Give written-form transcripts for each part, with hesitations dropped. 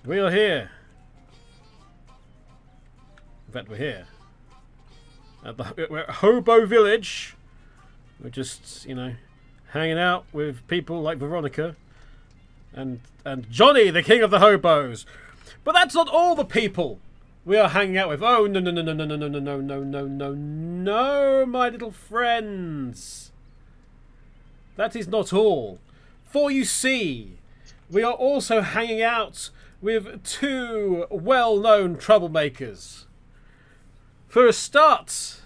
We are here. In fact, we're here. We're at Hobo Village. We're just, you know, hanging out with people like Veronica and Johnny, the king of the hobos. But that's not all the people we are hanging out with. Oh, no, no, my little friends. That is not all. For you see, we are also hanging out with two well-known troublemakers. For a start,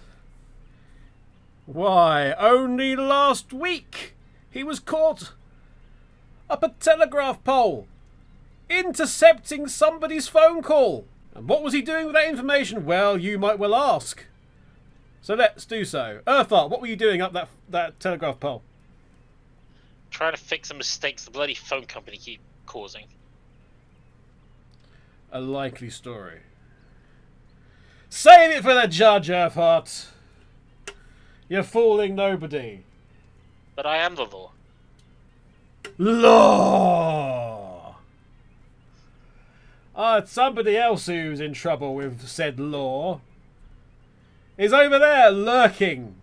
why, only last week he was caught up a telegraph pole intercepting somebody's phone call. And what was he doing with that information? Well, you might well ask. So let's do so. Urtheart, what were you doing up that telegraph pole? Trying to fix the mistakes the bloody phone company keep causing. A likely story. Save it for the judge, Urtheart. You're fooling nobody. But I am the law. Law! It's somebody else who's in trouble with said law. Is over there, lurking.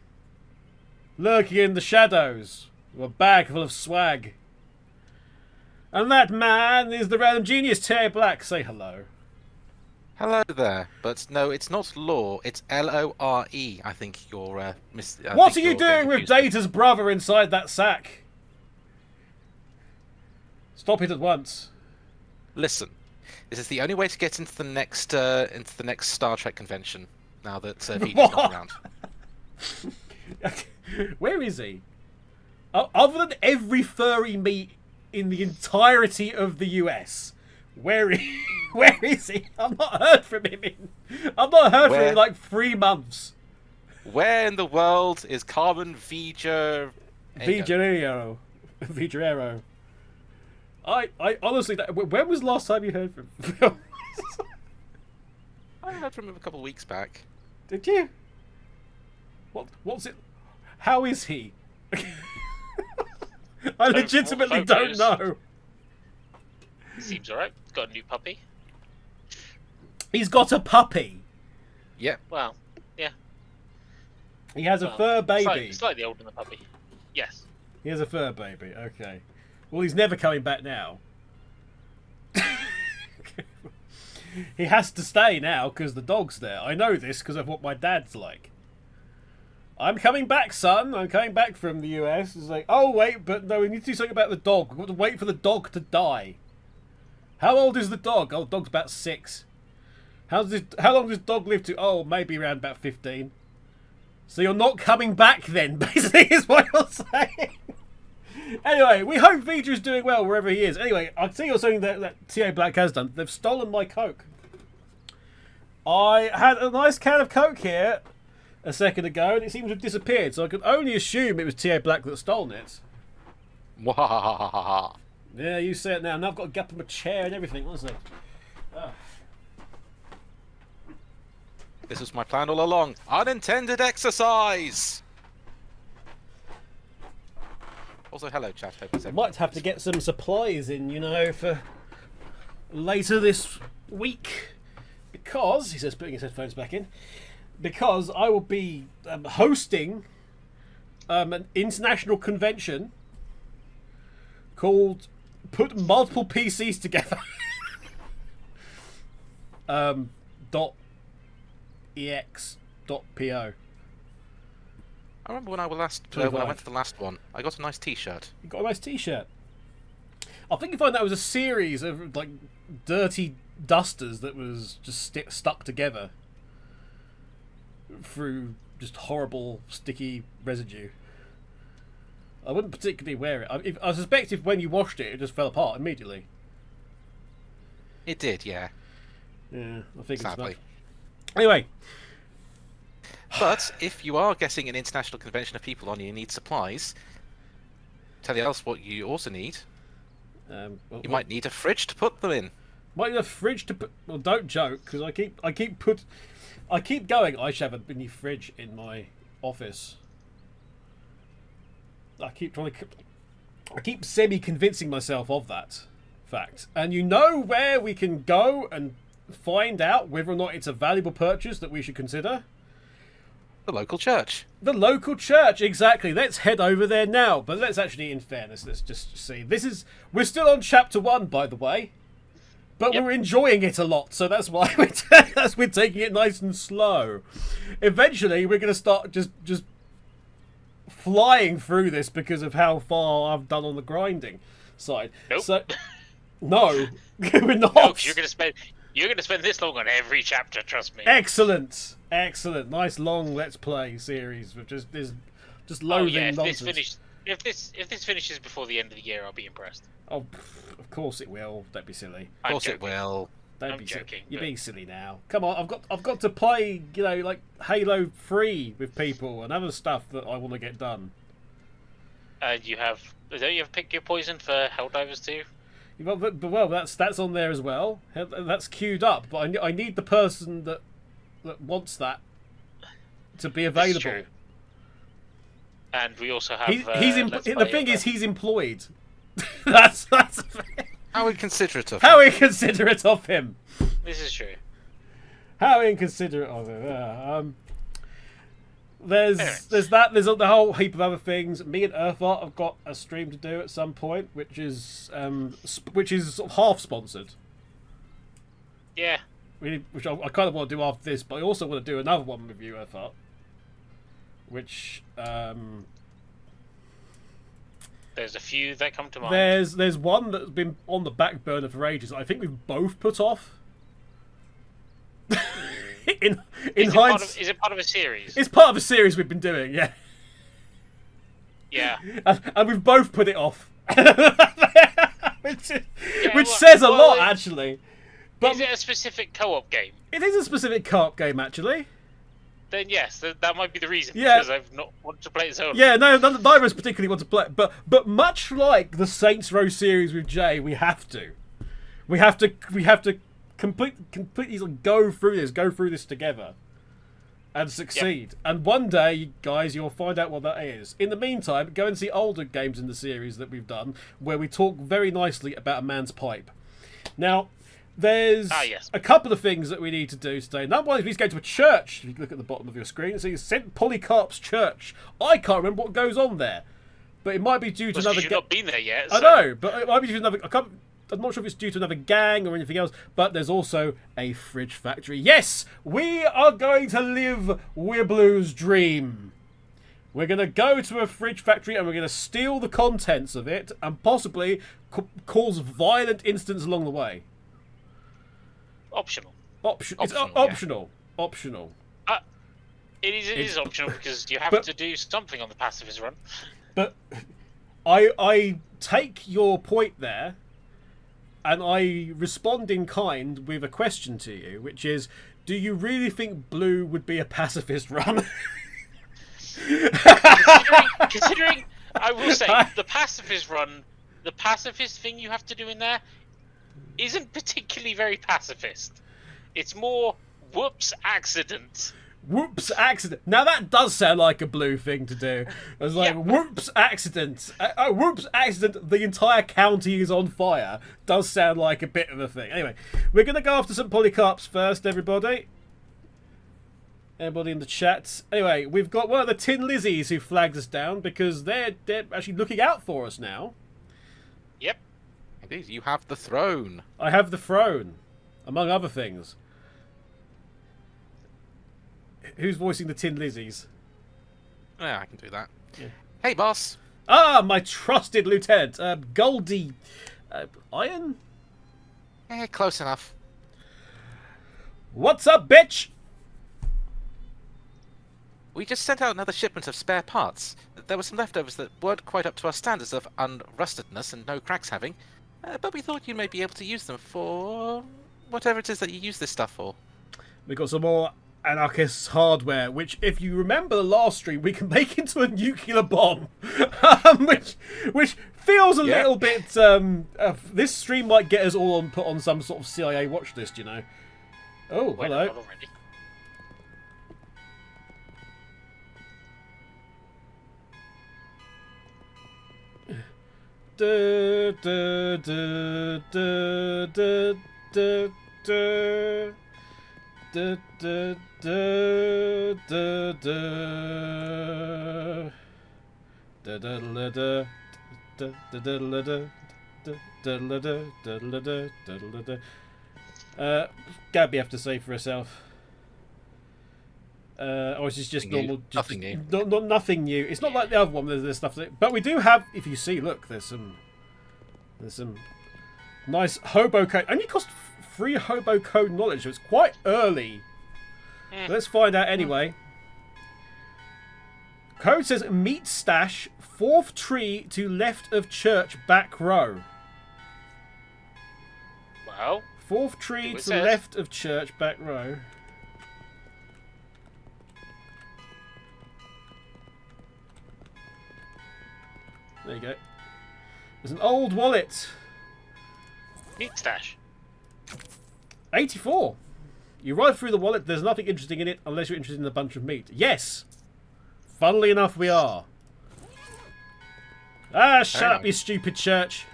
Lurking in the shadows. With a bag full of swag. And that man is the random genius, Terry Black. Say hello. Hello there, but no, it's not Law, it's Lore. I think you're What are you doing with Data's brother inside that sack? Stop it at once. Listen, this is the only way to get into the next Star Trek convention. Now that Vger's not around. Where is he? Other than every furry meet in the entirety of the US, where is he? I've not heard from him in like 3 months. Where in the world is Carmen Vger-ero? Vger-ero. I honestly, when was the last time you heard from him? I heard from him a couple of weeks back. Did you? What's it? How is he? I legitimately don't know. Seems alright. Got a new puppy. He's got a puppy. Yep. Well, yeah. He has a fur baby. Slightly older than the puppy. Yes. He has a fur baby. Okay. Well, he's never coming back now. He has to stay now because the dog's there. I know this because of what my dad's like. I'm coming back, son. I'm coming back from the US. It's like, oh, wait, but no, we need to do something about the dog. We've got to wait for the dog to die. How old is the dog? Oh, the dog's about 6. How long does dog live to? Oh, maybe around about 15. So you're not coming back then, basically, is what you're saying. Anyway, we hope Vger is doing well wherever he is. Anyway, I see you're saying that T.A. Black has done. They've stolen my Coke. I had a nice can of Coke here a second ago, and it seems to have disappeared, so I could only assume it was T.A. Black that stolen it. Wahahaha. Yeah, you say it now. Now I've got to get up in my chair and everything, honestly. This was my plan all along. Unintended exercise! Also, hello, chat. Hope it's Might have to get some supplies in, you know, for later this week. Because, he says, putting his headphones back in, because I will be hosting an international convention called Put Multiple PCs Together. .ex.po. I remember when I went to the last one, I got a nice T-shirt. You got a nice T-shirt. I think you find that was a series of like dirty dusters that was just stuck together through just horrible sticky residue. I wouldn't particularly wear it. I suspect if when you washed it, it just fell apart immediately. It did, yeah. Yeah, I think sadly. It's anyway. But if you are getting an international convention of people on, you need supplies. Tell you else what you also need. You might need a fridge to put them in. Might need a fridge to put. Well, don't joke, because I keep going. I should have a mini fridge in my office. I keep trying to. I keep semi-convincing myself of that fact. And you know where we can go and find out whether or not it's a valuable purchase that we should consider? The local church. The local church, exactly. Let's head over there now. But let's actually, in fairness, let's just see. We're still on chapter 1, by the way. But we're enjoying it a lot, so that's why we're taking it nice and slow. Eventually, we're going to start just flying through this because of how far I've done on the grinding side. Nope. So, no, we're not. No, you're going to spend this long on every chapter. Trust me. Excellent. Nice long Let's Play series with just loathing nonsense. If this finishes before the end of the year, I'll be impressed. Oh, of course it will. Don't be silly. Of course it will. Don't I'm be joking. Silly. You're being silly now. Come on, I've got to play, like Halo 3 with people and other stuff that I want to get done. Don't you have Pick Your Poison for Helldivers too? Well, that's on there as well. That's queued up, but I need the person that wants that to be available. True. And we also have. The thing is, he's employed. that's How inconsiderate of him. How inconsiderate of him. This is true. How inconsiderate of him. There's that. There's the whole heap of other things. Me and Urtheart have got a stream to do at some point, which is sort of half sponsored. Yeah. Which I kind of want to do after this, but I also want to do another one with you, Urtheart. Which there's a few that come to mind. There's one that's been on the back burner for ages. I think we've both put off. in hindsight, is it part of a series? It's part of a series we've been doing, yeah. Yeah. And we've both put it off, which says a lot, actually. But is it a specific co-op game? It is a specific co-op game, actually. Then yes, that might be the reason. Yeah. Because I've not wanted to play it solo. Yeah, no, neither of us particularly want to play it. But much like the Saints Row series with Jay, we have to completely go through this together and succeed. Yep. And one day, guys, you'll find out what that is. In the meantime, go and see older games in the series that we've done where we talk very nicely about a man's pipe. Now, there's a couple of things that we need to do today. Number one is we need to go to a church. If you look at the bottom of your screen, so you sent Polycarp's church. I can't remember what goes on there, but it might be due to another. You've not been there yet. So. I know, but it might be due to another. I'm not sure if it's due to another gang or anything else. But there's also a fridge factory. Yes, we are going to live Wibblu's dream. We're going to go to a fridge factory and we're going to steal the contents of it and possibly cause violent incidents along the way. Optional. It's optional. Optional. It is optional because you have to do something on the pacifist run. But I take your point there, and I respond in kind with a question to you, which is: do you really think Blue would be a pacifist run? considering, I will say the pacifist run, the pacifist thing you have to do in there isn't particularly very pacifist. It's more whoops accident. Whoops accident. Now that does sound like a Blue thing to do. It's like whoops accident. Whoops accident. The entire county is on fire. Does sound like a bit of a thing. Anyway, we're gonna go after some Polycarps first, everybody. Everybody in the chat. Anyway, we've got one of the Tin Lizzies who flagged us down because they're actually looking out for us now. Yep. Indeed, you have the throne. I have the throne, among other things. Who's voicing the Tin Lizzies? Yeah, I can do that. Yeah. Hey, boss. Ah, my trusted lieutenant, Goldie, Iron. Eh, close enough. What's up, bitch? We just sent out another shipment of spare parts. There were some leftovers that weren't quite up to our standards of unrustedness and no cracks having, but we thought you may be able to use them for whatever it is that you use this stuff for. We got some more anarchist hardware, which, if you remember the last stream, we can make into a nuclear bomb, which feels a little bit. This stream might get us all put on some sort of CIA watch list, you know. Oh, wait, hello. Du, du, du, du, du, du, du. Du, du, du, du, du. Du, du, du, du. Du, du, du, du, du. Du, du, du, du, du, du, du, du. Gabby have to say for herself. Or is this just Nothing normal? new. Just, Nothing new. Not nothing new. It's not like the other one. There's stuff that, but we do have. If you see, look, there's some nice hobo code. Only cost 3 hobo code knowledge, so it's quite early. Let's find out anyway. Code says meat stash, 4th tree to left of church, back row. Well, 4th tree to says. left of church, back row. There you go. There's an old wallet. meat stash. 84. You ride through the wallet. There's nothing interesting in it unless you're interested in a bunch of meat. Yes. Funnily enough, we are. Ah, shut up, you stupid church.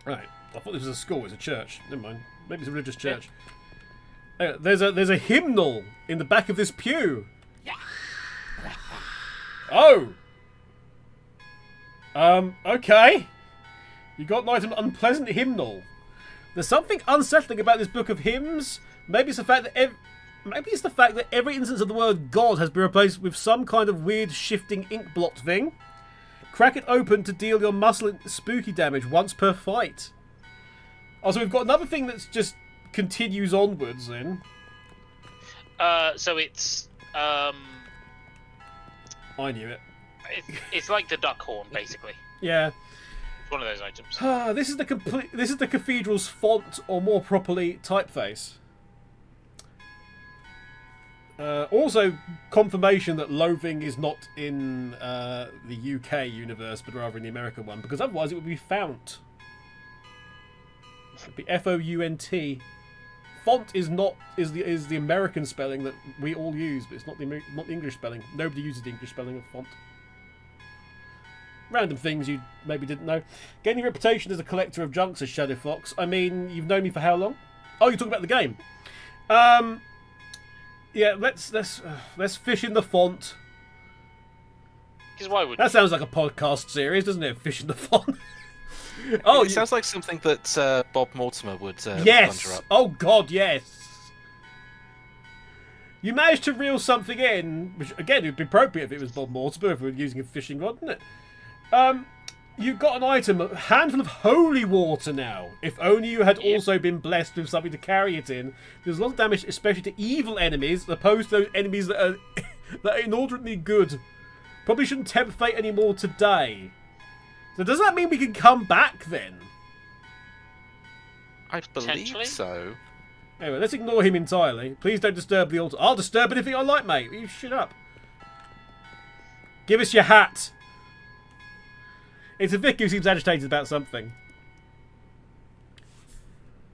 Right. I thought this was a school. It's a church. Never mind. Maybe it's a religious church. There's a hymnal in the back of this pew. Oh. Okay. You got an item, unpleasant hymnal. There's something unsettling about this book of hymns. Maybe it's the fact that every instance of the word God has been replaced with some kind of weird shifting ink blot thing. Crack it open to deal your muscle spooky damage once per fight. Also, we've got another thing that's just continues onwards then. So it's I knew it. it's like the duck horn, basically. Yeah. It's one of those items. This is the cathedral's font, or more properly, typeface. Also, confirmation that Loathing is not in the UK universe, but rather in the American one, because otherwise it would be Fount. It would be F-O-U-N-T. Font is the American spelling that we all use, but it's not the English spelling. Nobody uses the English spelling of font. Random things you maybe didn't know. Gaining reputation as a collector of junk, says Shadow Fox. I mean, you've known me for how long? Oh, you're talking about the game. Yeah, let's fish in the font. Because why would That sounds like a podcast series, doesn't it? Fish in the font. Oh, It sounds like something that Bob Mortimer would yes. conjure up. Oh God, yes. You managed to reel something in, which again would be appropriate if it was Bob Mortimer, if we were using a fishing rod, wouldn't it? You've got an item, a handful of holy water now. If only you had also been blessed with something to carry it in. There's a lot of damage, especially to evil enemies, opposed to those enemies that are that are inordinately good. Probably shouldn't tempt fate anymore today. So does that mean we can come back then? I Potentially. believe so. Anyway, let's ignore him entirely. Please don't disturb the altar. I'll disturb anything I like, mate. You shut up. Give us your hat. It's a Vic who seems agitated about something.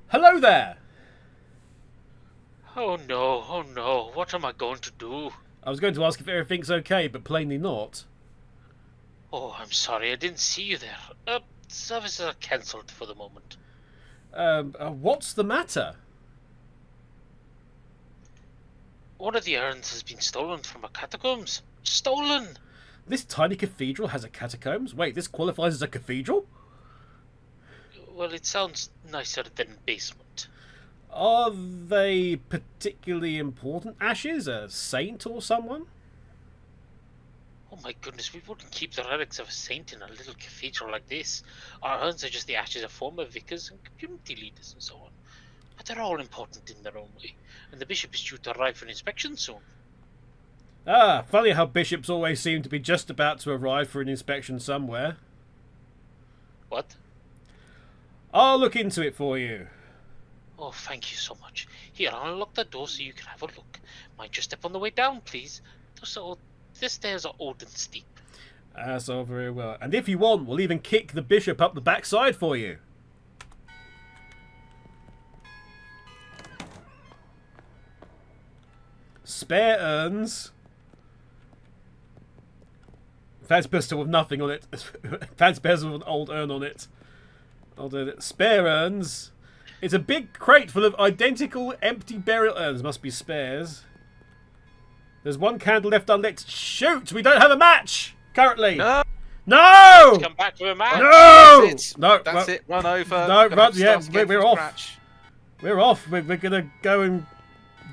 Hello there. Oh no, what am I going to do? I was going to ask if everything's okay, but plainly not. Oh, I'm sorry, I didn't see you there. Services are cancelled for the moment. What's the matter? One of the urns has been stolen from a catacombs. Stolen! This tiny cathedral has a catacombs? Wait, this qualifies as a cathedral? Well, it sounds nicer than basement. Are they particularly important ashes? A saint or someone? Oh my goodness, we wouldn't keep the relics of a saint in a little cathedral like this. Our urns are just the ashes of former vicars and community leaders and so on. But they're all important in their own way, and the bishop is due to arrive for inspection soon. Ah, funny how bishops always seem to be just about to arrive for an inspection somewhere. What? I'll look into it for you. Oh, thank you so much. Here, I'll unlock the door so you can have a look. Mind your step on the way down, please. The stairs are old and steep. That's all very well. And if you want, we'll even kick the bishop up the backside for you. Spare urns. Fancy pistol with nothing on it. Fancy pistol with an old urn on it. Spare urns. It's a big crate full of identical empty burial urns. Must be spares. There's one candle left unlit. Shoot! We don't have a match currently. No. No! Come back with a match. No! That's it. No! That's it. Run over. No, Gonna run, have to yeah, start again we're from off. scratch. We're off. We're gonna go and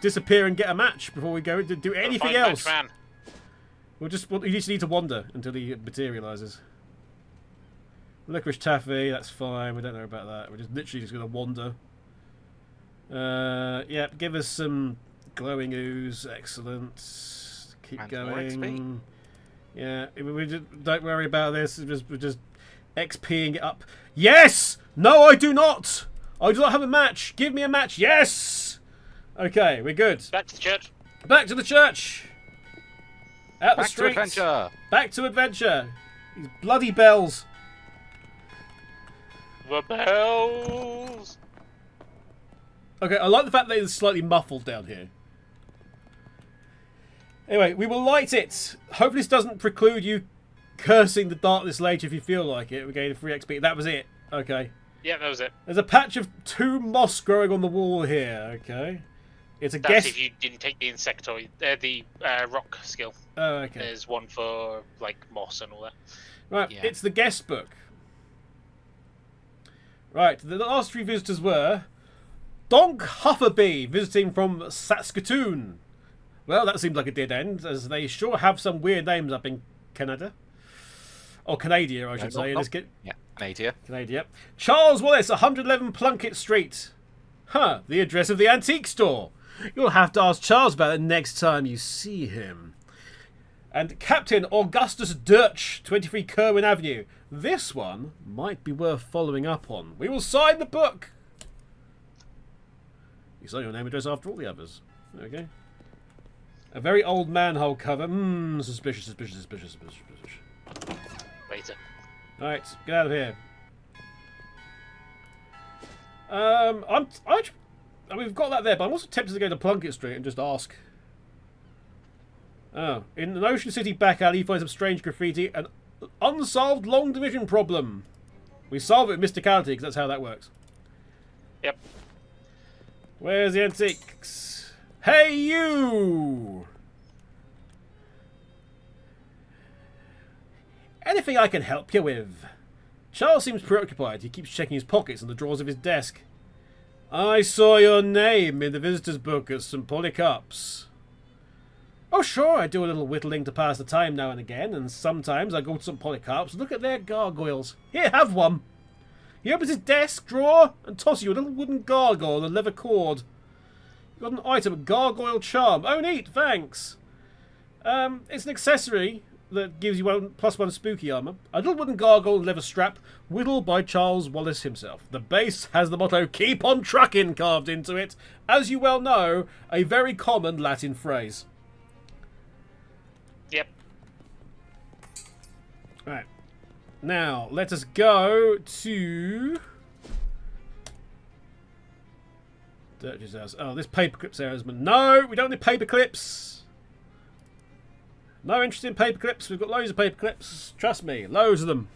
disappear and get a match before we go to do anything Find else. Matchman. You just need to wander until he materialises. Licorice taffy, that's fine. We don't know about that. We're just literally just gonna wander. Yeah, give us some glowing ooze. Excellent. Keep And more XP. going. Yeah, we just, don't worry about this. We're just XPing it up. Yes! No, I do not! I do not have a match. Give me a match. Yes! Okay, we're good. Back to the church. Back to the church. Out the Back to streets. adventure. Back to adventure. These bloody bells. The bells. Okay, I like the fact that it's slightly muffled down here. Anyway, we will light it. Hopefully this doesn't preclude you cursing the darkness later if you feel like it. We're getting free XP. That was it. Okay. Yeah, that was it. There's a patch of 2 moss growing on the wall here. Okay. It's a That's guess. if you didn't take the insectoid, the rock skill. Oh, okay. There's one for like moss and all that. Right, Yeah. it's the guest book. Right, the last 3 visitors were Donk Hufferby, visiting from Saskatoon. Well, that seems like a dead end, as they sure have some weird names up in Canada. Or Canada, I should say. In this Yeah, Nadia. Canada. Charles Wallace, 111 Plunkett Street. Huh, the address of the antique store. You'll have to ask Charles about it next time you see him. And Captain Augustus Dirch, 23 Kerwin Avenue. This one might be worth following up on. We will sign the book. You sign your name and address after all the others. Okay. A very old manhole cover. Suspicious. Later. Alright, get out of here. We've got that there, but I'm also tempted to go to Plunkett Street and just ask. Oh, in an Ocean City back alley, you find some strange graffiti, an unsolved long division problem. We solve it with mysticality, because that's how that works. Yep. Where's the antiques? Hey, you! Anything I can help you with? Charles seems preoccupied. He keeps checking his pockets and the drawers of his desk. I saw your name in the visitor's book at St. Polycarp's. Oh, sure, I do a little whittling to pass the time now and again, and sometimes I go to St. Polycarp's and look at their gargoyles. Here, have one. He opens his desk drawer and tosses you a little wooden gargoyle on a leather cord. You've got an item, a gargoyle charm. Oh, neat, thanks. It's an accessory that gives you +1 spooky armor. A little wooden gargoyle and leather strap, whittled by Charles Wallace himself. The base has the motto, "Keep on truckin'" carved into it. As you well know, a very common Latin phrase. Yep. Right. Now, let us go to Dirch's house. Oh, this paperclip salesman. No, we don't need paperclips. No interest in paperclips. We've got loads of paperclips. Trust me, loads of them.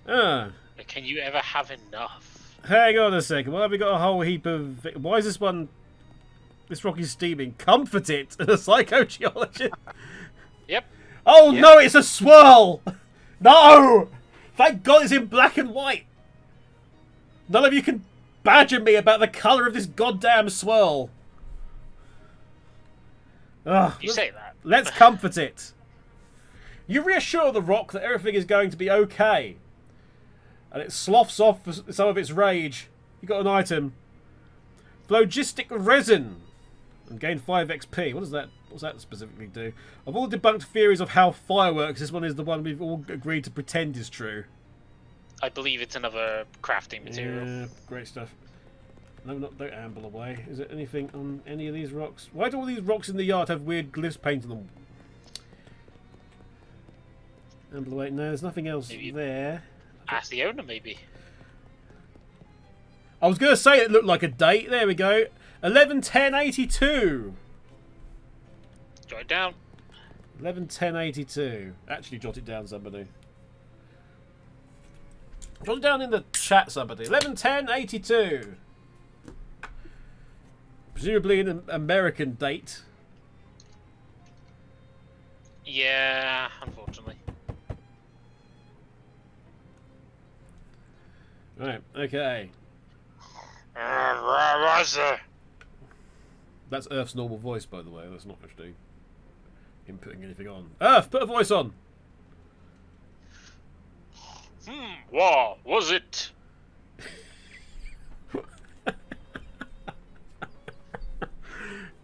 But can you ever have enough? Hang on a second. Why have we got a whole heap of... Why is this one... This rock is steaming. Comfort it. A psychogeologist. Yep. Oh, yep. No, it's a swirl. No. Thank God it's in black and white. None of you can badger me about the colour of this goddamn swirl. Ugh, You say that. Let's comfort it. You reassure the rock that everything is going to be okay. And it sloughs off some of its rage. You got an item. Phlogistic resin. And gain 5 XP. What's that specifically do? Of all debunked theories of how fire works, this one is the one we've all agreed to pretend is true. I believe it's another crafting material. Yeah, great stuff. No, don't amble away. Is there anything on any of these rocks? Why do all these rocks in the yard have weird glyphs painted on them? Amble away. No, there's nothing else there. Ask the owner, maybe. I was going to say it looked like a date. There we go. 11/10/82. Jot it down. 11:10:82. Actually, jot it down, somebody. Jot it down in the chat, somebody. 11:10:82. Presumably an American date. Yeah, unfortunately. Right. Okay. That's Earth's normal voice, by the way. That's not actually inputting anything on. Earth, put a voice on. What was it?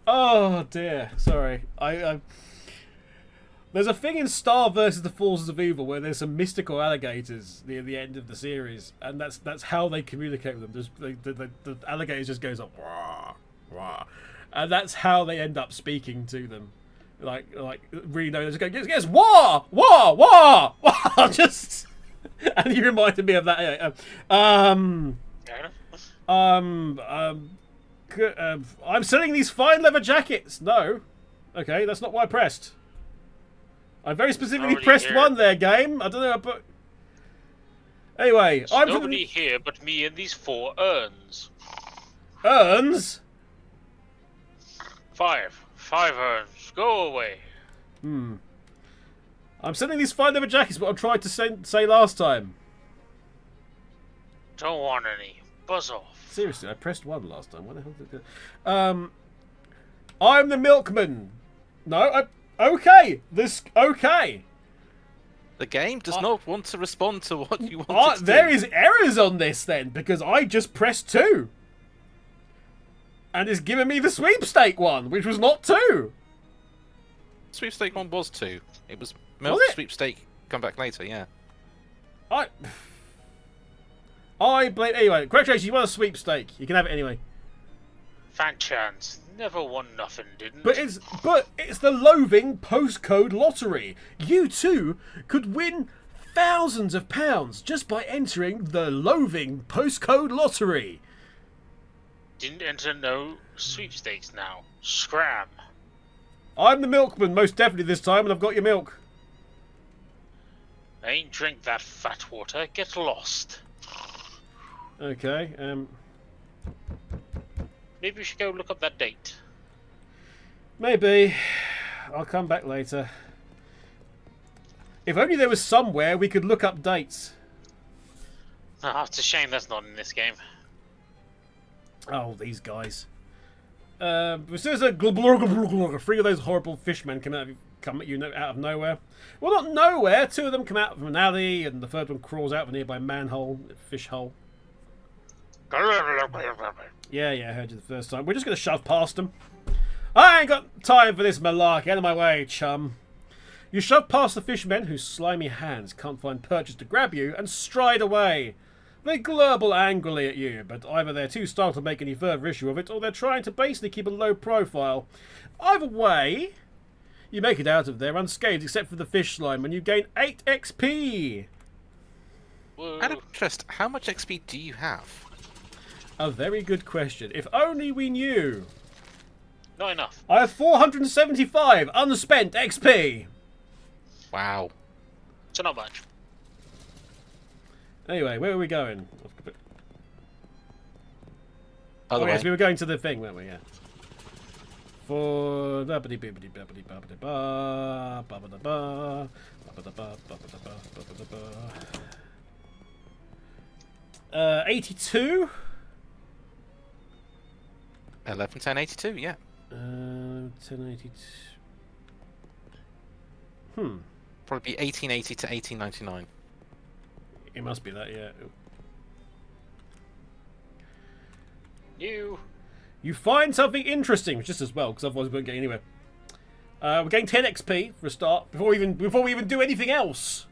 Oh dear. Sorry. I There's a thing in Star versus the Forces of Evil where there's some mystical alligators near the end of the series, and that's how they communicate with them. The alligators just goes up, wah, wah, and that's how they end up speaking to them. Like really know, just go, yes, wah, wah, wah, wah, just. And you reminded me of that. Anyway. I'm selling these fine leather jackets. No, okay, that's not what I pressed. I very specifically pressed here. One there, game. I don't know, but anyway, there's nobody here but me and these 4 urns. Urns? 5 urns. Go away. I'm sending these fine leather jackets, but I tried to say last time. Don't want any. Buzz off. Seriously, I pressed 1 last time. What the hell did I do? I'm the milkman. No, okay. Okay. The game does not want to respond to what you want it to There do. is errors on this then, because I just pressed 2. And it's giving me the sweepstake one, which was not 2. Sweepstake 1 was 2. It was sweepstake come back later, yeah. I blame... Anyway, congratulations, you won a sweepstake. You can have it anyway. Fan chance. Never won nothing, didn't. But it's the Loathing postcode lottery. You too could win thousands of pounds just by entering the Loathing postcode lottery. Didn't enter no sweepstakes now. Scram. I'm the milkman, most definitely this time, and I've got your milk. I ain't drink that fat water. Get lost. Okay. Maybe we should go look up that date. Maybe. I'll come back later. If only there was somewhere we could look up dates. Ah, it's a shame that's not in this game. Oh, these guys. As soon as a glug, 3 of those horrible fishmen come at you out of nowhere. Well, not nowhere. 2 of them come out from an alley, and the 3rd one crawls out of a nearby manhole, fish hole. Yeah, I heard you the first time. We're just going to shove past them. I ain't got time for this malarkey. Out of my way, chum. You shove past the fishmen whose slimy hands can't find purchase to grab you and stride away. They glurble angrily at you, but either they're too startled to make any further issue of it, or they're trying to basically keep a low profile. Either way, you make it out of there unscathed except for the fish slime, and you gain 8 XP. Whoa. Out of interest, how much XP do you have? A very good question. If only we knew. Not enough. I have 475 unspent XP. Wow. So not much. Anyway, where are we going? Oh, yes, we were going to the thing, weren't we? Yeah. For 82. 11:10:82, yeah. 1082. Probably be 1880 to 1899. It must be that, yeah. You find something interesting, just as well, because otherwise we won't get anywhere. We're getting 10 XP for a start before we even do anything else.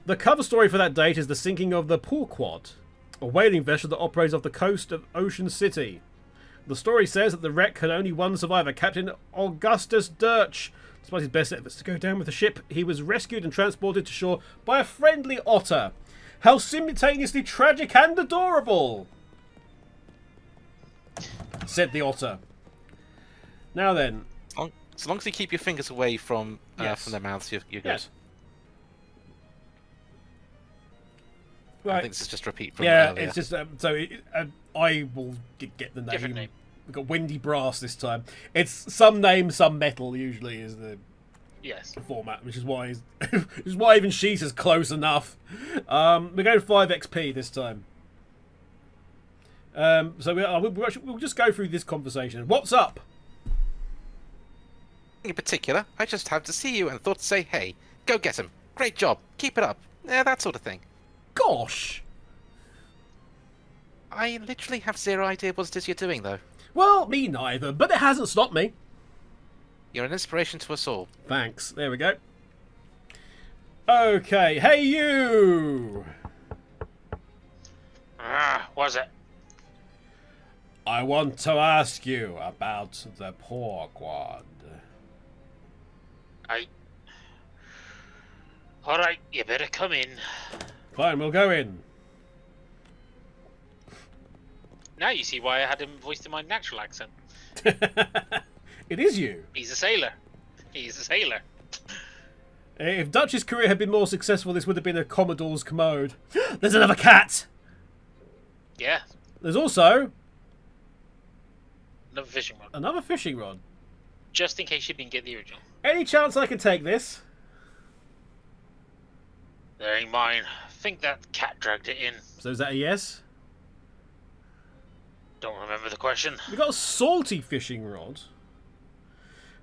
The cover story for that date is the sinking of the Polycarp, a whaling vessel that operates off the coast of Ocean City. The story says that the wreck had only one survivor, Captain Augustus Dirch. Despite his best efforts to go down with the ship, he was rescued and transported to shore by a friendly otter. How simultaneously tragic and adorable, said the otter. Now then, As long as you keep your fingers away from Yes. their mouths, you're good. Yes. I Right. think this is just a repeat from Yeah, earlier. it's just I will get the name. Different name. We've got Windy Brass this time. It's some name, some metal. Usually is the Yes. format, which is why which is why even she says close enough. We're going 5 XP this time. So we'll just go through this conversation. What's up? In particular, I just had to see you and thought to say, hey, go get him. Great job. Keep it up. Yeah, that sort of thing. Gosh. I literally have zero idea what it is you're doing, though. Well, me neither, but it hasn't stopped me. You're an inspiration to us all. Thanks. There we go. Okay. Hey, you. Was it? I want to ask you about the poor quad. Alright, you better come in. Fine, we'll go in. Now you see why I had him voiced in my natural accent. It is you. He's a sailor. He's a sailor. If Dutch's career had been more successful, this would have been a Commodore's commode. There's another cat. Yeah, There's also another fishing rod. another fishing rod. Just in case you didn't get the original. Any chance I can take this? There ain't mine. Think that cat dragged it in. So is that a yes? Don't remember the question. We've got a salty fishing rod.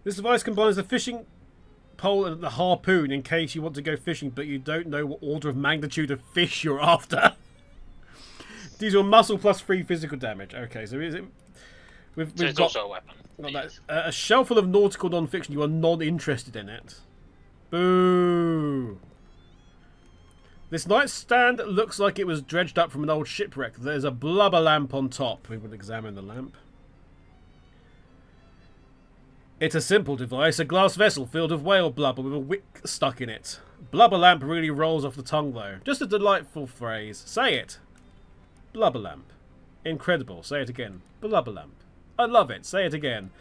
This device combines the fishing pole and the harpoon in case you want to go fishing but you don't know what order of magnitude of fish you're after. These are muscle plus 3 physical damage. Okay, so is it... We've So it's got, also a weapon. got Yes. that, a shelf full of nautical non-fiction. You are not interested in it. Boo! This nightstand looks like it was dredged up from an old shipwreck. There's a blubber lamp on top. We will examine the lamp. It's a simple device, a glass vessel filled with whale blubber with a wick stuck in it. Blubber lamp really rolls off the tongue though. Just a delightful phrase. Say it. Blubber lamp. Incredible. Say it again. Blubber lamp. I love it. Say it again.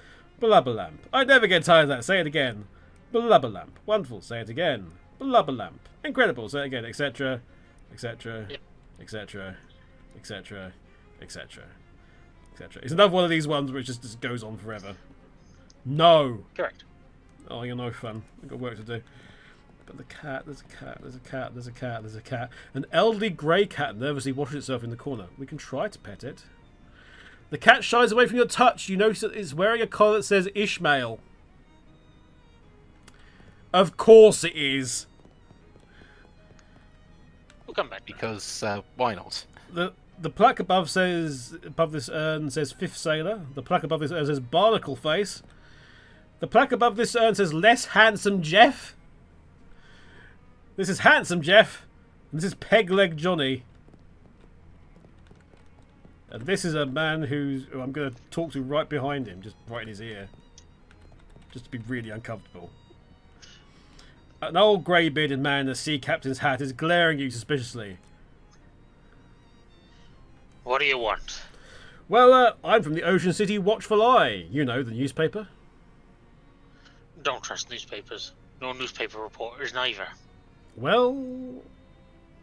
Blubber lamp. I never get tired of that. Say it again. Blubber lamp. Wonderful. Say it again. Blubber lamp. Incredible. Say it again. Etc. Etc. Etc. Etc. Etc. Etc. It's another one of these ones which just goes on forever. No. Correct. Oh, you're no fun. I've got work to do. But the cat, there's a cat, there's a cat, there's a cat, there's a cat. An elderly grey cat nervously washes itself in the corner. We can try to pet it. The cat shies away from your touch. You notice that it's wearing a collar that says Ishmael. Of course it is. We'll come back. Because, why not? The plaque above this urn says Fifth Sailor. The plaque above this urn says Barnacle Face. The plaque above this urn says Less Handsome Jeff. This is Handsome Jeff. And this is Peg Leg Johnny. And this is a man who I'm going to talk to right behind him, just right in his ear. Just to be really uncomfortable. An old grey-bearded man in a sea captain's hat is glaring at you suspiciously. What do you want? Well, I'm from the Ocean City Watchful Eye. You know, the newspaper. Don't trust newspapers. No newspaper reporters neither. Well,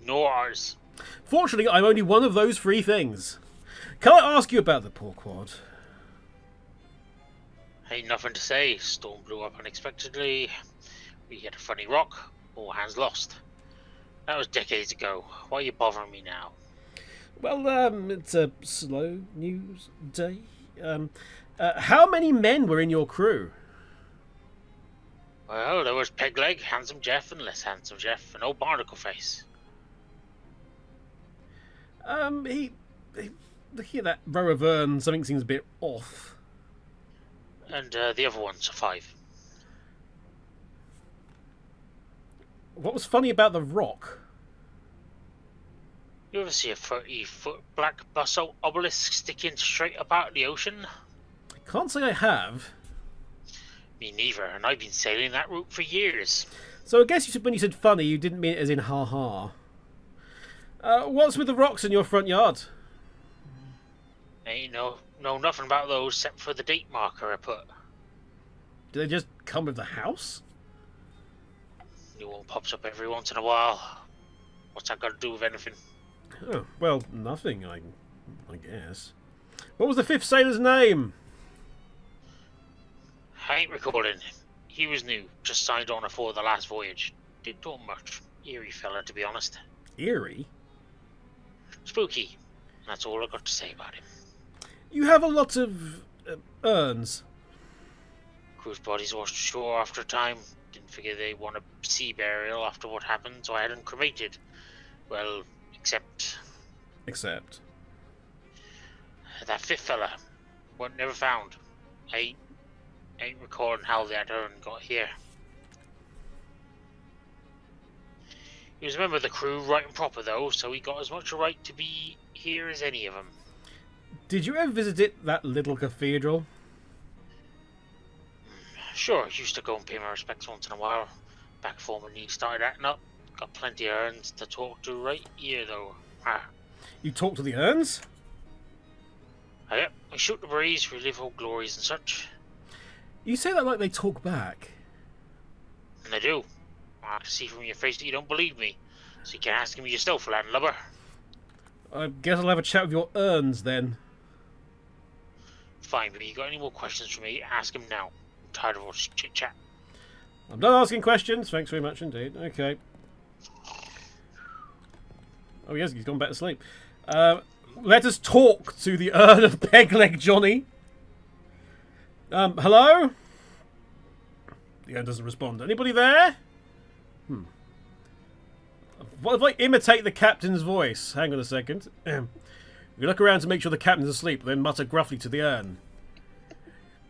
Nor ours. fortunately, I'm only one of those 3 things. Can I ask you about the poor quad? Ain't nothing to say. Storm blew up unexpectedly. We hit a funny rock. All hands lost. That was decades ago. Why are you bothering me now? Well, it's a slow news day. How many men were in your crew? Well, there was Pegleg, Handsome Jeff, and Less Handsome Jeff, and old Barnacle Face. Looking at that row of urns, something seems a bit off. And the other ones are 5. What was funny about the rock? You ever see a 30-foot black basalt obelisk sticking straight up out of the ocean? I can't say I have. Me neither, and I've been sailing that route for years. So I guess when you said funny, you didn't mean it as in ha-ha. What's with the rocks in your front yard? Ain't know nothing about those except for the date marker I put. Do they just come with the house? New one pops up every once in a while. What's that got to do with anything? Oh, well, nothing, I guess. What was the fifth sailor's name? I ain't recalling. He was new, just signed on before the last voyage. Didn't talk much. Eerie fella, to be honest. Eerie? Spooky. That's all I got to say about him. You have a lot of urns. Cruise bodies washed ashore after a time. Didn't figure they want a sea burial after what happened, so I had them cremated. Well, except that fifth fella. Wasn't never found. I ain't recalling how that urn got here. He was a member of the crew, right and proper though, so he got as much a right to be here as any of them. Did you ever visit that little cathedral? Sure, used to go and pay my respects once in a while. Back before my knees started acting up. Got plenty of urns to talk to right here though. You talk to the urns? I shoot the breeze, relive old glories and such. You say that like they talk back. And they do. I can see from your face that you don't believe me. So you can ask him yourself, landlubber. I guess I'll have a chat with your urns then. Fine, but if you got any more questions for me, ask him now. I'm tired of all this chit-chat. I'm done asking questions. Thanks very much indeed. Okay. Oh yes, he's gone back to sleep. Let us talk to the urn of Pegleg Johnny. Hello? The urn doesn't respond. Anybody there? What if I imitate the captain's voice? Hang on a second. You look around to make sure the captain's asleep, then mutter gruffly to the urn.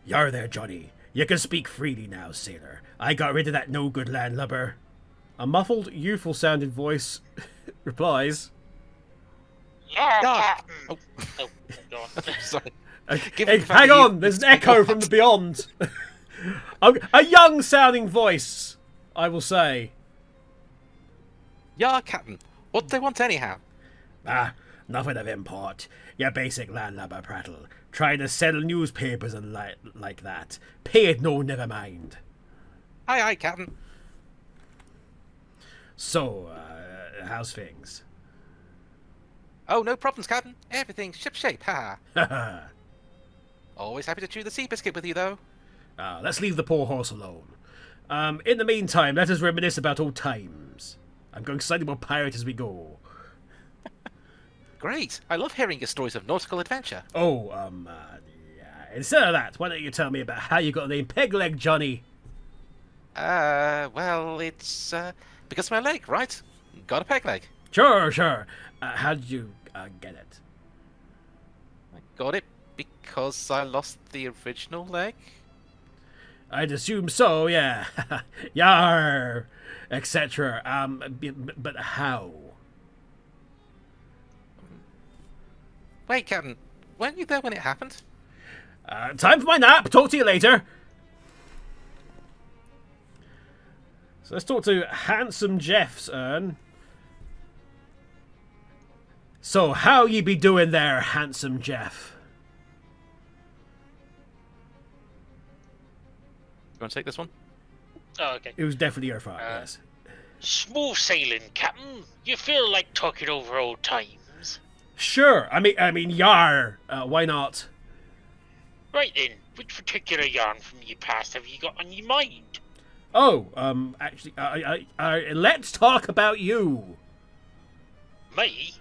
You're there, Johnny. You can speak freely now, sailor. I got rid of that no-good landlubber. A muffled, youthful-sounding voice replies. Yeah, Captain. Oh, Go on. sorry. Hey, hang on, there's an echo from the beyond. A young-sounding voice, I will say. Yeah, Captain. What do they want anyhow? Nothing of import. Your basic landlubber prattle. Trying to sell newspapers and like that. Pay it no, never mind. Aye, Captain. So, how's things? Oh, no problems, Captain. Everything's shipshape, ha. Always happy to chew the sea biscuit with you, though. Let's leave the poor horse alone. In the meantime, let us reminisce about old times. I'm going slightly more pirate as we go. Great. I love hearing your stories of nautical adventure. Oh, yeah. Instead of that, why don't you tell me about how you got the name Pegleg Johnny? Well, it's, because of my leg, right? Got a peg leg. Sure. How did you, get it? I got it because I lost the original leg. I'd assume so, yeah. Yar, etc. But how? Wait, Captain. Weren't you there when it happened? Time for my nap. Talk to you later. So let's talk to Handsome Jeff's urn. So, how ye be doing there, Handsome Jeff? You want to take this one? Oh, okay. It was definitely your fault, yes. Smooth sailing, Captain. You feel like talking over old times. Sure. I mean, yar. Why not? Right then, which particular yarn from your past have you got on your mind? Oh, actually, let's talk about you. Me?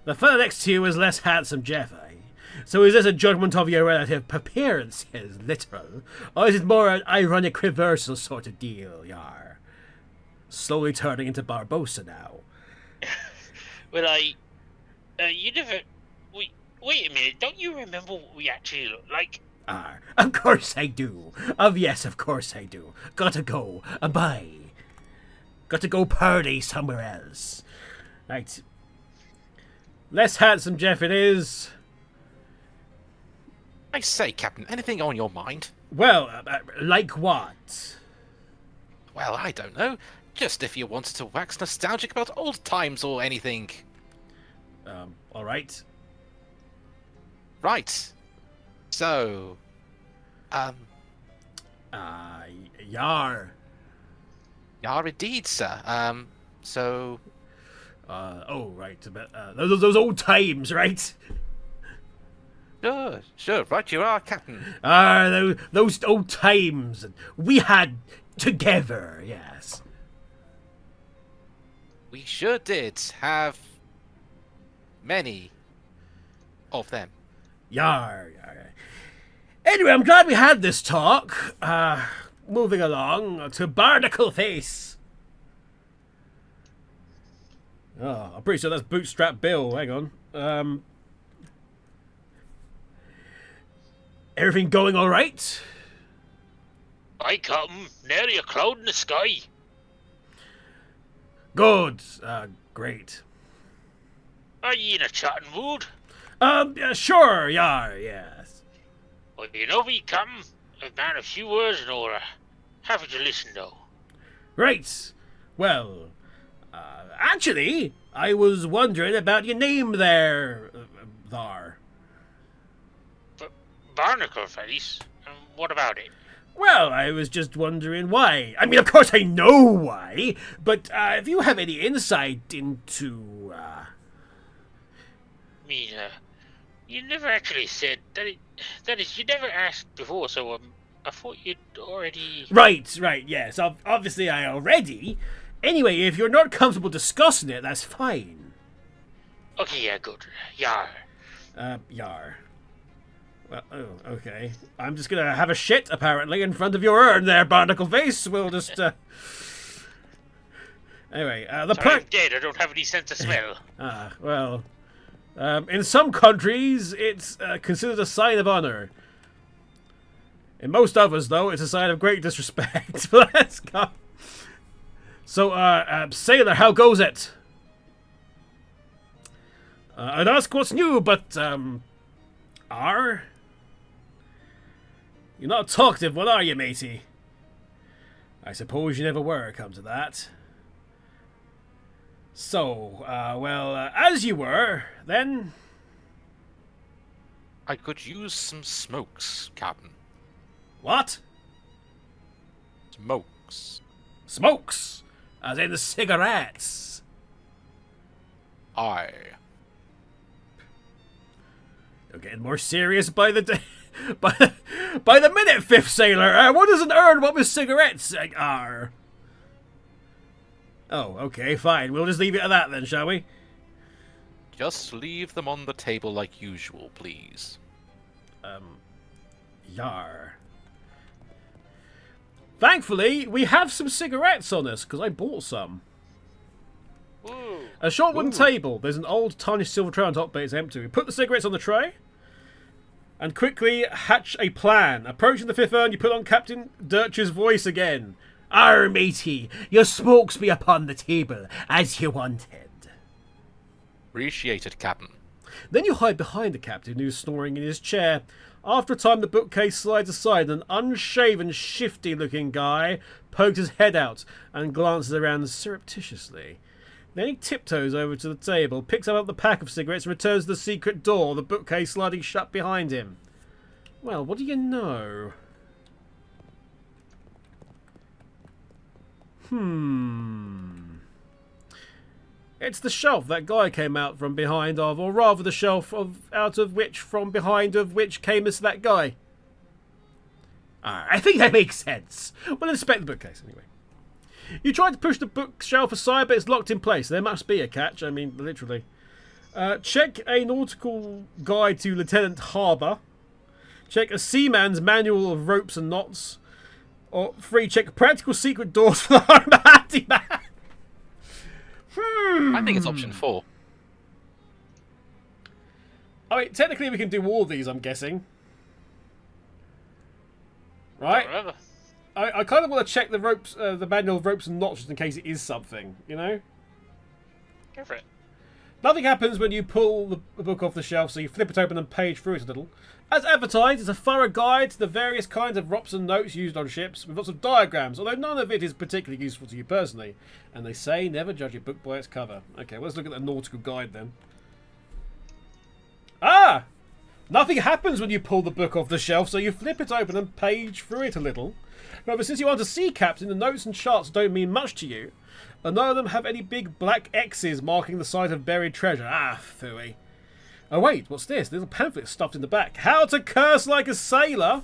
The fellow next to you is less handsome Jeff, eh? So is this a judgment of your relative appearances, literal? Or is it more an ironic reversal sort of deal, yar? Slowly turning into Barbossa now. Well, you never... Wait a minute, don't you remember what we actually look like? Of course I do. Yes, of course I do. Gotta go. Bye. Gotta go party somewhere else. Right. Less handsome Jeff it is. I say, Captain, anything on your mind? Well, like what? Well, I don't know. Just if you wanted to wax nostalgic about old times or anything. Alright. Right. So, Yar. Yar indeed, sir. So... Oh, right. Those old times, right? Sure, right you are, Captain. Those old times we had together, yes. We sure did have many of them. Yar. Anyway, I'm glad we had this talk. Moving along to Barnacle Face. Oh, I'm pretty sure that's Bootstrap Bill. Hang on. Everything going all right? Aye, Captain. Nary a cloud in the sky. Good. Great. Are ye in a chatting mood? Sure, Yar, yes. Well, you know me, Captain. I've man a few words in order. Haven't you listened, though? Right. Well, actually, I was wondering about your name there, Thar. Barnacle Face? What about it? Well, I was just wondering why. I mean, of course I know why, but if you have any insight into... you never actually said that that is, you never asked before, so I thought you'd already... Right, yes. Obviously I already. Anyway, if you're not comfortable discussing it, that's fine. Okay, yeah, good. Yar. Yar. Well, oh, okay. I'm just gonna have a shit, apparently, in front of your urn there, Barnacle Face. We'll just, Anyway, Sorry, I'm dead. I don't have any sense of smell. Well... in some countries, it's considered a sign of honor. In most others, though, it's a sign of great disrespect. Let's go. So, sailor, how goes it? I'd ask what's new, but, You're not talkative, what are you, matey? I suppose you never were, come to that. So, as you were, then... I could use some smokes, Captain. What? Smokes. Smokes? As in the cigarettes? Aye. You're getting more serious by the day... by the minute, Fifth Sailor. What does an urn want with cigarettes? Oh, okay, fine. We'll just leave it at that then, shall we? Just leave them on the table like usual, please. Yar. Thankfully, we have some cigarettes on us, because I bought some. Ooh. A short wooden table. There's an old tarnished silver tray on top, but it's empty. We put the cigarettes on the tray, and quickly hatch a plan. Approaching the fifth urn, you put on Captain Dirch's voice again. Arr, matey, your smokes be upon the table, as you wanted. Appreciated, Captain. Then you hide behind the captain, who's snoring in his chair. After a time, the bookcase slides aside, and an unshaven, shifty-looking guy pokes his head out and glances around surreptitiously. Then he tiptoes over to the table, picks up the pack of cigarettes, and returns to the secret door, the bookcase sliding shut behind him. Well, what do you know? It's the shelf that guy came out from behind of, or rather the shelf from behind of which came as that guy. I think that makes sense. We'll inspect the bookcase anyway. You tried to push the bookshelf aside, but it's locked in place. There must be a catch. I mean, literally. Check a nautical guide to Lieutenant Harbour. Check a seaman's manual of ropes and knots. Or 3, check practical secret doors for the home handyman. I think it's option 4. I mean, technically we can do all of these, I'm guessing. Right? Whatever. I kind of want to check the ropes, the manual of ropes and knots, just in case it is something, you know? Go for it. Nothing happens when you pull the book off the shelf, so you flip it open and page through it a little. As advertised, it's a thorough guide to the various kinds of ropes and notes used on ships, with lots of diagrams, although none of it is particularly useful to you personally. And they say never judge a book by its cover. Okay, well, let's look at the nautical guide then. Ah! Nothing happens when you pull the book off the shelf, so you flip it open and page through it a little. However, since you aren't a sea captain, the notes and charts don't mean much to you, and none of them have any big black X's marking the site of buried treasure. Ah, phooey. Oh wait, what's this? Little pamphlet stuffed in the back. How to curse like a sailor?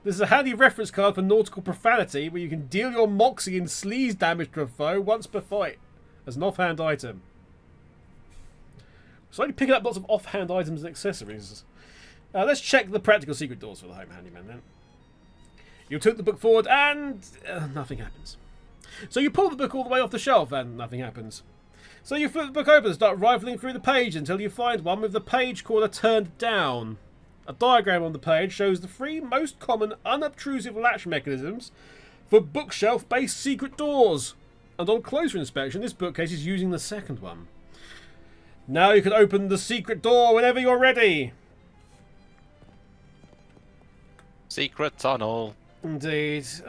This is a handy reference card for nautical profanity, where you can deal your moxie in sleaze damage to a foe once per fight, as an offhand item. So I'm picking up lots of offhand items and accessories. Let's check the practical secret doors for the home handyman then. You took the book forward and nothing happens. So you pull the book all the way off the shelf and nothing happens. So you flip the book open and start rifling through the page until you find one with the page corner turned down. A diagram on the page shows the 3 most common unobtrusive latch mechanisms for bookshelf-based secret doors. And on closer inspection, this bookcase is using the second one. Now you can open the secret door whenever you're ready. Secret tunnel. Indeed. It's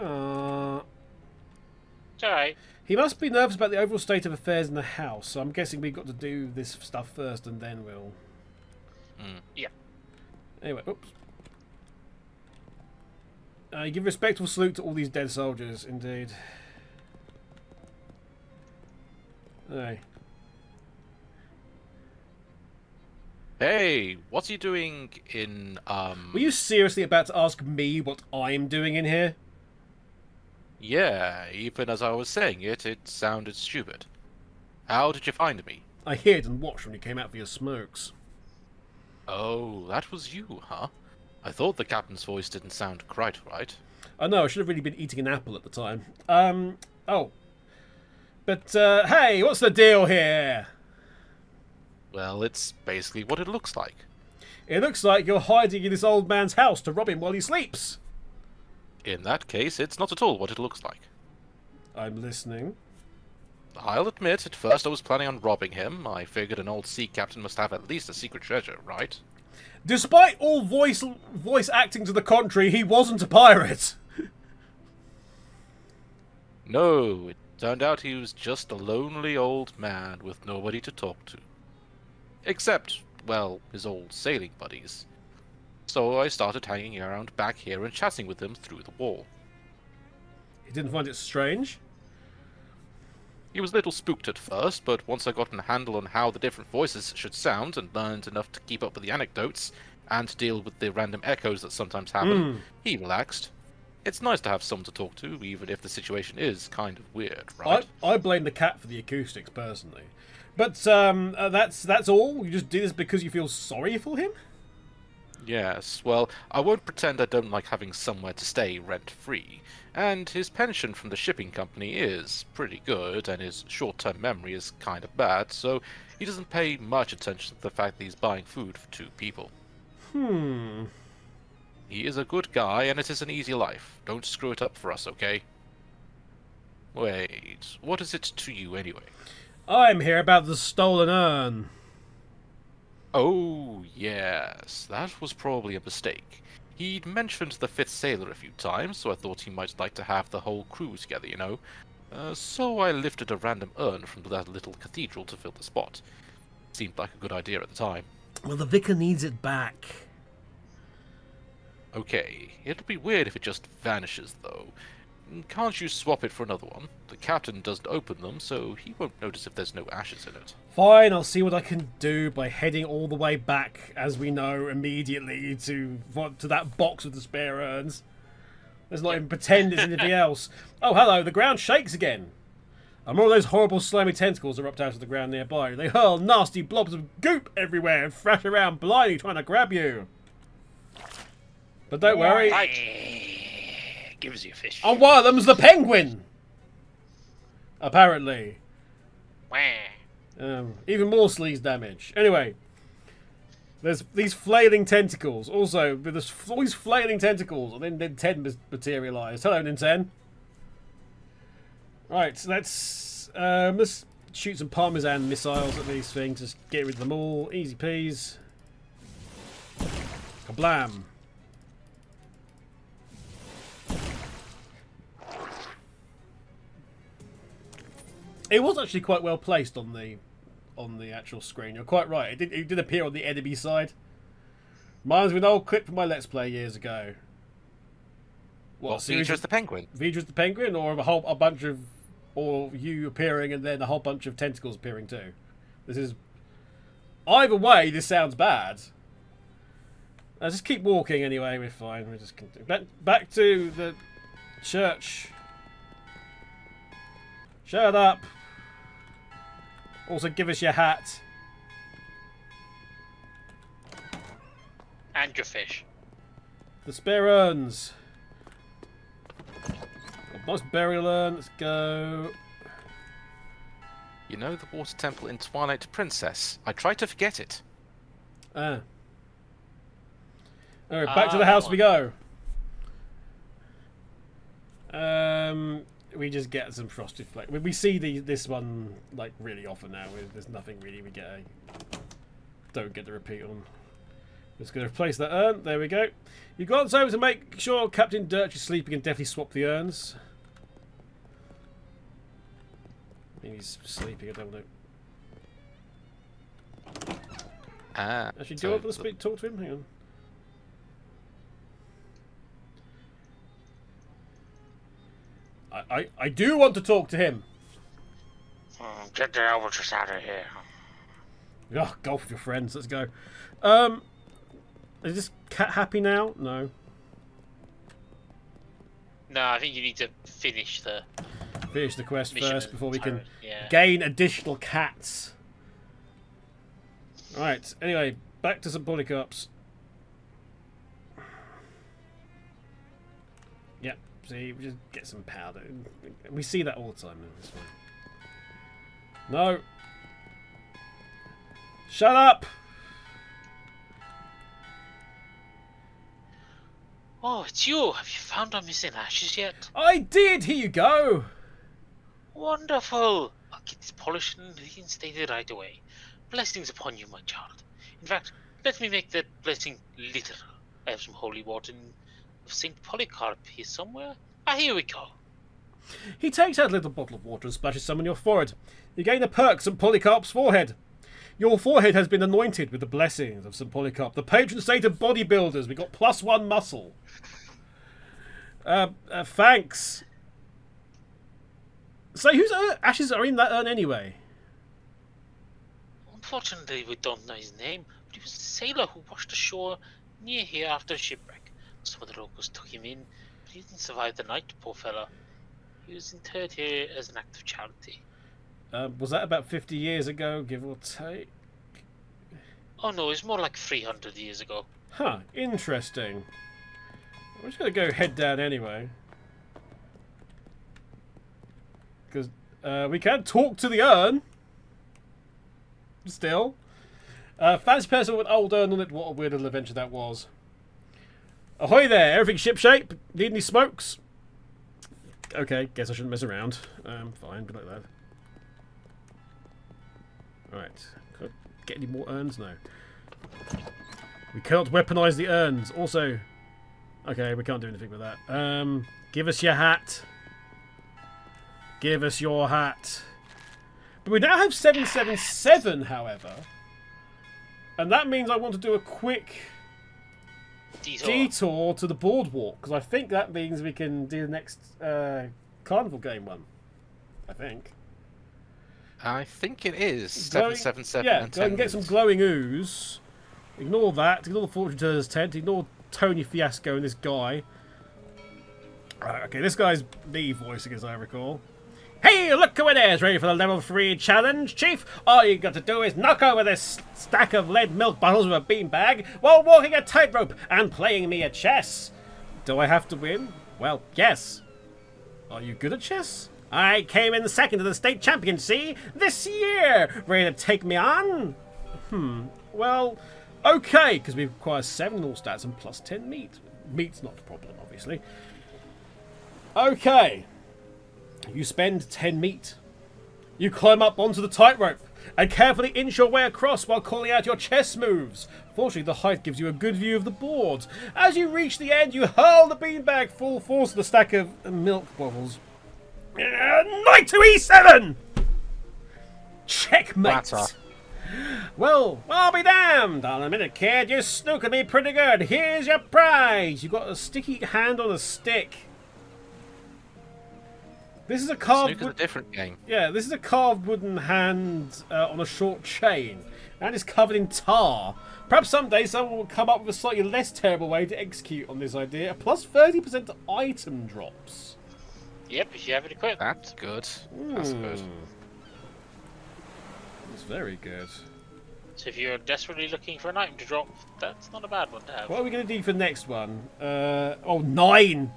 alright. He must be nervous about the overall state of affairs in the house, so I'm guessing we've got to do this stuff first and then we'll... Yeah. Anyway, oops. You give a respectful salute to all these dead soldiers, indeed. Hey. Hey, what's he doing in, Were you seriously about to ask me what I'm doing in here? Yeah, even as I was saying it, it sounded stupid. How did you find me? I hid and watched when you came out for your smokes. Oh, that was you, huh? I thought the captain's voice didn't sound quite right. I know, I should have really been eating an apple at the time. Oh. But, hey, what's the deal here? Well, it's basically what it looks like. It looks like you're hiding in this old man's house to rob him while he sleeps. In that case, it's not at all what it looks like. I'm listening. I'll admit, at first I was planning on robbing him. I figured an old sea captain must have at least a secret treasure, right? Despite all voice acting to the contrary, he wasn't a pirate. No, it turned out he was just a lonely old man with nobody to talk to. Except, well, his old sailing buddies. So I started hanging around back here and chatting with them through the wall. He didn't find it strange? He was a little spooked at first, but once I got a handle on how the different voices should sound and learned enough to keep up with the anecdotes and deal with the random echoes that sometimes happen, he relaxed. It's nice to have someone to talk to, even if the situation is kind of weird, right? I blame the cat for the acoustics, personally. But that's all? You just do this because you feel sorry for him? Yes, well, I won't pretend I don't like having somewhere to stay rent-free, and his pension from the shipping company is pretty good, and his short-term memory is kind of bad, so he doesn't pay much attention to the fact that he's buying food for 2 people. He is a good guy, and it is an easy life. Don't screw it up for us, okay? Wait, what is it to you anyway? I'm here about the stolen urn. Oh, yes, that was probably a mistake. He'd mentioned the 5th sailor a few times, so I thought he might like to have the whole crew together, you know. So I lifted a random urn from that little cathedral to fill the spot. Seemed like a good idea at the time. Well, the vicar needs it back. Okay, it'll be weird if it just vanishes, though. Can't you swap it for another one? The captain doesn't open them, so he won't notice if there's no ashes in it. Fine, I'll see what I can do by heading all the way back, as we know, immediately to that box with the spare urns. Let's not even pretend it's anything else. Oh, hello, the ground shakes again. And more of those horrible slimy tentacles erupt out of the ground nearby. They hurl nasty blobs of goop everywhere and thrash around blindly trying to grab you. But don't worry. Gives you fish. And one of them's the penguin! Apparently. Even more sleaze damage. Anyway. There's these flailing tentacles. Also, with all these flailing tentacles, and then Ninten materialised. Hello, Ninten. Right, so let's shoot some Parmesan missiles at these things. Just get rid of them all. Easy peas. Kablam. It was actually quite well placed on the actual screen. You're quite right. It did appear on the enemy side. Reminds me of an old clip from my Let's Play years ago. What, Vger's the penguin? Vger's the penguin, or a bunch of, or you appearing and then a whole bunch of tentacles appearing too. This is, either way, this sounds bad. Let's just keep walking anyway. We're fine. We're just back to the church. Shut up. Also, give us your hat. And your fish. The spare urns. A nice burial urn. Let's go. You know the water temple in Twilight Princess? I tried to forget it. Alright, back to the house we go. We just get some frosted flake. We see this one like really often now. There's nothing really we get. Don't get the repeat on. Just going to replace that urn. There we go. You glance over to make sure Captain Dirch is sleeping and definitely swap the urns. Maybe he's sleeping. I don't know. Actually, do you want to talk to him? Hang on. I do want to talk to him. Get the eldritch out of here. Oh, golf with your friends. Let's go. Is this cat happy now? No. No, I think you need to finish the quest first before we can yeah. gain additional cats. Right. Anyway, back to some Polycarps. Yep. See, we just get some powder. We see that all the time. This one. No. Shut up. Oh, it's you. Have you found our missing ashes yet? I did. Here you go. Wonderful. I'll get this polished and reinstated right away. Blessings upon you, my child. In fact, let me make that blessing literal. I have some holy water of St. Polycarp here somewhere. Here we go. He takes out a little bottle of water and splashes some on your forehead. You gain the perks of Polycarp's forehead. Your forehead has been anointed with the blessings of St. Polycarp, the patron saint of bodybuilders. We got +1 muscle. Thanks. So whose ashes are in that urn anyway? Unfortunately, we don't know his name, but he was a sailor who washed ashore near here after a shipwreck. Some of the locals took him in, but he didn't survive the night, poor fella. He was interred here as an act of charity. Was that about 50 years ago, give or take? Oh no, it's more like 300 years ago. Huh, interesting. I'm just going to go head down anyway. Because we can talk to the urn. Still. Fancy person with an old urn on it. What a weird little adventure that was. Ahoy there, everything shipshape? Need any smokes? Okay, guess I shouldn't mess around. Fine, be like that. Alright. Can I get any more urns? No. We cannot weaponize the urns. Also... Okay, we can't do anything with that. Give us your hat. Give us your hat. But we now have 777, however. And that means I want to do a quick detour to the boardwalk. Because I think that means we can do the next Carnival game one. I think. I think it is 777. Yeah, and go and get some glowing ooze. Ignore that. Ignore the fortune teller's tent. Ignore Tony Fiasco and this guy. Okay, this guy's me voicing, as I recall. Hey, look who it is! Ready for the level 3 challenge, Chief? All you got to do is knock over this stack of lead milk bottles with a beanbag while walking a tightrope and playing me at chess. Do I have to win? Well, yes. Are you good at chess? I came in second to the state championship this year. Ready to take me on? Well, okay, because we require 7 in all stats and plus 10 meat. Meat's not a problem, obviously. Okay. You spend 10 meat. You climb up onto the tightrope and carefully inch your way across while calling out your chess moves. Fortunately, the height gives you a good view of the board. As you reach the end, you hurl the beanbag full force at the stack of milk bottles. Knight to E7! Checkmate! Flatter. Well, I'll be damned. On a minute, kid. You snooked me pretty good. Here's your prize. You've got a sticky hand on a stick. This is a carved. Snooker's a different game. Yeah, this is a carved wooden hand on a short chain, and it's covered in tar. Perhaps someday someone will come up with a slightly less terrible way to execute on this idea. Plus 30% to item drops. Yep, if you have it equipped. That's good. That's good. That's very good. So if you're desperately looking for an item to drop, that's not a bad one to have. What are we going to do for next one? 9!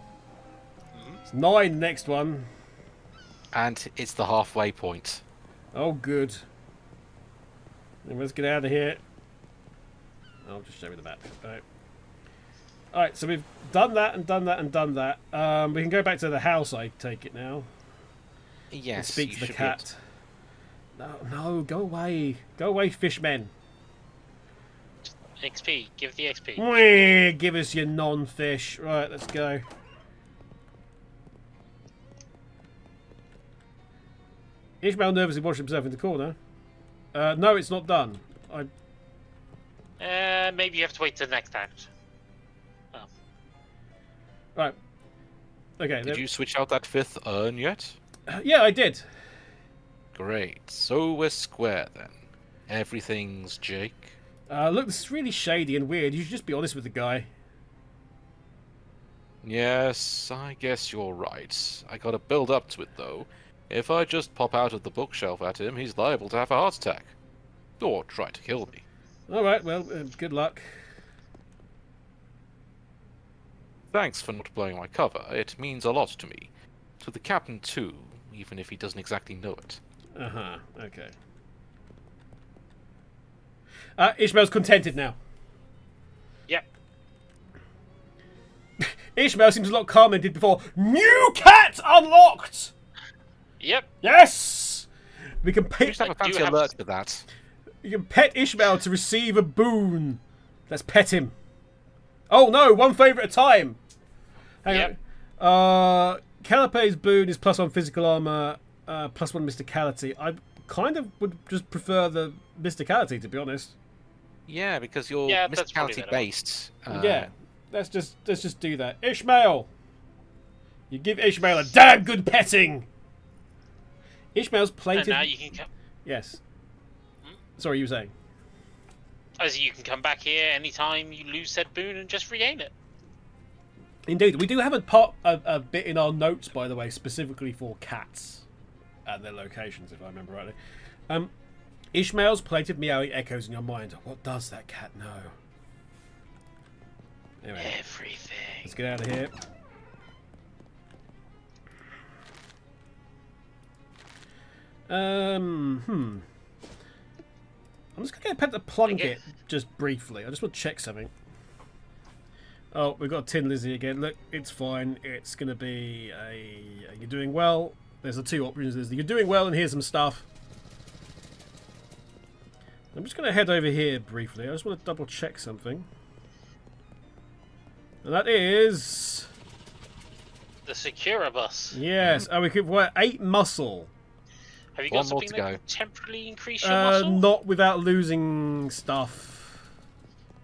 It's 9 next one. And it's the halfway point. Oh, good. Then let's get out of here. I'll just show you the map. Alright, so we've done that and done that and done that. We can go back to the house, I take it now. Yes, And speak you to the should cat. No, go away. Go away, fishmen. XP, give the XP. Mwah, give us your non-fish. Right, let's go. Ishmael nervously washed himself in the corner. No, it's not done. Maybe you have to wait till the next act. Oh. Right. Okay. Did you switch out that 5th urn yet? Yeah, I did. Great. So we're square then. Everything's Jake. Look, this is really shady and weird. You should just be honest with the guy. Yes, I guess you're right. I gotta build up to it though. If I just pop out of the bookshelf at him, he's liable to have a heart attack. Or try to kill me. Alright, well, good luck. Thanks for not blowing my cover. It means a lot to me. To the captain too, even if he doesn't exactly know it. Uh-huh, okay. Ishmael's contented now. Yep. Ishmael seems a lot calmer than he did before. New cat unlocked! Yep. Yes! We can You pet, just have a fancy alert for that. you can pet Ishmael to receive a boon. Let's pet him. Oh no, one favour at a time. Hang on. Calape's boon is +1 physical armour, +1 mysticality. I kind of would just prefer the mysticality, to be honest. Yeah, because you're that's probably mysticality based. Yeah, let's just do that. Ishmael, you give Ishmael a damn good petting. Ishmael's And plated. now you can come. Yes. Sorry, you were saying. As you can come back here anytime you lose said boon and just regain it. Indeed, we do have a bit in our notes, by the way, specifically for cats and their locations, if I remember rightly. Ishmael's plated meowing echoes in your mind. What does that cat know? Anyway, Everything. let's get out of here. I'm just going to get a pet to Plunkett just briefly. I just want to check something. Oh, we've got a Tin Lizzie again. Look, it's fine. It's going to be you're doing well. There's the two options. There's the you're doing well and here's some stuff. I'm just going to head over here briefly. I just want to double check something. And that is... The Secura bus. Yes. Oh, we could... What, 8 muscle. Have you One got more something to that go. can temporarily increase your muscle? Not without losing stuff.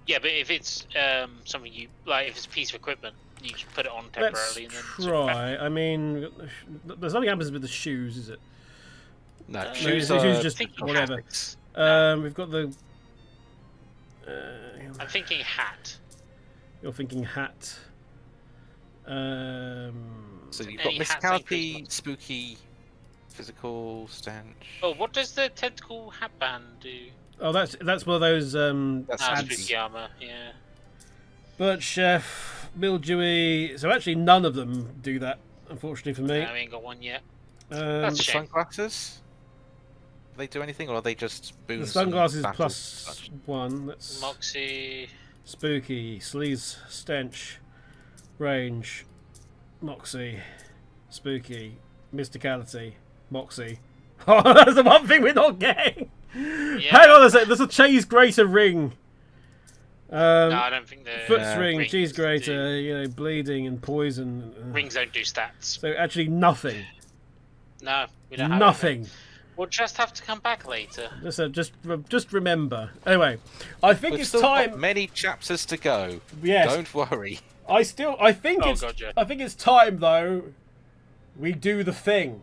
Yeah, but if it's something you like, if it's a piece of equipment, you just put it on temporarily and then switch back. Try. I mean, there's nothing happens with the shoes, is it? No, No, shoes the are shoes just thinking whatever. habits. We've got the. I'm thinking hat. You're thinking hat. So you've got Any hats and mysticality, Christmas. spooky, physical, stench. Oh, what does the tentacle hat band do? Oh, that's one of those That's Ah, fancy. spooky armor. Yeah. Bird Chef, mildewy. So actually, none of them do that. Unfortunately for me. I ain't got one yet. Um, Shame. Sunglasses? Do they do anything, or are they just the boosts? sunglasses and plus battles? 1. That's Moxie. spooky, sleaze, stench, range, moxie, spooky, mysticality, moxie. Oh, that's the one thing we're not getting. Yeah. Hang on a sec. There's a cheese grater ring. No, I don't think the Foot's ring, rings cheese grater, do- you know, bleeding and poison. Rings don't do stats. So actually nothing. No, we don't have Nothing. anything. We'll just have to come back later. Just remember. Anyway, I think We've it's still time. got many chapters to go. Yes. Don't worry. I think Oh, it's. God, yeah. I think it's time though we do the thing.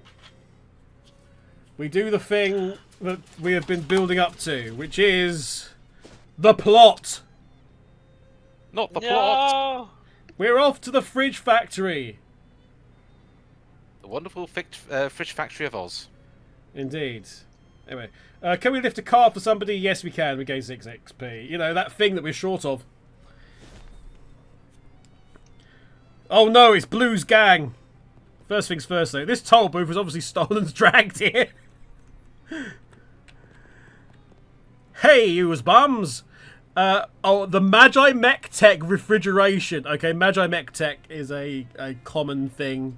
We do the thing that we have been building up to, which is the plot. Not the plot. We're off to the fridge factory. The wonderful fridge factory of Oz. Indeed. Anyway, can we lift a car for somebody? Yes, we can. We gain 6 XP. You know, that thing that we're short of. Oh no, it's Blue's gang. First things first, though. This toll booth was obviously stolen and dragged here. Hey, you bums. Oh, the MagiMechTech Refrigeration. Okay, MagiMechTech is a common thing.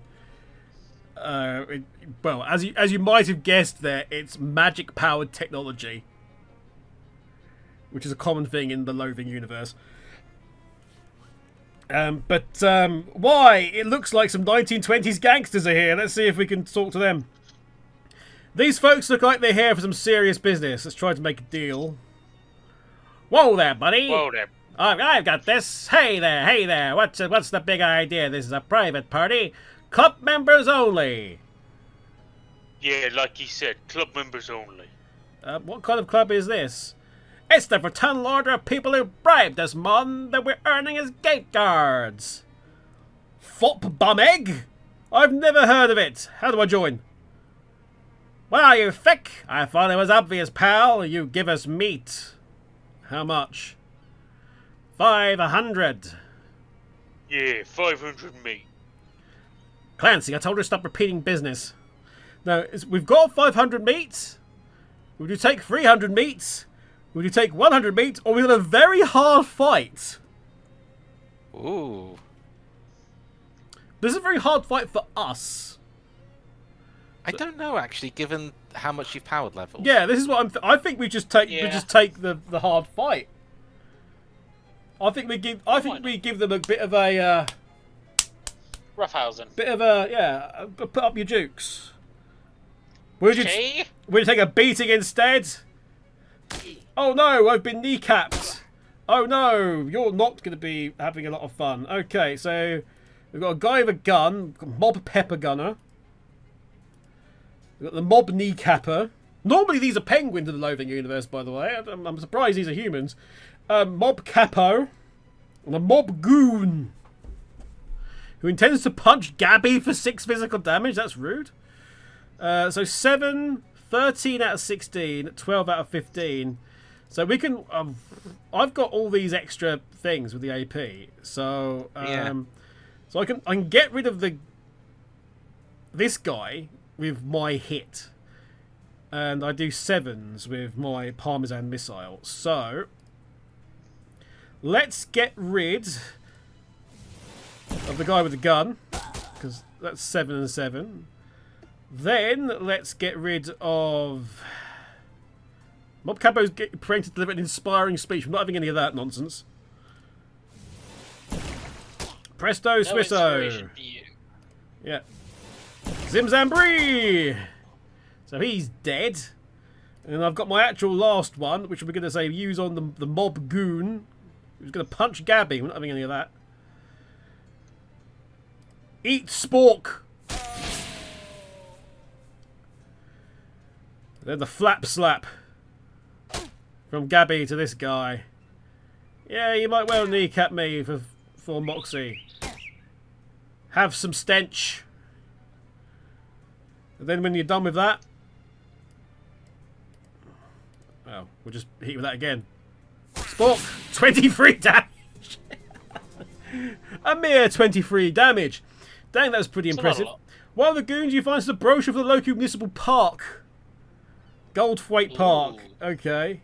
Well, as you might have guessed there, it's magic-powered technology. Which is a common thing in the Loathing universe. But why? It looks like some 1920s gangsters are here. Let's see if we can talk to them. These folks look like they're here for some serious business. Let's try to make a deal. Whoa there, buddy. Whoa there. I've got this. Hey there. What's the big idea? This is a private party. Club members only. Yeah, like he said, club members only. What kind of club is this? It's the fraternal order of people who bribed us, mon, that we're earning as gate guards. Fop bum egg? I've never heard of it. How do I join? Well, you thick. I thought it was obvious, pal. You give us meat. How much? 500. Yeah, 500 meat. Clancy, I told her to stop repeating business. Now, we've got 500 meat. Would you take 300 meat? Would you take 100 meat? Or we've got a very hard fight. Ooh. This is a very hard fight for us. I don't know, actually, given how much you've powered leveled. Yeah, this is what I think we just take the hard fight. I think we give them a bit of a Roughhousing. Put up your dukes. Would you take a beating instead? Oh no, I've been kneecapped. Oh no, you're not going to be having a lot of fun. Okay, so we've got a guy with a gun, mob pepper gunner. We've got the mob kneecapper. Normally these are penguins in the Loathing universe, by the way. I'm surprised these are humans. Mob capo. And a mob goon. Who intends to punch Gabby for 6 physical damage. That's rude. So 7, 13 out of 16, 12 out of 15. So we can... I've got all these extra things with the AP. So so I can get rid of this guy with my hit. And I do 7s with my Parmesan missile. So let's get rid of the guy with the gun, because that's 7 and 7. Then let's get rid of Mob Capo's praying to deliver an inspiring speech. I'm not having any of that nonsense. Presto, Swisso. Yeah. Zimzambri! So he's dead. And I've got my actual last one, which we're going to say use on the mob goon. Who's going to punch Gabby. We're not having any of that. Eat spork! Then the flap slap. From Gabby to this guy. Yeah, you might well kneecap me for Moxie. Have some stench. And then when you're done with that... well, we'll just hit you with that again. Spork! 23 damage! A mere 23 damage. Dang, that was pretty impressive. One of the goons you find is the brochure for the local municipal park. Goldthwaite Park. Okay.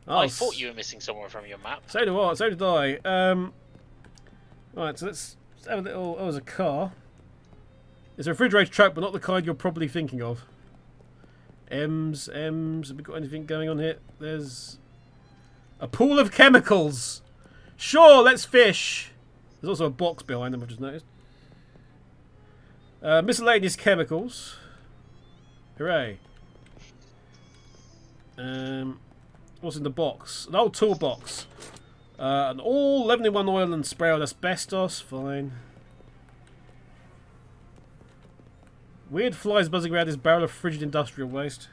Oh, I thought you were missing somewhere from your map. So do I. So did I. Right, so let's have a little... oh, there's a car. It's a refrigerator truck, but not the kind you're probably thinking of. M's. Have we got anything going on here? There's a pool of chemicals. Sure, let's fish. There's also a box behind them, I've just noticed. Miscellaneous chemicals. Hooray. What's in the box? An old toolbox. An all 11-in-1 oil and spray on asbestos. Fine. Weird flies buzzing around this barrel of frigid industrial waste.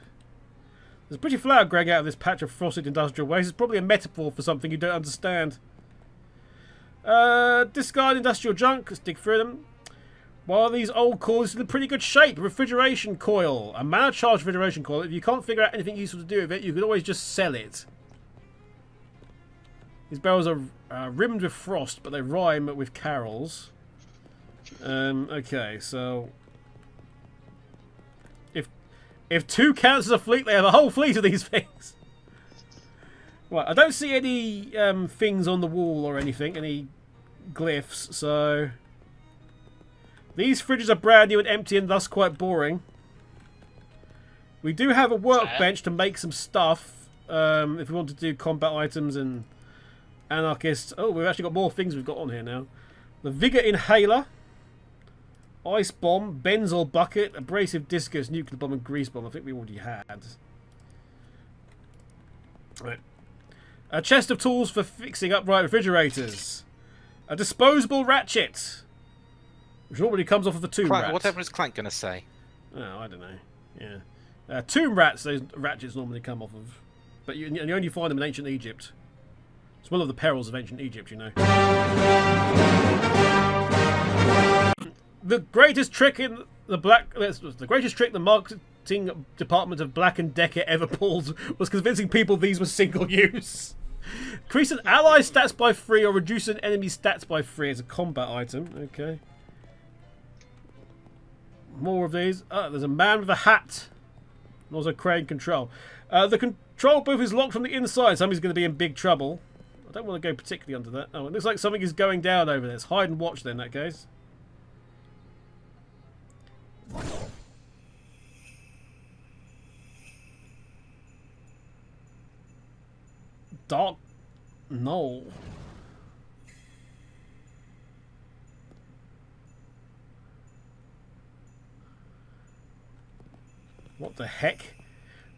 There's a pretty flower growing out of this patch of frosted industrial waste. It's probably a metaphor for something you don't understand. Discard industrial junk. Let's dig through them. While these old coils are in pretty good shape. Refrigeration coil. A mana charge refrigeration coil. If you can't figure out anything useful to do with it, you can always just sell it. These barrels are rimmed with frost, but they rhyme with carols. Okay, so... If 2 counts as a fleet, they have a whole fleet of these things. Right, I don't see any things on the wall or anything, any glyphs, so... These fridges are brand new and empty and thus quite boring. We do have a workbench to make some stuff, if we want to do combat items and anarchists. Oh, we've actually got more things we've got on here now. The Vigor Inhaler. Ice Bomb, Benzol Bucket, Abrasive Discus, Nuclear Bomb and Grease Bomb. I think we already had. Right. A chest of tools for fixing upright refrigerators. A disposable ratchet. Which normally comes off of the tomb rat. Whatever is Clank going to say? Oh, I don't know. Yeah. Tomb rats, those ratchets normally come off of. But you only find them in ancient Egypt. It's one of the perils of ancient Egypt, you know. The greatest trick the marketing department of Black & Decker ever pulled was convincing people these were single use. Increase an ally stats by 3 or reduce an enemy stats by 3 as a combat item. Okay. More of these. There's a man with a hat. And also crane control. The control booth is locked from the inside. Somebody's going to be in big trouble. I don't want to go particularly under that. Oh, it looks like something is going down over there. Let's hide and watch then in that case. Dark Knoll. What the heck?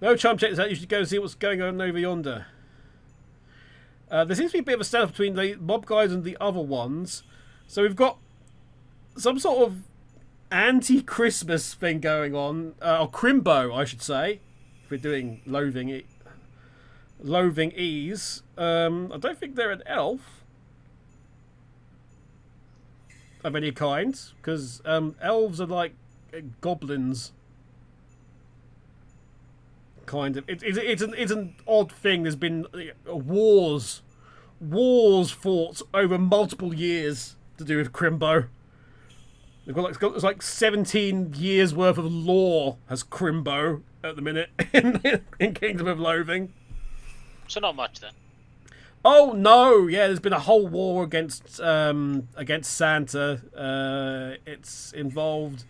No charm check this out. You should go and see what's going on over yonder. There seems to be a bit of a standoff between the mob guys and the other ones. So we've got some sort of anti-Christmas thing going on. Or Crimbo, I should say. If we're doing Loathing Ease. I don't think they're an elf. Of any kind. Because elves are like goblins. Kind of. It's an odd thing. There's been wars fought over multiple years to do with Crimbo. They've got like 17 years worth of lore has Crimbo at the minute in Kingdom of Loathing. So not much then. Oh no! Yeah, there's been a whole war against Santa. It's involved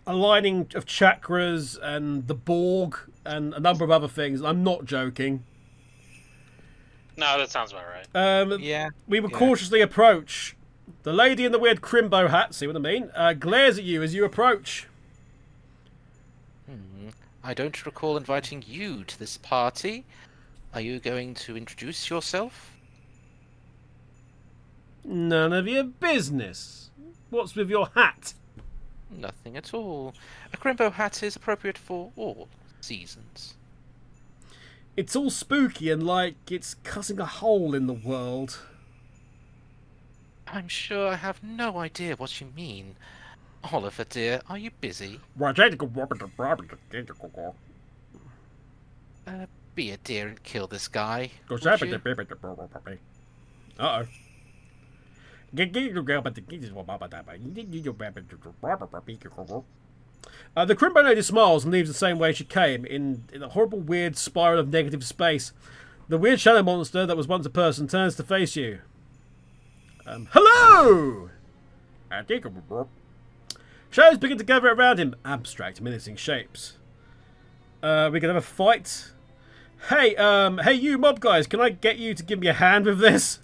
aligning of chakras and the Borg and a number of other things. I'm not joking. No, that sounds about right. Yeah. We will cautiously approach. The lady in the weird Crimbo hat, see what I mean, glares at you as you approach. I don't recall inviting you to this party. Are you going to introduce yourself? None of your business. What's with your hat? Nothing at all. A Crimbo hat is appropriate for all seasons. It's all spooky and like it's cutting a hole in the world. I'm sure I have no idea what you mean. Oliver, dear, are you busy? Be a dear and kill this guy. Uh-oh. The Crimbo lady smiles and leaves the same way she came, in a horrible, weird spiral of negative space. The weird shadow monster that was once a person turns to face you. Hello! Shadows begin to gather around him. Abstract, menacing shapes. We can have a fight. Hey, hey you mob guys, can I get you to give me a hand with this?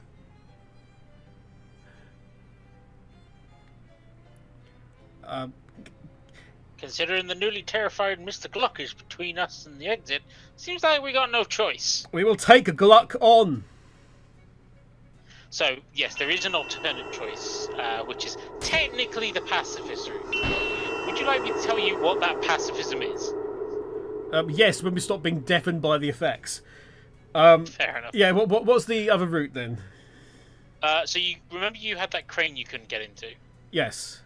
Considering the newly terrified Mr. Gluck is between us and the exit, seems like we got no choice. We will take a Gluck on. So, yes, there is an alternate choice, which is technically the pacifist route, would you like me to tell you what that pacifism is? Yes, when we stop being deafened by the effects. Fair enough. Yeah, what's the other route then? So you remember you had that crane you couldn't get into? Yes.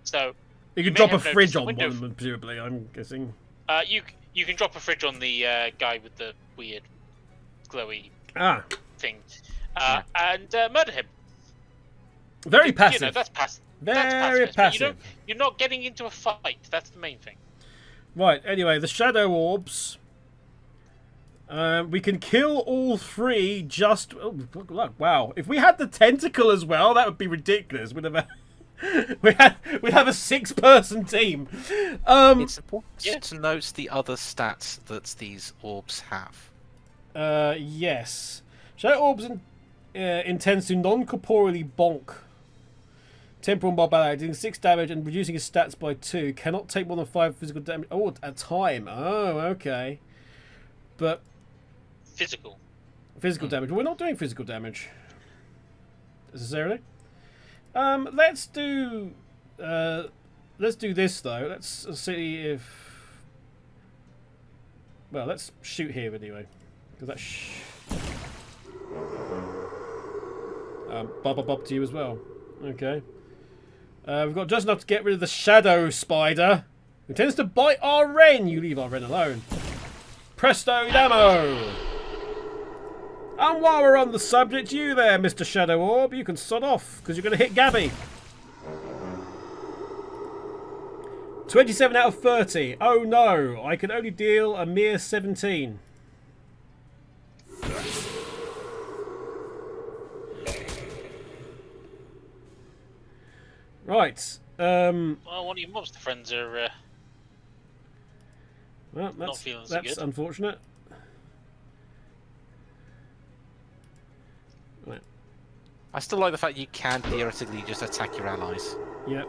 So you can may drop a have noticed fridge the on one window- of them, presumably, I'm guessing. You can drop a fridge on the guy with the weird glowy Ah, thing, and murder him. very passive. You know, that's passive. Very That's pacifist, passive. But you're not getting into a fight. That's the main thing. Right, anyway, the shadow orbs. We can kill all three just... Oh, look, wow. If we had the tentacle as well, that would be ridiculous. We'd have we'd have a 6-person team. It's important to note the other stats that these orbs have. Yes. Shadow orbs intends to non-corporeally bonk temporal mob ally, doing 6 damage and reducing his stats by 2. Cannot take more than 5 physical damage. Oh, at a time. Oh, okay. But Physical. damage. We're not doing physical damage necessarily. Let's do this though. Let's see if. Well, let's shoot here anyway, because that's. Bob to you as well. Okay. We've got just enough to get rid of the shadow spider, who tends to bite our wren. You leave our wren alone. Presto damo! And while we're on the subject, you there, Mr. Shadow Orb, you can sod off, because you're going to hit Gabby. 27 out of 30. Oh no, I can only deal a mere 17. Right. Well, one of your monster friends are Well, not feeling so that's good. unfortunate. Right. I still like the fact you can theoretically just attack your allies. Yep.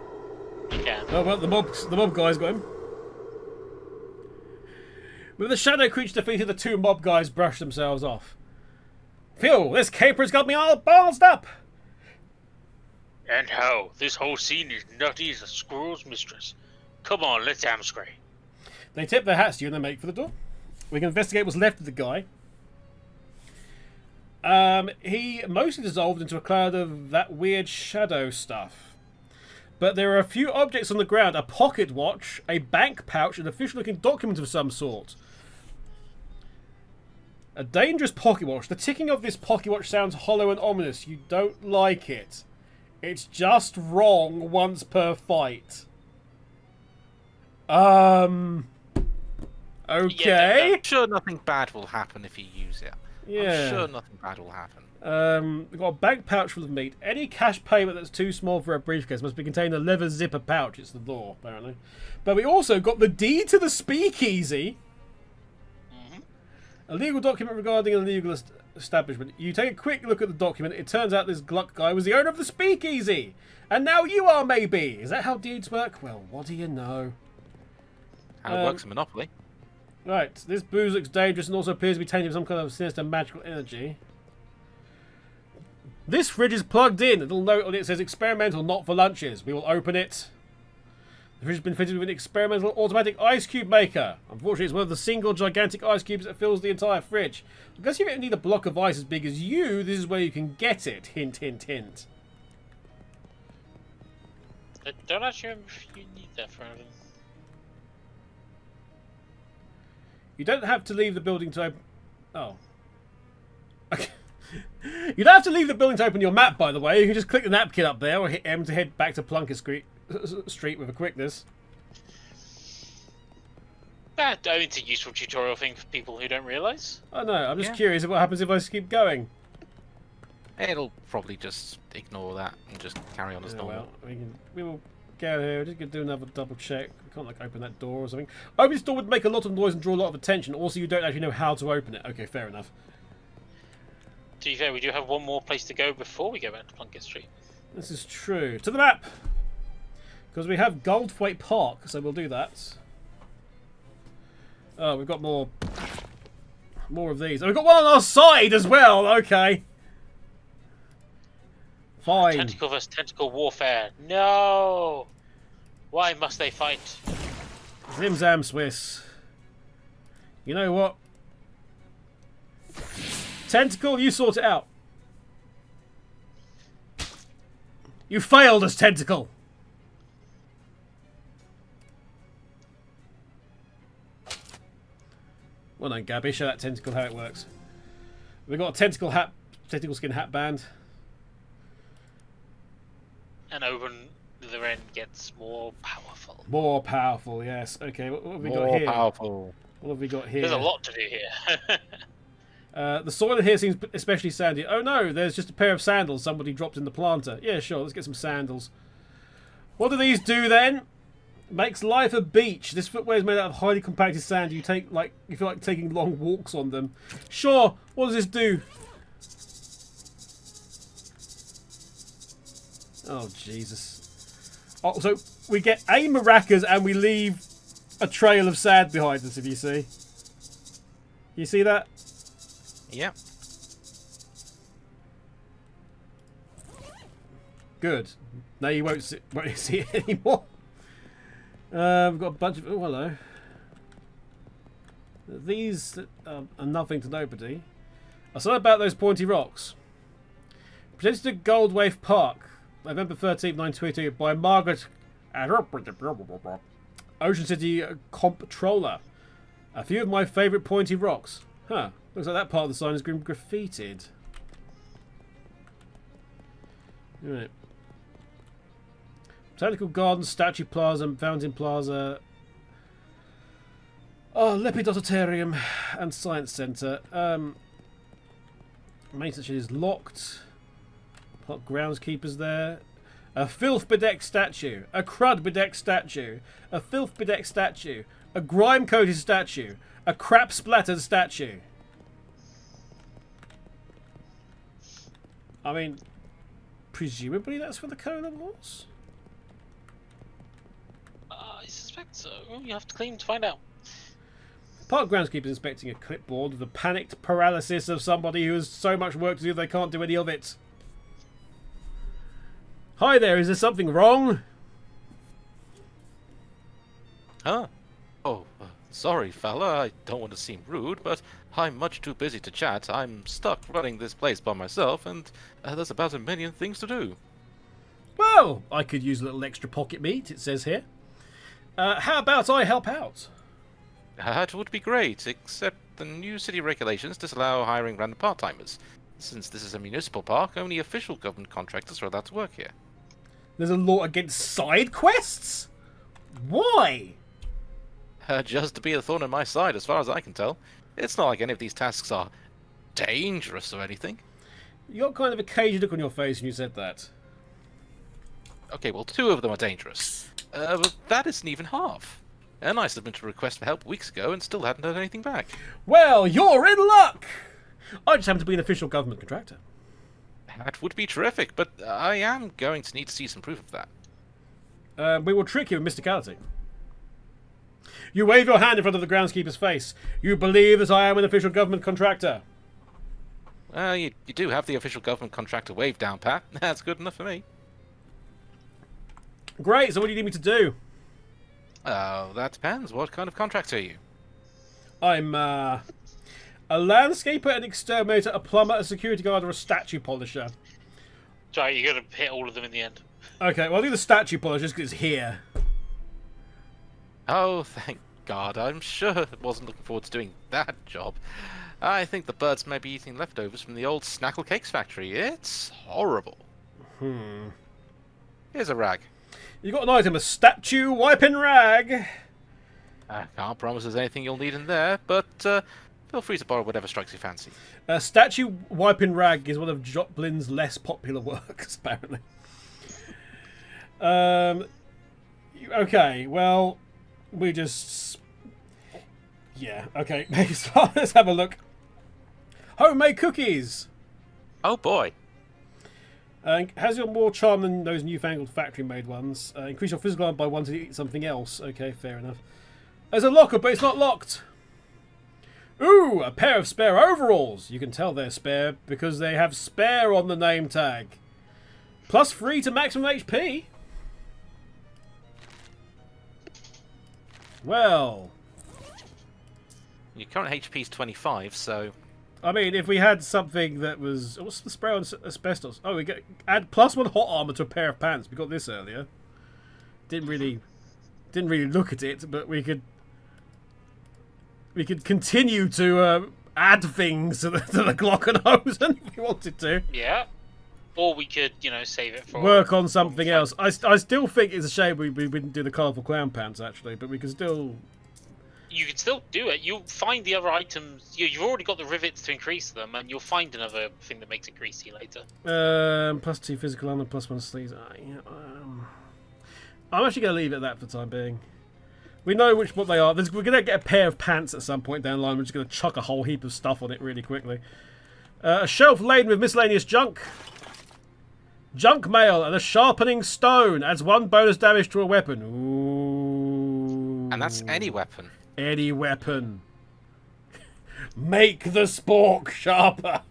You can. Oh well, the mob guys got him. With the shadow creature defeated, the 2 mob guys brushed themselves off. Phew, this caper's got me all ballsed up. And how? This whole scene is nutty as a squirrel's mistress. Come on, let's amscray. They tip their hats to you and they make for the door. We can investigate what's left of the guy. He mostly dissolved into a cloud of that weird shadow stuff. But there are a few objects on the ground. A pocket watch, a bank pouch, an official-looking document of some sort. A dangerous pocket watch. The ticking of this pocket watch sounds hollow and ominous. You don't like it. It's just wrong once per fight. Okay. I'm sure nothing bad will happen if you use it. Yeah. I'm sure nothing bad will happen. We've got a bank pouch full of meat. Any cash payment that's too small for a briefcase must be contained in a leather zipper pouch. It's the law, apparently. But we also got the deed to the speakeasy. A legal document regarding an illegal establishment. You take a quick look at the document. It turns out this Gluck guy was the owner of the speakeasy. And now you are, maybe. Is that how deeds work? Well, what do you know? How it works in Monopoly. Right, this booze looks dangerous and also appears to be tainted with some kind of sinister magical energy. This fridge is plugged in. A little note on it says experimental, not for lunches. We will open it. The fridge has been fitted with an experimental automatic ice cube maker. Unfortunately, it's one of the single gigantic ice cubes that fills the entire fridge. I guess if you need a block of ice as big as you, this is where you can get it. Hint, hint, hint. I don't actually remember if you need that for anything. You don't have to leave the building to open... Oh. Okay. You don't have to leave the building to open your map, by the way. You can just click the napkin up there or hit M to head back to Plunkett Street with a quickness. I mean, it's a useful tutorial thing for people who don't realise. I know. I'm just curious what happens if I just keep going. It'll probably just ignore that and just carry on as normal. Well, we will go here. We're just going to do another double check. We can't like open that door or something. Opening this door would make a lot of noise and draw a lot of attention. Also, you don't actually know how to open it. Okay, fair enough. To be fair, we do have one more place to go before we go back to Plunkett Street. This is true. To the map! Because we have Goldthwaite Park, so we'll do that. Oh, we've got more of these. Oh, we've got one on our side as well! Okay. Fine. Tentacle vs. tentacle warfare. No! Why must they fight? Zim Zam Swiss. You know what? Tentacle, you sort it out. You failed as Tentacle. Well done, Gabby. Show that Tentacle how it works. We've got a tentacle skin hat band. And Owen, the end, gets more powerful. More powerful, yes. Okay, what have we got here? More powerful. What have we got here? There's a lot to do here. The soil in here seems especially sandy. Oh no, there's just a pair of sandals somebody dropped in the planter. Yeah, sure, let's get some sandals. What do these do then? Makes life a beach. This footwear is made out of highly compacted sand. You feel like taking long walks on them. Sure, what does this do? Oh, Jesus. Oh, so we get a maracas and we leave a trail of sand behind us, if you see. You see that? Yep. Good. Now you won't see it anymore. We've got a bunch of... Oh, hello. These are nothing to nobody. I saw about those pointy rocks. Presented to Goldwave Park, November 13th, 1922, by Margaret... Ocean City Comptroller. A few of my favourite pointy rocks. Huh. Looks like that part of the sign has been graffitied. Right. Botanical Gardens, Statue Plaza, Fountain Plaza, Lepidotarium, and Science Centre. Maintenance shed is locked. Park groundskeepers there. A filth-bedecked statue. A crud-bedecked statue. A filth-bedecked statue. A grime-coated statue. A crap-splattered statue. I mean, presumably that's for the Cola Wars? I suspect so. You have to claim to find out. Park groundskeeper inspecting a clipboard with the panicked paralysis of somebody who has so much work to do they can't do any of it. Hi there, is there something wrong? Huh? Oh, sorry, fella. I don't want to seem rude, but I'm much too busy to chat. I'm stuck running this place by myself, and there's about 1 million things to do. Well, I could use a little extra pocket meat, it says here. How about I help out? That would be great, except the new city regulations disallow hiring random part-timers. Since this is a municipal park, only official government contractors are allowed to work here. There's a law against side quests? Why? Just to be a thorn in my side, as far as I can tell. It's not like any of these tasks are dangerous or anything. You got kind of a cagey look on your face when you said that. Okay, well, 2 of them are dangerous. But that isn't even half. And I submitted a request for help weeks ago and still hadn't heard anything back. Well, you're in luck! I just happen to be an official government contractor. That would be terrific, but I am going to need to see some proof of that. We will trick you with mysticality. You wave your hand in front of the groundskeeper's face. You believe that I am an official government contractor. Well, you do have the official government contractor wave down, Pat. That's good enough for me. Great, so what do you need me to do? Oh, that depends. What kind of contractor are you? I'm, a landscaper, an exterminator, a plumber, a security guard, or a statue polisher. Sorry, you're going to hit all of them in the end. Okay, well, I'll do the statue polisher just because it's here. Oh, thank God. I'm sure I wasn't looking forward to doing that job. I think the birds may be eating leftovers from the old Snackle Cakes factory. It's horrible. Here's a rag. You got an item, a statue wiping rag. I can't promise there's anything you'll need in there, but feel free to borrow whatever strikes your fancy. A statue wiping rag is one of Joplin's less popular works, apparently. Okay, well, we just... Yeah, okay. Let's have a look. Homemade cookies! Oh boy. Has your more charm than those newfangled factory-made ones. Increase your physical armor by 1 to eat something else. Okay, fair enough. There's a locker, but it's not locked. Ooh, a pair of spare overalls. You can tell they're spare because they have spare on the name tag. +3 to maximum HP. Well, Your current HP is 25, so... I mean, if we had something that was... What's the spray on asbestos? Oh, we get add +1 hot armor to a pair of pants. We got this earlier. Didn't really look at it, but we could continue to add things to the Glockenhosen if we wanted to. Yeah. Or we could, save it for... Work on something else. I still think it's a shame we didn't do the colourful clown pants, actually, but we can still... You can still do it. You'll find the other items. You've already got the rivets to increase them, and you'll find another thing that makes it greasy later. +2 physical armor, +1 sleeves. I'm actually going to leave it at that for the time being. We know what they are. We're going to get a pair of pants at some point down the line. We're just going to chuck a whole heap of stuff on it really quickly. A shelf laden with miscellaneous junk. Junk mail and a sharpening stone adds 1 bonus damage to a weapon. Ooh. And that's any weapon. Any weapon. Make the spork sharper.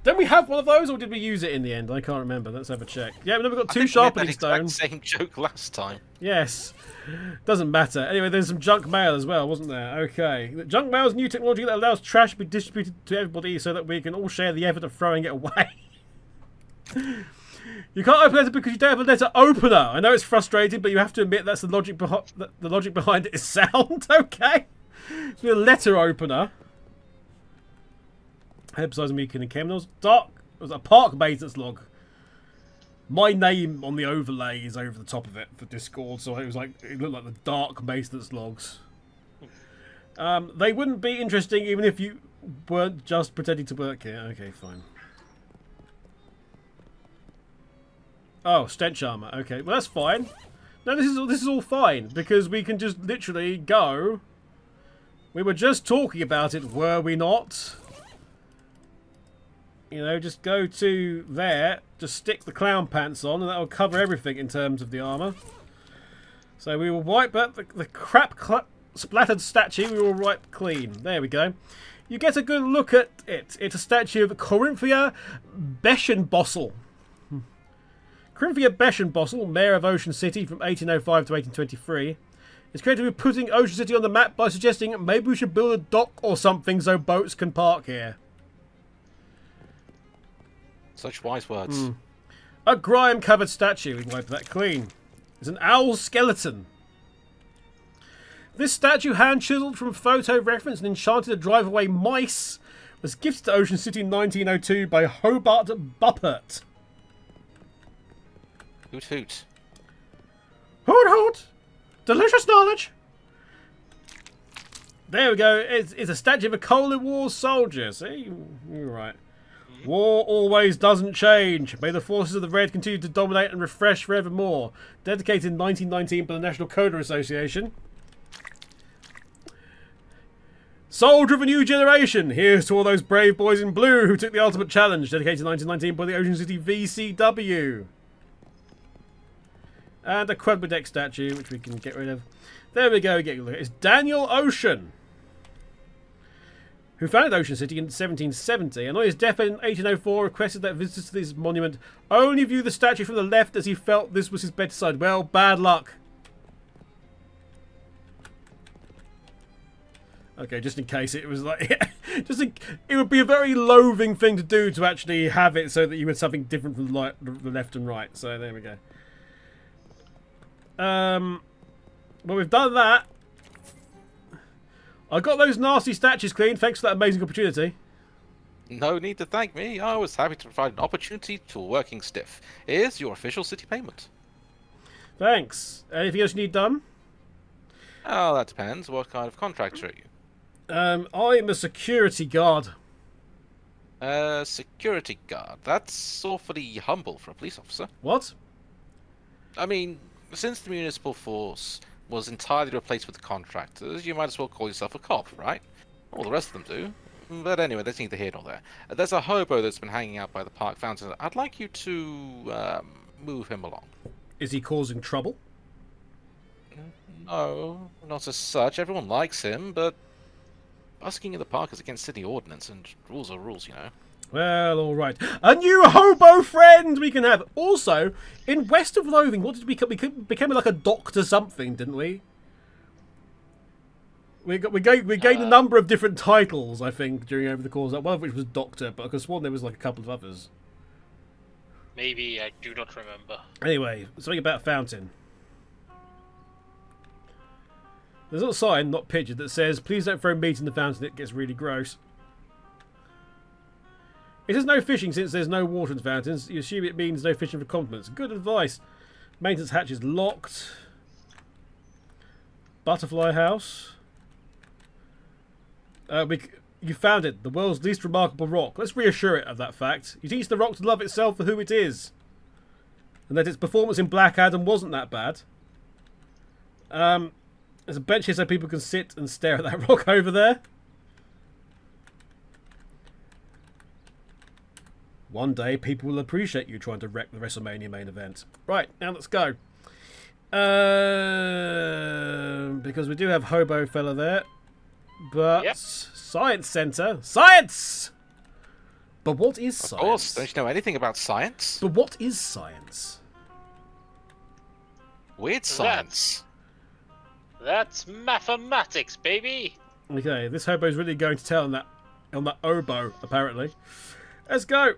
Don't we have one of those, or did we use it in the end? I can't remember. Let's have a check. Yeah, we've got 2 sharpening stones. Same joke last time. Yes. Doesn't matter. Anyway, there's some junk mail as well, wasn't there? Okay. Junk mail is new technology that allows trash to be distributed to everybody so that we can all share the effort of throwing it away. You can't open a letter because you don't have a letter opener. I know it's frustrating, but you have to admit that's the logic behind it is sound. Okay. So a letter opener. Emphasizing Meekin and Chem. It was a park maintenance log. My name on the overlay is over the top of it for Discord, so it looked like the dark maintenance logs. They wouldn't be interesting even if you weren't just pretending to work here. Okay, fine. Oh, stench armor. Okay, well that's fine. No, this is all fine because we can just literally go. We were just talking about it, were we not? Just go to there, just stick the clown pants on, and that will cover everything in terms of the armor. So we will wipe out the crap splattered statue. We will wipe clean. There we go. You get a good look at it. It's a statue of Corinthia Beschenbossel. Corinthia Beschenbossel, Mayor of Ocean City from 1805 to 1823, is credited with putting Ocean City on the map by suggesting maybe we should build a dock or something so boats can park here. Such wise words. A grime-covered statue. We can wipe that clean. It's an owl skeleton. This statue, hand-chiseled from photo reference and enchanted to drive away mice, was gifted to Ocean City in 1902 by Hobart Buppert. Hoot hoot. Hoot hoot! Delicious knowledge! There we go. It's a statue of a Cold War soldier. See? You're right. War always doesn't change. May the forces of the Red continue to dominate and refresh forevermore. Dedicated in 1919 by the National Coder Association. Soldier of a new generation. Here's to all those brave boys in blue who took the ultimate challenge. Dedicated in 1919 by the Ocean City VCW. And a Quadrideck statue, which we can get rid of. There we go. Get a look. It's Daniel Ocean, who founded Ocean City in 1770, and on his deathbed in 1804 requested that visitors to this monument only view the statue from the left as he felt this was his bedside. Well, bad luck. Okay, just in case it was like... it would be a very loathing thing to do to actually have it so that you had something different from the left and right. So there we go. Well, we've done that. I got those nasty statues clean. Thanks for that amazing opportunity. No need to thank me. I was happy to provide an opportunity to a working stiff. Here's your official city payment. Thanks. Anything else you need done? Oh, that depends. What kind of contractor are you? I'm a security guard. Security guard. That's awfully humble for a police officer. What? I mean, since the municipal force was entirely replaced with contractors, you might as well call yourself a cop, right? All the rest of them do. But anyway, that's neither here nor there. There's a hobo that's been hanging out by the park fountain. I'd like you to move him along. Is he causing trouble? No, not as such. Everyone likes him, but busking in the park is against city ordinance, and rules are rules, you know. Well, all right. A new hobo friend we can have. Also, in West of Loathing, what did we become? We became like a doctor something, didn't we? We gained a number of different titles, I think, during over the course. One of which was Doctor, but I could have sworn there was like a couple of others. Maybe, I do not remember. Anyway, something about a fountain. There's a little sign, not pictured, that says, "Please don't throw meat in the fountain, it gets really gross." It says no fishing since there's no water in the fountains. You assume it means no fishing for compliments. Good advice. Maintenance hatch is locked. Butterfly house. You found it, the world's least remarkable rock. Let's reassure it of that fact. You teach the rock to love itself for who it is. And that its performance in Black Adam wasn't that bad. There's a bench here so people can sit and stare at that rock over there. One day, people will appreciate you trying to wreck the WrestleMania main event. Right, now let's go. Because we do have Hobo fella there. But Yep. Science Center. Science! But what is science? Of course, don't you know anything about science? But what is science? Weird science. That's mathematics, baby. Okay, this hobo's really going to tell on that oboe, apparently. Let's go.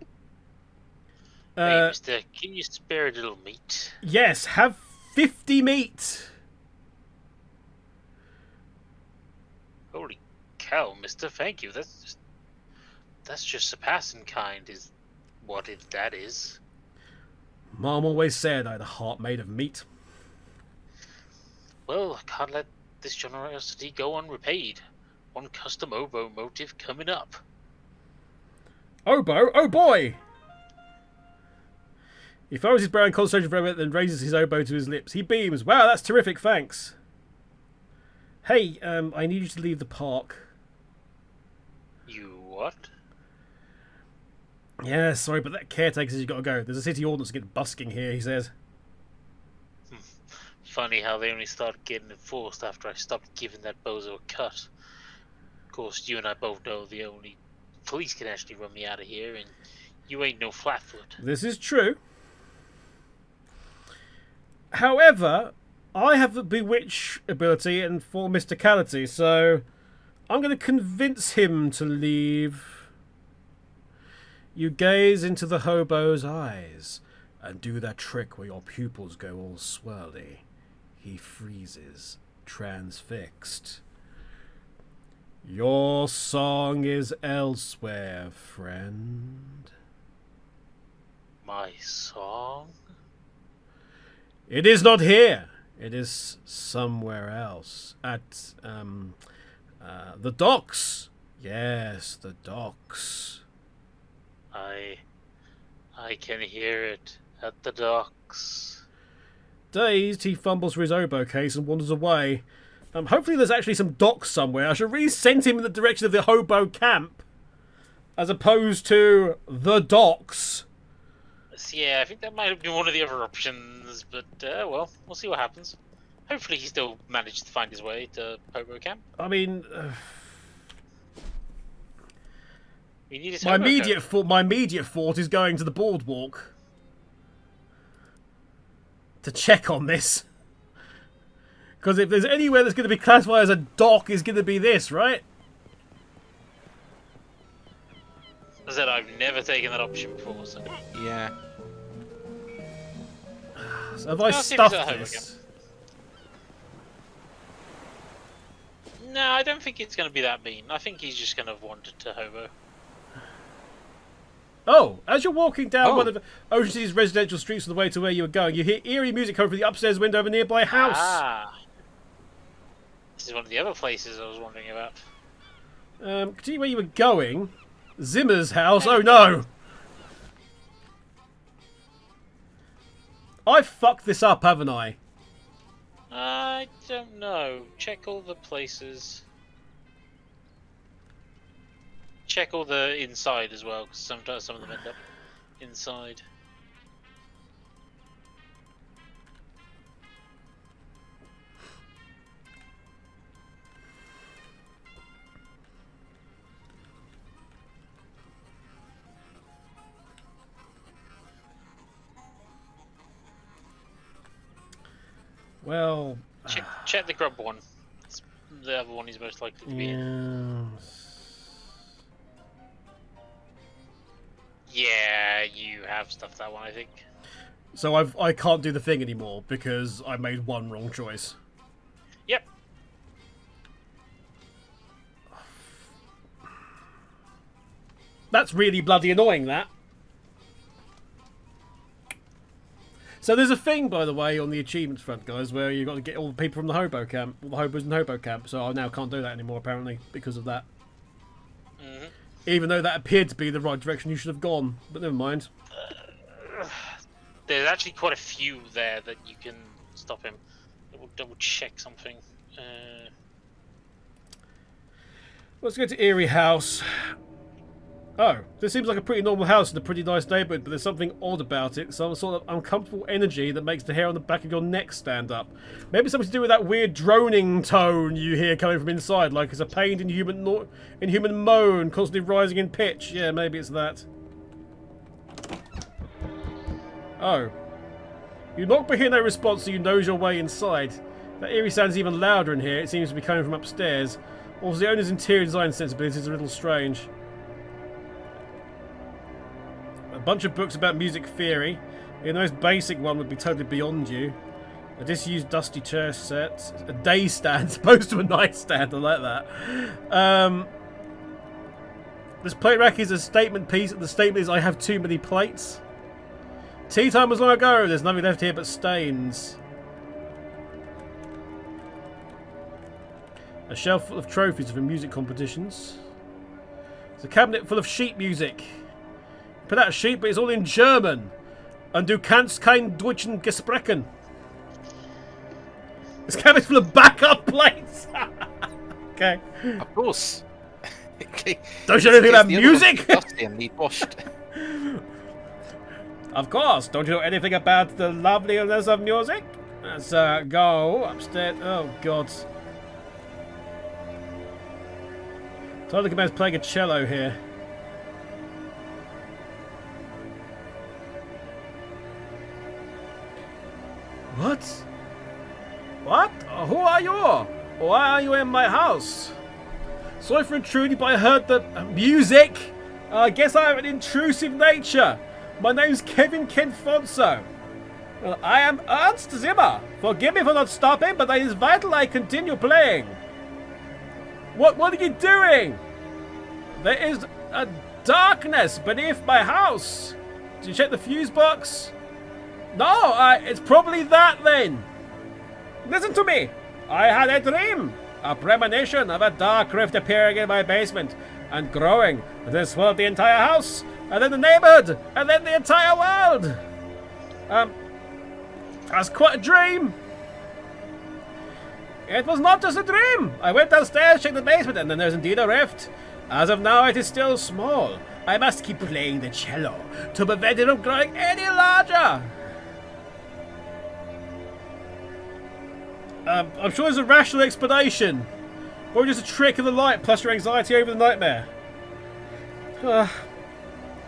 Hey, mister, can you spare a little meat? Yes, have 50 meat. Holy cow, mister, thank you. That's just surpassing kind, is what that is. Mom always said I had a heart made of meat. Well, I can't let this generosity go unrepaid. One custom oboe motive coming up. Oboe? Oh boy! He follows his brow in concentration for a minute, then raises his oboe to his lips. He beams. Wow, that's terrific, thanks. Hey, I need you to leave the park. You what? Yeah, sorry, but that caretaker says you gotta go. There's a city ordinance against busking here, he says. Funny how they only started getting enforced after I stopped giving that bozo a cut. Of course, you and I both know the only police can actually run me out of here, and you ain't no flatfoot. This is true. However, I have the bewitch ability and full mysticality, so I'm going to convince him to leave. You gaze into the hobo's eyes and do that trick where your pupils go all swirly. He freezes, transfixed. Your song is elsewhere, friend. My song? It is not here. It is somewhere else. At, the docks. Yes, the docks. I can hear it at the docks. Dazed, he fumbles for his oboe case and wanders away. Hopefully there's actually some docks somewhere. I should really send him in the direction of the hobo camp, as opposed to the docks. Yeah, I think that might have been one of the other options, but, well, we'll see what happens. Hopefully he still managed to find his way to Hobo Camp. I mean, We need his my hobo immediate code. thought is going to the boardwalk to check on this. Because if there's anywhere that's going to be classified as a dock, is going to be this, right? As I said, I've never taken that option before, so... Yeah. So have I I'll see if it's stuffed at home this? No, I don't think it's going to be that mean. I think he's just going to have wandered to Hobo. Oh, as you're walking down Oh. one of Ocean City's residential streets on the way to where you were going, you hear eerie music coming from the upstairs window of a nearby house. Ah! This is one of the other places I was wondering about. Continue where you were going. Zimmer's house. Oh no! I fucked this up, haven't I? I don't know. Check all the places. Check all the inside as well, because sometimes some of them end up inside. Well, Check the grub one. It's the other one he's most likely to be in. Yeah, you have stuffed that one, I think. So I can't do the thing anymore because I made one wrong choice. Yep. That's really bloody annoying, that. So there's a thing, by the way, on the achievements front, guys, where you've got to get all the people from the hobo camp, all the hobos in the hobo camp, so I now can't do that anymore, apparently, because of that. Mm-hmm. Even though that appeared to be the right direction you should have gone, but never mind. There's actually quite a few there that you can stop him. Double check something. Let's go to Eerie House. Oh, this seems like a pretty normal house in a pretty nice neighbourhood, but there's something odd about it. Some sort of uncomfortable energy that makes the hair on the back of your neck stand up. Maybe something to do with that weird droning tone you hear coming from inside, like it's a pained inhuman moan, constantly rising in pitch. Yeah, maybe it's that. Oh. You knock but hear no response, so you nose your way inside. That eerie sound's even louder in here. It seems to be coming from upstairs. Also, the owner's interior design sensibilities are a little strange. A bunch of books about music theory. The most basic one would be totally beyond you. A disused dusty chair set. A day stand, opposed to a nightstand. I like that. This plate rack is a statement piece. The statement is, I have too many plates. Tea time was long ago. There's nothing left here but stains. A shelf full of trophies from music competitions. There's a cabinet full of sheet music. Put out a sheet, but it's all in German. Und du kannst kein Deutschen gesprochen. This cabinet's full of backup plates. Okay. Of course. Don't you know anything about music? Dusty and need washed. Of course. Don't you know anything about the loveliness of music? Let's go upstairs. Oh, God. Totally man's playing a cello here. What? What? Who are you? Why are you in my house? Sorry for intruding, but I heard the music. I guess I have an intrusive nature. My name's Kevin Kenfonso. Well, I am Ernst Zimmer. Forgive me for not stopping, but it is vital I continue playing. What are you doing? There is a darkness beneath my house. Did you check the fuse box? No, it's probably that then. Listen to me. I had a dream. A premonition of a dark rift appearing in my basement and growing. And then swallowed the entire house, and then the neighborhood, and then the entire world. That's quite a dream. It was not just a dream. I went downstairs, checked the basement, and then there's indeed a rift. As of now, it is still small. I must keep playing the cello to prevent it from growing any larger. I'm sure there's a rational explanation. Or just a trick of the light plus your anxiety over the nightmare.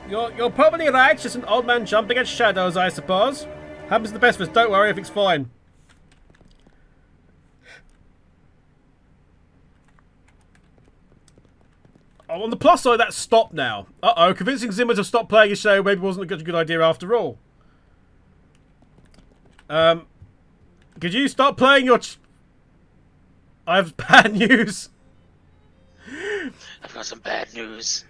You're probably right. Just an old man jumping at shadows, I suppose. Happens to the best of us. Don't worry, everything's fine. Oh, on the plus side, that's stopped now. Uh-oh, convincing Zimmer to stop playing his show maybe wasn't a good idea after all. Could you stop playing your... I have bad news. I've got some bad news.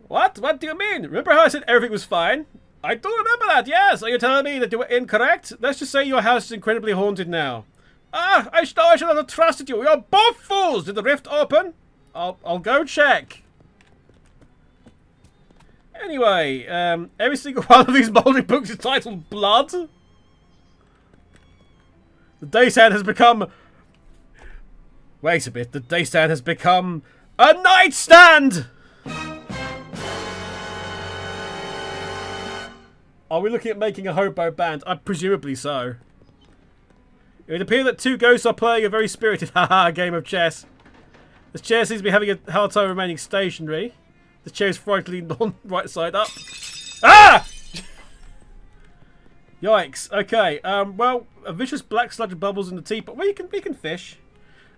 What? What do you mean? Remember how I said everything was fine? I do remember that, yes. Are you telling me that you were incorrect? Let's just say your house is incredibly haunted now. I should not have trusted you. You're both fools. Did the rift open? I'll go check. Anyway, every single one of these molding books is titled Blood. The day stand has become... Wait a bit, the day stand has become a nightstand! Are we looking at making a hobo band? Presumably so. It would appear that two ghosts are playing a very spirited game of chess. This chair seems to be having a hard time remaining stationary. This chair is frighteningly non-right side up. Ah! Yikes. Okay. Well, a vicious black sludge of bubbles in the teapot. Well, we can fish.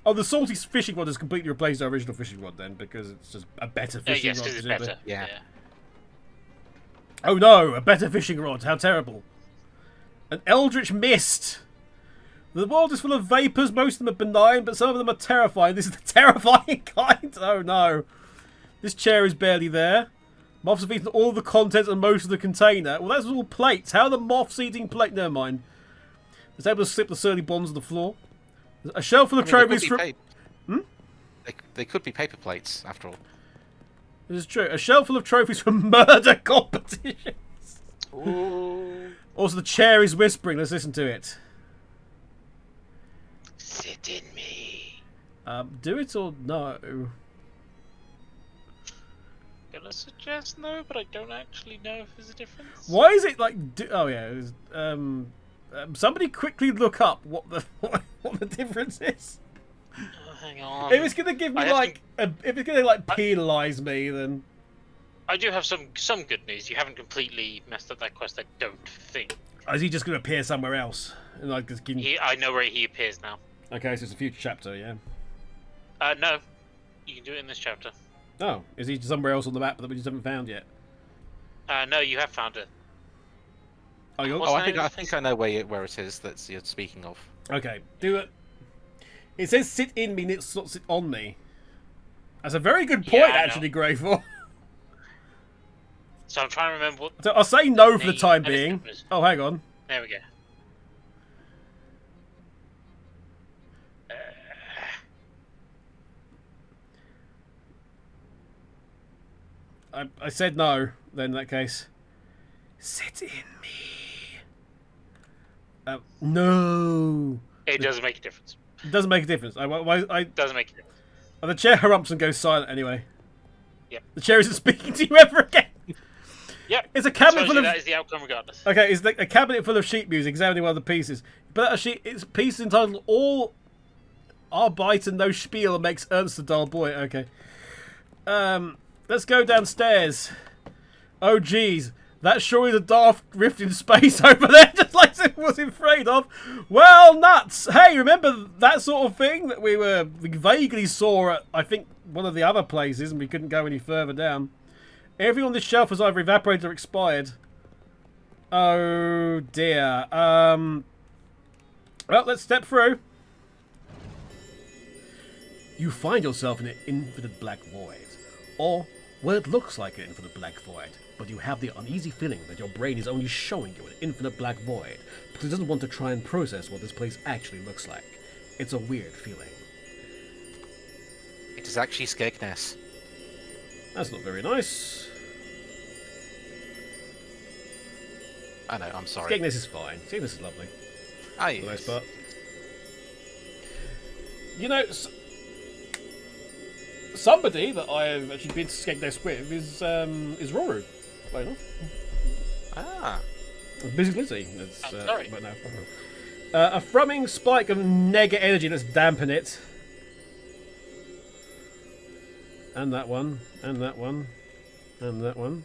Oh, the salty fishing rod has completely replaced our original fishing rod then, because it's just a better fishing Yes, rod. because it's presumably. better. Yeah. Oh no, a better fishing rod. How terrible. An eldritch mist. The world is full of vapours. Most of them are benign, but some of them are terrifying. This is the terrifying kind. Oh no. This chair is barely there. Moths have eaten all the contents and most of the container. Well, that's all plates. How are the moths eating plate? Never mind. It's able to slip the surly bonds on the floor. A shelf full of trophies from... They could be paper plates, after all. This is true. A shelf full of trophies from murder competitions. Ooh. Also, the chair is whispering. Let's listen to it. Sit in me. Do it or no? Gonna suggest no, but I don't actually know if there's a difference. Why is it like? Oh yeah. It was, somebody quickly look up what the what the difference is. Oh, hang on. If it's gonna give me like, if it's gonna like penalise me, then I do have some good news. You haven't completely messed up that quest, I don't think. is he just gonna appear somewhere else? And like just give... I know where he appears now. Okay, so it's a future chapter, yeah. No, you can do it in this chapter. Oh, is he somewhere else on the map that we just haven't found yet? No, you have found it. Oh, you're... What's Oh, the I name of think I know where it is that you're speaking of. Okay, do it. It says sit in me, it's not sit on me. That's a very good point, Yeah, I actually, Greyfall. So I'm trying to remember what... So I'll say no for the time Alice being. numbers. Oh, hang on. There we go. I said no, then in that case. Sit in me. No. It doesn't make a difference. It doesn't make a difference. It doesn't make a difference. The chair harumps and goes silent anyway. Yep. The chair isn't speaking to you ever again. Yep. It's a cabinet full of... That is the outcome regardless. Okay, it's a cabinet full of sheet music, examining one of the pieces. But actually, it's a piece entitled All Our Bite and No Spiel Makes Ernst a Dull Boy. Okay. Let's go downstairs. Oh, geez. That's surely the daft rift in space over there, just like I was afraid of. Well, nuts. Hey, remember that sort of thing that we vaguely saw at, I think, one of the other places, and we couldn't go any further down? Everything on this shelf has either evaporated or expired. Oh, dear. Well, let's step through. You find yourself in an infinite black void. Or, well, it looks like an infinite black void, but you have the uneasy feeling that your brain is only showing you an infinite black void, because it doesn't want to try and process what this place actually looks like. It's a weird feeling. It is actually Skegness. That's not very nice. I know, I'm sorry. Skegness is fine. Skegness is lovely, Ah, for the most yes. part. You know, somebody that I have actually been to Skegness with is Roru. Right enough. Ah. Busy Lizzie. I'm sorry. But no. A thrumming spike of nega energy. Let's dampen it. And that one. And that one. And that one.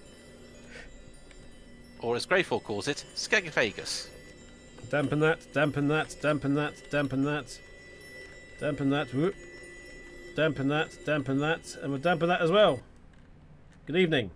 Or as Greyfall calls it, Skegophagus. Dampen that. Dampen that. Dampen that. Dampen that. Dampen that. Whoop. Dampen that. Dampen that. And we'll dampen that as well. Good evening.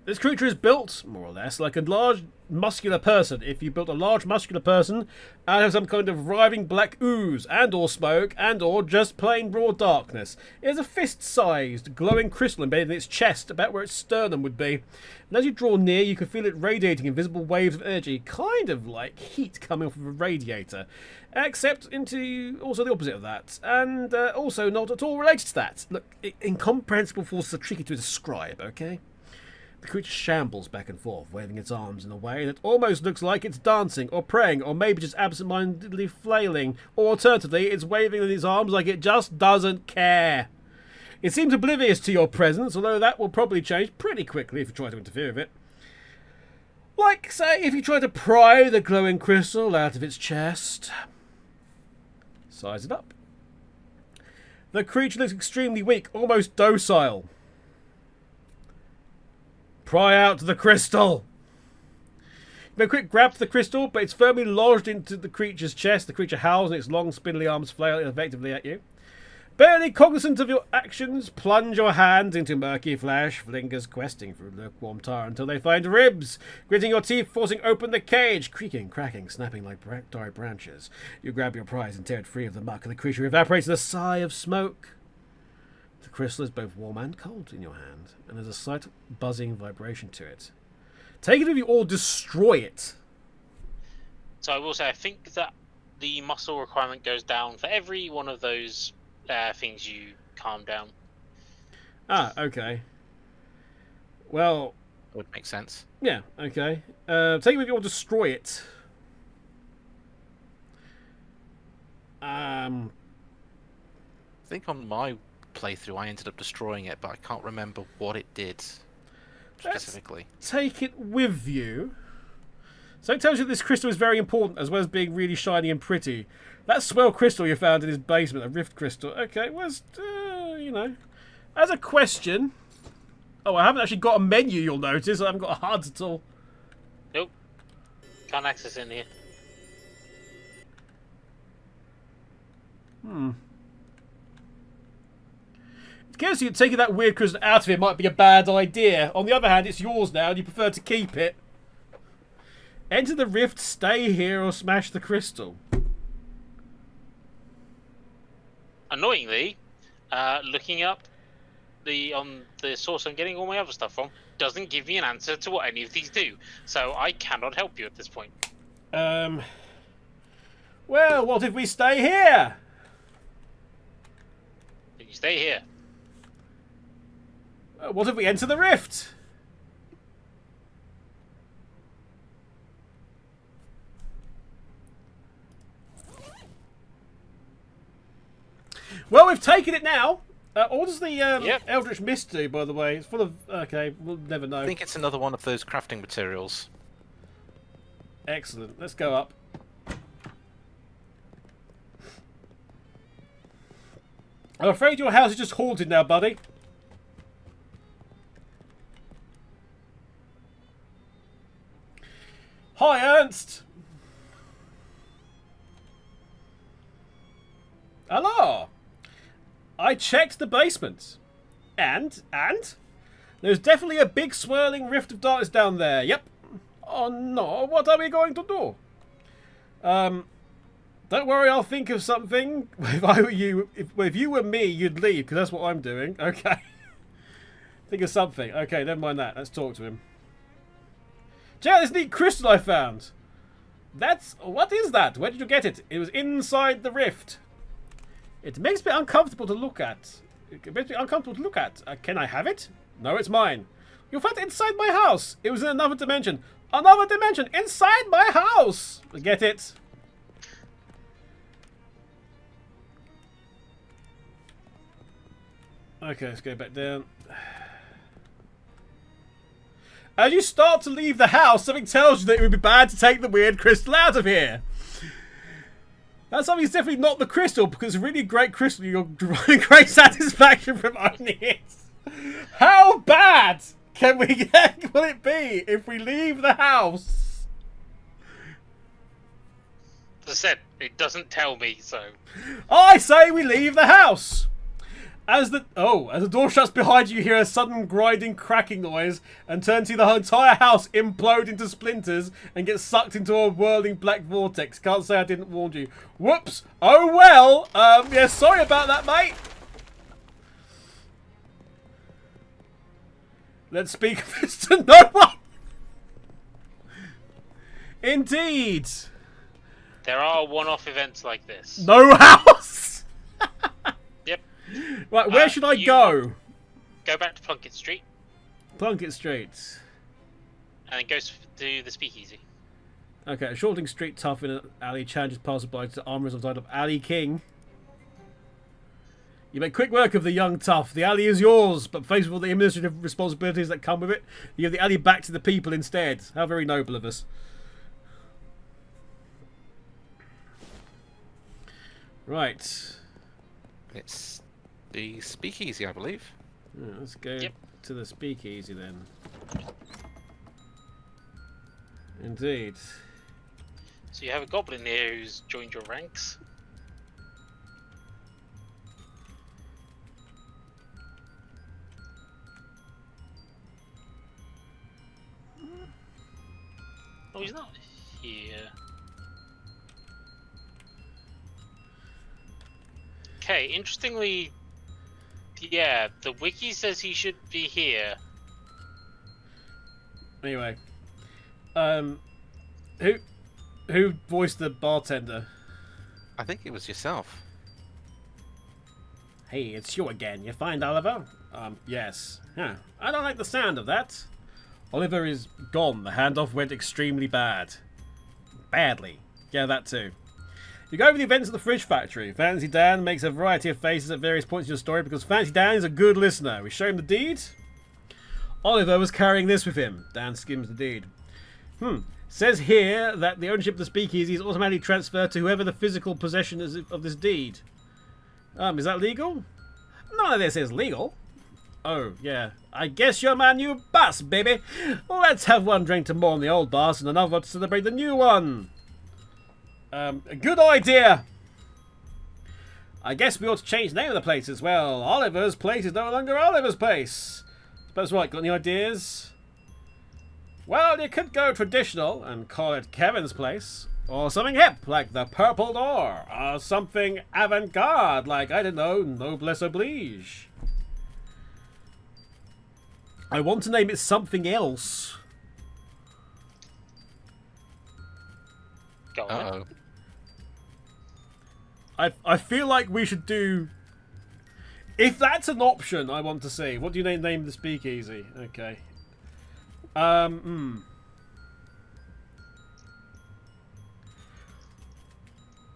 This creature is built, more or less, like a large muscular person. If you built a large muscular person out of some kind of writhing black ooze and or smoke and or just plain raw darkness. It is a fist-sized glowing crystal embedded in its chest, about where its sternum would be. And as you draw near, you can feel it radiating invisible waves of energy, kind of like heat coming off of a radiator. Except into also the opposite of that, and also not at all related to that. Look, incomprehensible forces are tricky to describe, okay? The creature shambles back and forth, waving its arms in a way that almost looks like it's dancing or praying or maybe just absent-mindedly flailing, or alternatively, it's waving its arms like it just doesn't care. It seems oblivious to your presence, although that will probably change pretty quickly if you try to interfere with it. Like, say, if you try to pry the glowing crystal out of its chest. Size it up. The creature looks extremely weak, almost docile. Pry out the crystal. Make a quick grab for the crystal, but it's firmly lodged into the creature's chest. The creature howls and its long spindly arms flail effectively at you. Barely cognizant of your actions, plunge your hands into murky flesh, fingers questing through lukewarm tar until they find ribs, gritting your teeth, forcing open the cage, creaking, cracking, snapping like dry branches. You grab your prize and tear it free of the muck, and the creature evaporates in a sigh of smoke. The crystal is both warm and cold in your hand, and there's a slight buzzing vibration to it. Take it with you or destroy it. So I will say, I think that the muscle requirement goes down for every one of those things you calm down. Ah, okay. Well, Would make sense. yeah, okay. Take it with you or destroy it. I think on my playthrough I ended up destroying it, but I can't remember what it did specifically. Take it with you. So it tells you this crystal is very important, as well as being really shiny and pretty. That swell crystal you found in his basement, a rift crystal. Okay, was you know, as a question. Oh, I haven't actually got a menu. You'll notice I haven't got a HUD at all. Nope. Can't access in here. It occurs to you that taking that weird crystal out of it might be a bad idea. On the other hand, it's yours now, and you prefer to keep it. Enter the rift, stay here, or smash the crystal. Annoyingly, looking up on the source I'm getting all my other stuff from doesn't give me an answer to what any of these do. So I cannot help you at this point. Well, what if we stay here? Then you stay here. What if we enter the rift? Well, we've taken it now. What does the Eldritch Mist do, by the way? It's full of... Okay, we'll never know. I think it's another one of those crafting materials. Excellent. Let's go up. I'm afraid your house is just haunted now, buddy. Hi, Ernst. Hello. I checked the basement. And? There's definitely a big swirling rift of darkness down there. Yep. Oh no, what are we going to do? Don't worry, I'll think of something. If I were you, if you were me, you'd leave, because that's what I'm doing. Okay. Think of something. Okay, never mind that. Let's talk to him. Check out this neat crystal I found. What is that? Where did you get it? It was inside the rift. It makes me uncomfortable to look at. Can I have it? No, it's mine. You found it inside my house. It was in another dimension. Another dimension inside my house. Get it? Okay, let's go back down. As you start to leave the house, something tells you that it would be bad to take the weird crystal out of here. That something's definitely not the crystal, because it's a really great crystal. You're drawing great satisfaction from owning it. How bad can we get? Will it be if we leave the house? As I said, it doesn't tell me, so... I say we leave the house. As the door shuts behind you, you hear a sudden grinding, cracking noise, and turn to see the entire house implode into splinters and get sucked into a whirling black vortex. Can't say I didn't warn you. Whoops! Oh well. Yeah, sorry about that, mate. Let's speak of this to no one. Indeed. There are one-off events like this. No house. Yep. Right, where should I go? Go back to Plunkett Street. Plunkett Street. And then go to the Speakeasy. Okay, a shorting street tough in an alley challenges passerby to armors of the title of Alley King. You make quick work of the young tough. The alley is yours, but faced with the administrative responsibilities that come with it, you give the alley back to the people instead. How very noble of us. Right. It's the Speakeasy, I believe. Yeah, let's go to the Speakeasy then. Indeed. So you have a goblin here who's joined your ranks. Oh, he's not here. Okay, interestingly, yeah, the wiki says he should be here. Anyway, who voiced the bartender? I think it was yourself. Hey, it's you again. You find Oliver? Yes. Huh. I don't like the sound of that. Oliver is gone. The handoff went extremely bad. Badly. Yeah, that too. You go over the events at the fridge factory. Fancy Dan makes a variety of faces at various points in your story because Fancy Dan is a good listener. We show him the deed. Oliver was carrying this with him. Dan skims the deed. Says here that the ownership of the speakeasy is automatically transferred to whoever the physical possession is of this deed. Is that legal? None of this is legal. Oh, yeah. I guess you're my new boss, baby. Let's have one drink to mourn the old boss and another to celebrate the new one. A good idea. I guess we ought to change the name of the place as well. Oliver's Place is no longer Oliver's Place. Suppose what? Got any ideas? Well, you could go traditional and call it Kevin's Place. Or something hip, like the Purple Door. Or something avant-garde, like, I don't know, Noblesse Oblige. I want to name it something else. Go on. Uh-oh. I feel like we should do... If that's an option, I want to see. What do you name the speakeasy? Okay.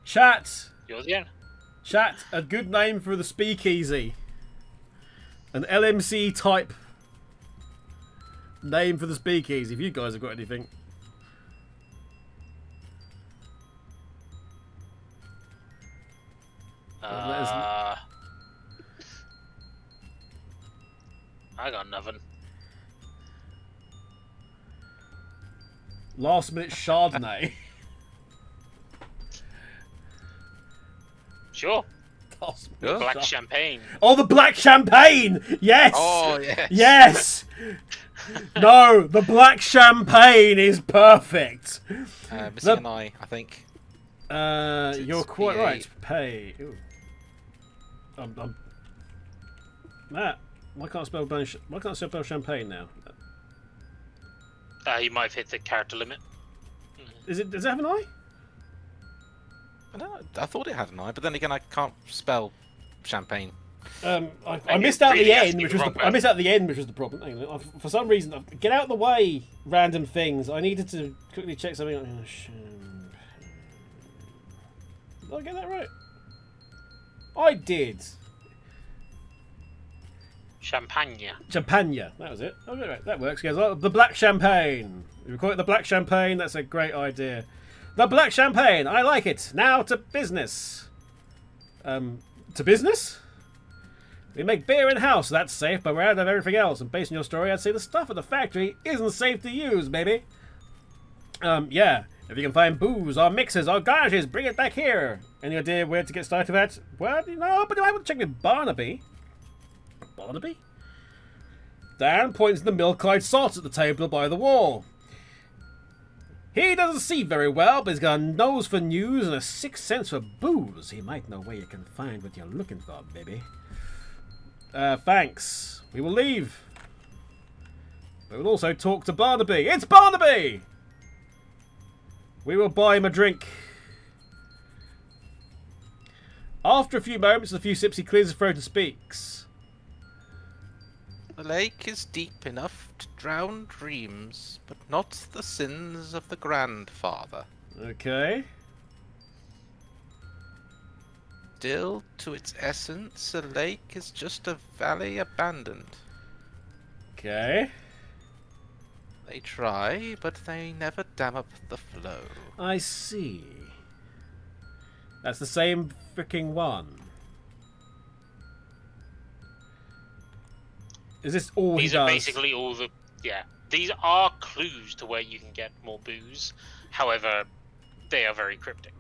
Chat. Yours again. Chat, a good name for the speakeasy. An LMC type name for the speakeasy. If you guys have got anything. I got nothing. Last minute Chardonnay. Sure. Last Yeah. minute Black champagne. Oh, the black champagne! Yes! Oh, yes. Yes! No, the black champagne is perfect. Missing an eye, I think. You're quite PA. right. Pay. Ooh. Matt, why can't I spell champagne now? You might have hit the character limit. Does it have an eye? I don't know. I thought it had an eye, but then again, I can't spell champagne. I missed out really the has to end, be which was wrong, the, I missed out the end, which was the problem. Hang on, for some reason, get out of the way, random things. I needed to quickly check something. Did I get that right? I did. Champagne. Champagne. That was it. Okay, right. That works. Guys. The black champagne. We call it the black champagne. That's a great idea. The black champagne. I like it. Now to business. To business? We make beer in-house. That's safe, but we're out of everything else. And based on your story, I'd say the stuff at the factory isn't safe to use, baby. Yeah. If you can find booze or mixers or garages, bring it back here. Any idea where to get started with that? Well, no, but I would check with Barnaby. Barnaby? Dan points to the milk-eyed sot at the table by the wall. He doesn't see very well, but he's got a nose for news and a sixth sense for booze. He might know where you can find what you're looking for, baby. Thanks. We will leave. But we'll also talk to Barnaby. It's Barnaby! We will buy him a drink. After a few moments, a few sips, he clears his throat and speaks. The lake is deep enough to drown dreams, but not the sins of the grandfather. Okay. Still, to its essence, a lake is just a valley abandoned. Okay. They try, but they never dam up the flow. I see. That's the same freaking one. Is this all These he are does? basically all the... Yeah. These are clues to where you can get more booze. However, they are very cryptic.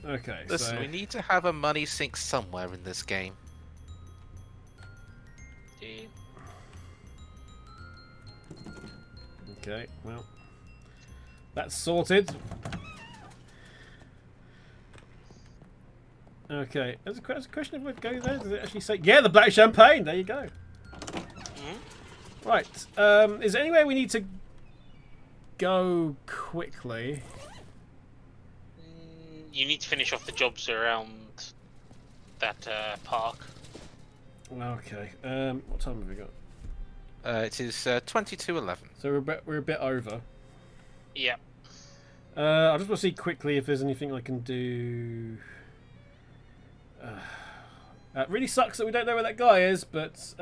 Okay, Listen, so we need to have a money sink somewhere in this game. okay, well, that's sorted. Okay, there's a question if we'd go there. Does it actually say? Yeah, the black champagne. There you go. Right. Is there anywhere we need to go quickly? You need to finish off the jobs around that park. Okay. What time have we got? It is 22:11. So we're a bit over. Yeah. I just want to see quickly if there's anything I can do. It really sucks that we don't know where that guy is, but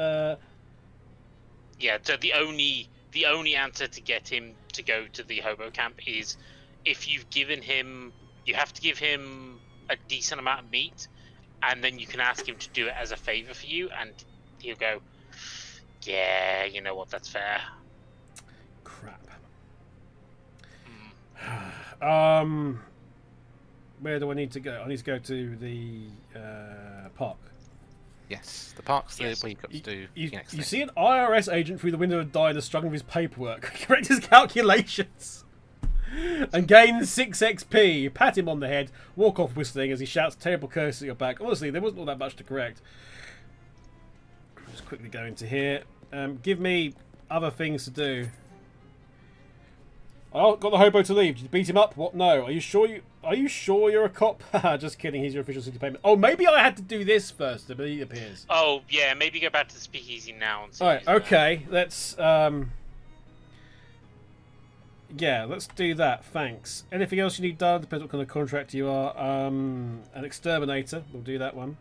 Yeah. So the only answer to get him to go to the hobo camp is if you've given him. You have to give him a decent amount of meat, and then you can ask him to do it as a favor for you, and he'll go, "Yeah, you know what? That's fair." crap. Where do I need to go? I need to go to the park. Yes, the park's Yes. where you've got to do You the next you thing. see an IRS agent through the window of diner struggling with his paperwork. Correct his calculations. And gain 6 XP. You pat him on the head, walk off whistling as he shouts terrible curse at your back. Honestly, there wasn't all that much to correct. Just quickly go into here. Give me other things to do. Oh, got the hobo to leave. Did you beat him up? What? No. Are you sure you're a cop? Haha, just kidding. He's your official city payment. Oh, maybe I had to do this first. It appears. Oh yeah, maybe go back to the speakeasy now. And see All right. if he's there. Okay. Let's. Yeah, let's do that. Thanks. Anything else you need done? Depends what kind of contractor you are. An exterminator. We'll do that one.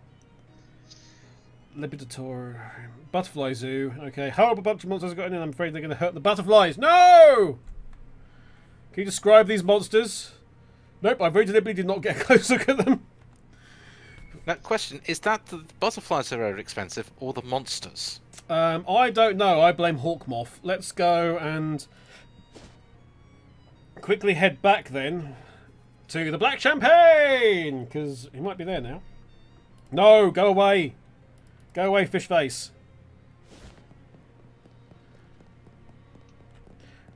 Liberator. Butterfly zoo. Okay. Horrible bunch of monsters got in, and I'm afraid they're going to hurt the butterflies. No! Can you describe these monsters? Nope, I very deliberately did not get a close look at them. Now, question, is that the butterflies are very expensive, or the monsters? I don't know. I blame Hawkmoth. Let's go and quickly head back then to the Black Champagne, because he might be there now. No, go away. Go away, fish face.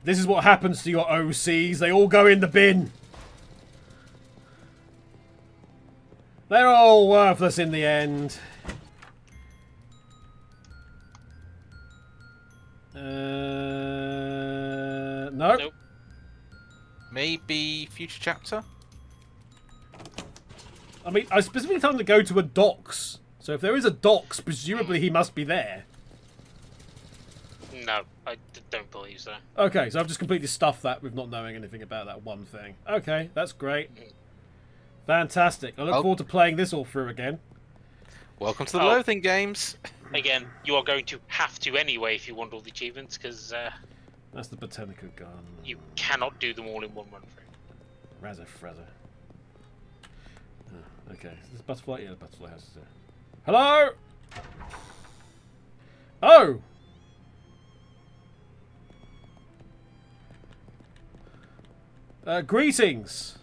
This is what happens to your OCs. They all go in the bin. They're all worthless in the end. Nope. Nope. Maybe future chapter? I mean, I specifically told him to go to a docks. So if there is a docks, presumably he must be there. No, I don't believe so. Okay, so I've just completely stuffed that with not knowing anything about that one thing. Okay, that's great. Fantastic. I look forward to playing this all through again. Welcome to the Oh. Loathing games. Again, you are going to have to anyway if you want all the achievements, because That's the Botanica gun. you cannot do them all in one run through. Razza Frazza. Oh, okay, is this butterfly? Yeah, the butterfly has to. Hello? Oh! Greetings!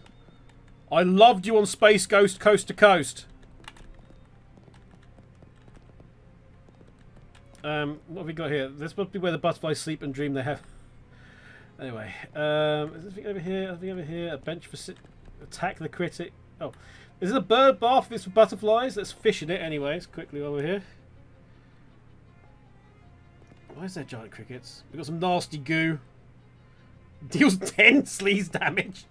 I loved you on Space Ghost Coast to Coast. What have we got here? This must be where the butterflies sleep and dream they have. Anyway, is there anything over here? Anything over here? A bench for attack the critic. Oh, is it a bird bath? This for butterflies. Let's fish in it, anyways. Quickly over here. Why is there giant crickets? We got some nasty goo. Deals 10 sleaze damage.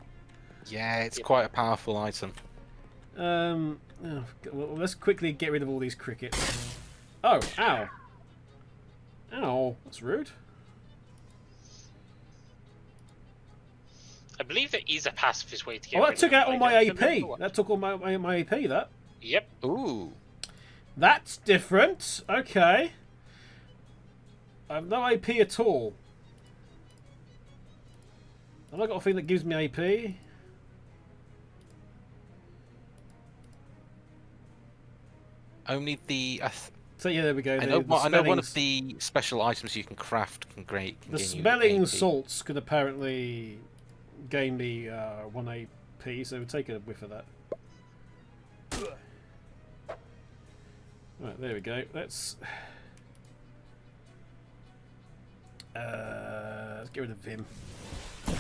Yeah, it's quite a powerful item. Oh, well, let's quickly get rid of all these crickets. Oh, ow. Ow, that's rude. I believe there is a pacifist way to get Oh, rid that of took them, out all but my I don't remember AP. what. That took all my AP, that. Yep. Ooh. That's different. Okay. I have no AP at all. Have I got a thing that gives me AP? Only the So yeah, there we go. I know one of the special items you can craft can gain the you smelling AP. salts can apparently gain me 1 AP, so we'll take a whiff of that. Right, there we go. Let's get rid of him.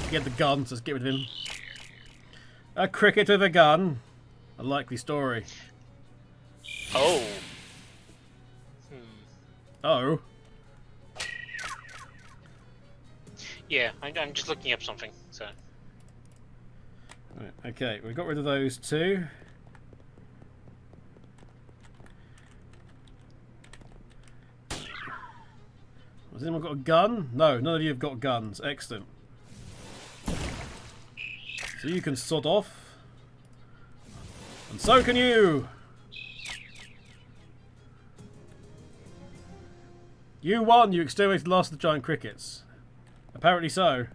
Get the gun, so let's get rid of him. A cricket with a gun. A likely story. Oh. Oh. Yeah, I'm just looking up something. So. Right, okay, we got rid of those two. Has anyone got a gun? No, none of you have got guns. Excellent. So you can sod off. And so can you! You won! You exterminated the last of the giant crickets. Apparently so.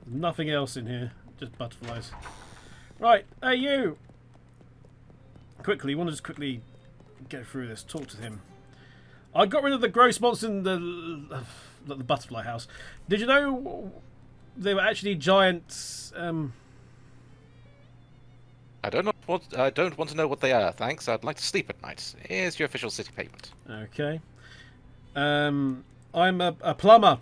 There's nothing else in here. Just butterflies. Right, hey you! Quickly, you want to just quickly go through this, talk to him. I got rid of the gross monster in the butterfly house. Did you know they were actually giant? I don't want to know what they are, thanks. I'd like to sleep at night. Here's your official city payment. Okay. I'm a plumber.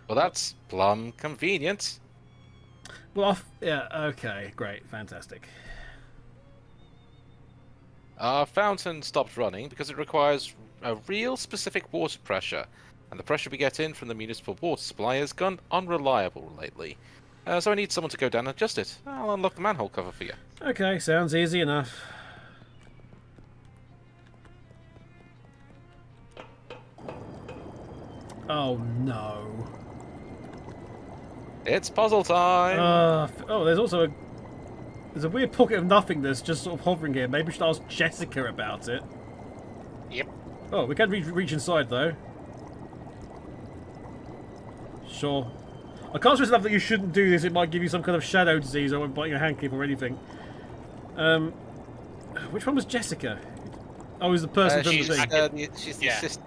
Well, that's plumb convenient. Well, yeah. Okay. Great. Fantastic. Our fountain stopped running because it requires a real specific water pressure, and the pressure we get in from the municipal water supply has gone unreliable lately. So I need someone to go down and adjust it. I'll unlock the manhole cover for you. Okay, sounds easy enough. Oh no. It's puzzle time! Oh, there's also there's a weird pocket of nothingness just sort of hovering here. Maybe we should ask Jessica about it. Yep. Oh, we can reach inside though. Sure. I can't stress enough that you shouldn't do this. It might give you some kind of shadow disease or biting a handclip or anything. Which one was Jessica? Oh, it was the person from the thing. She's the assistant.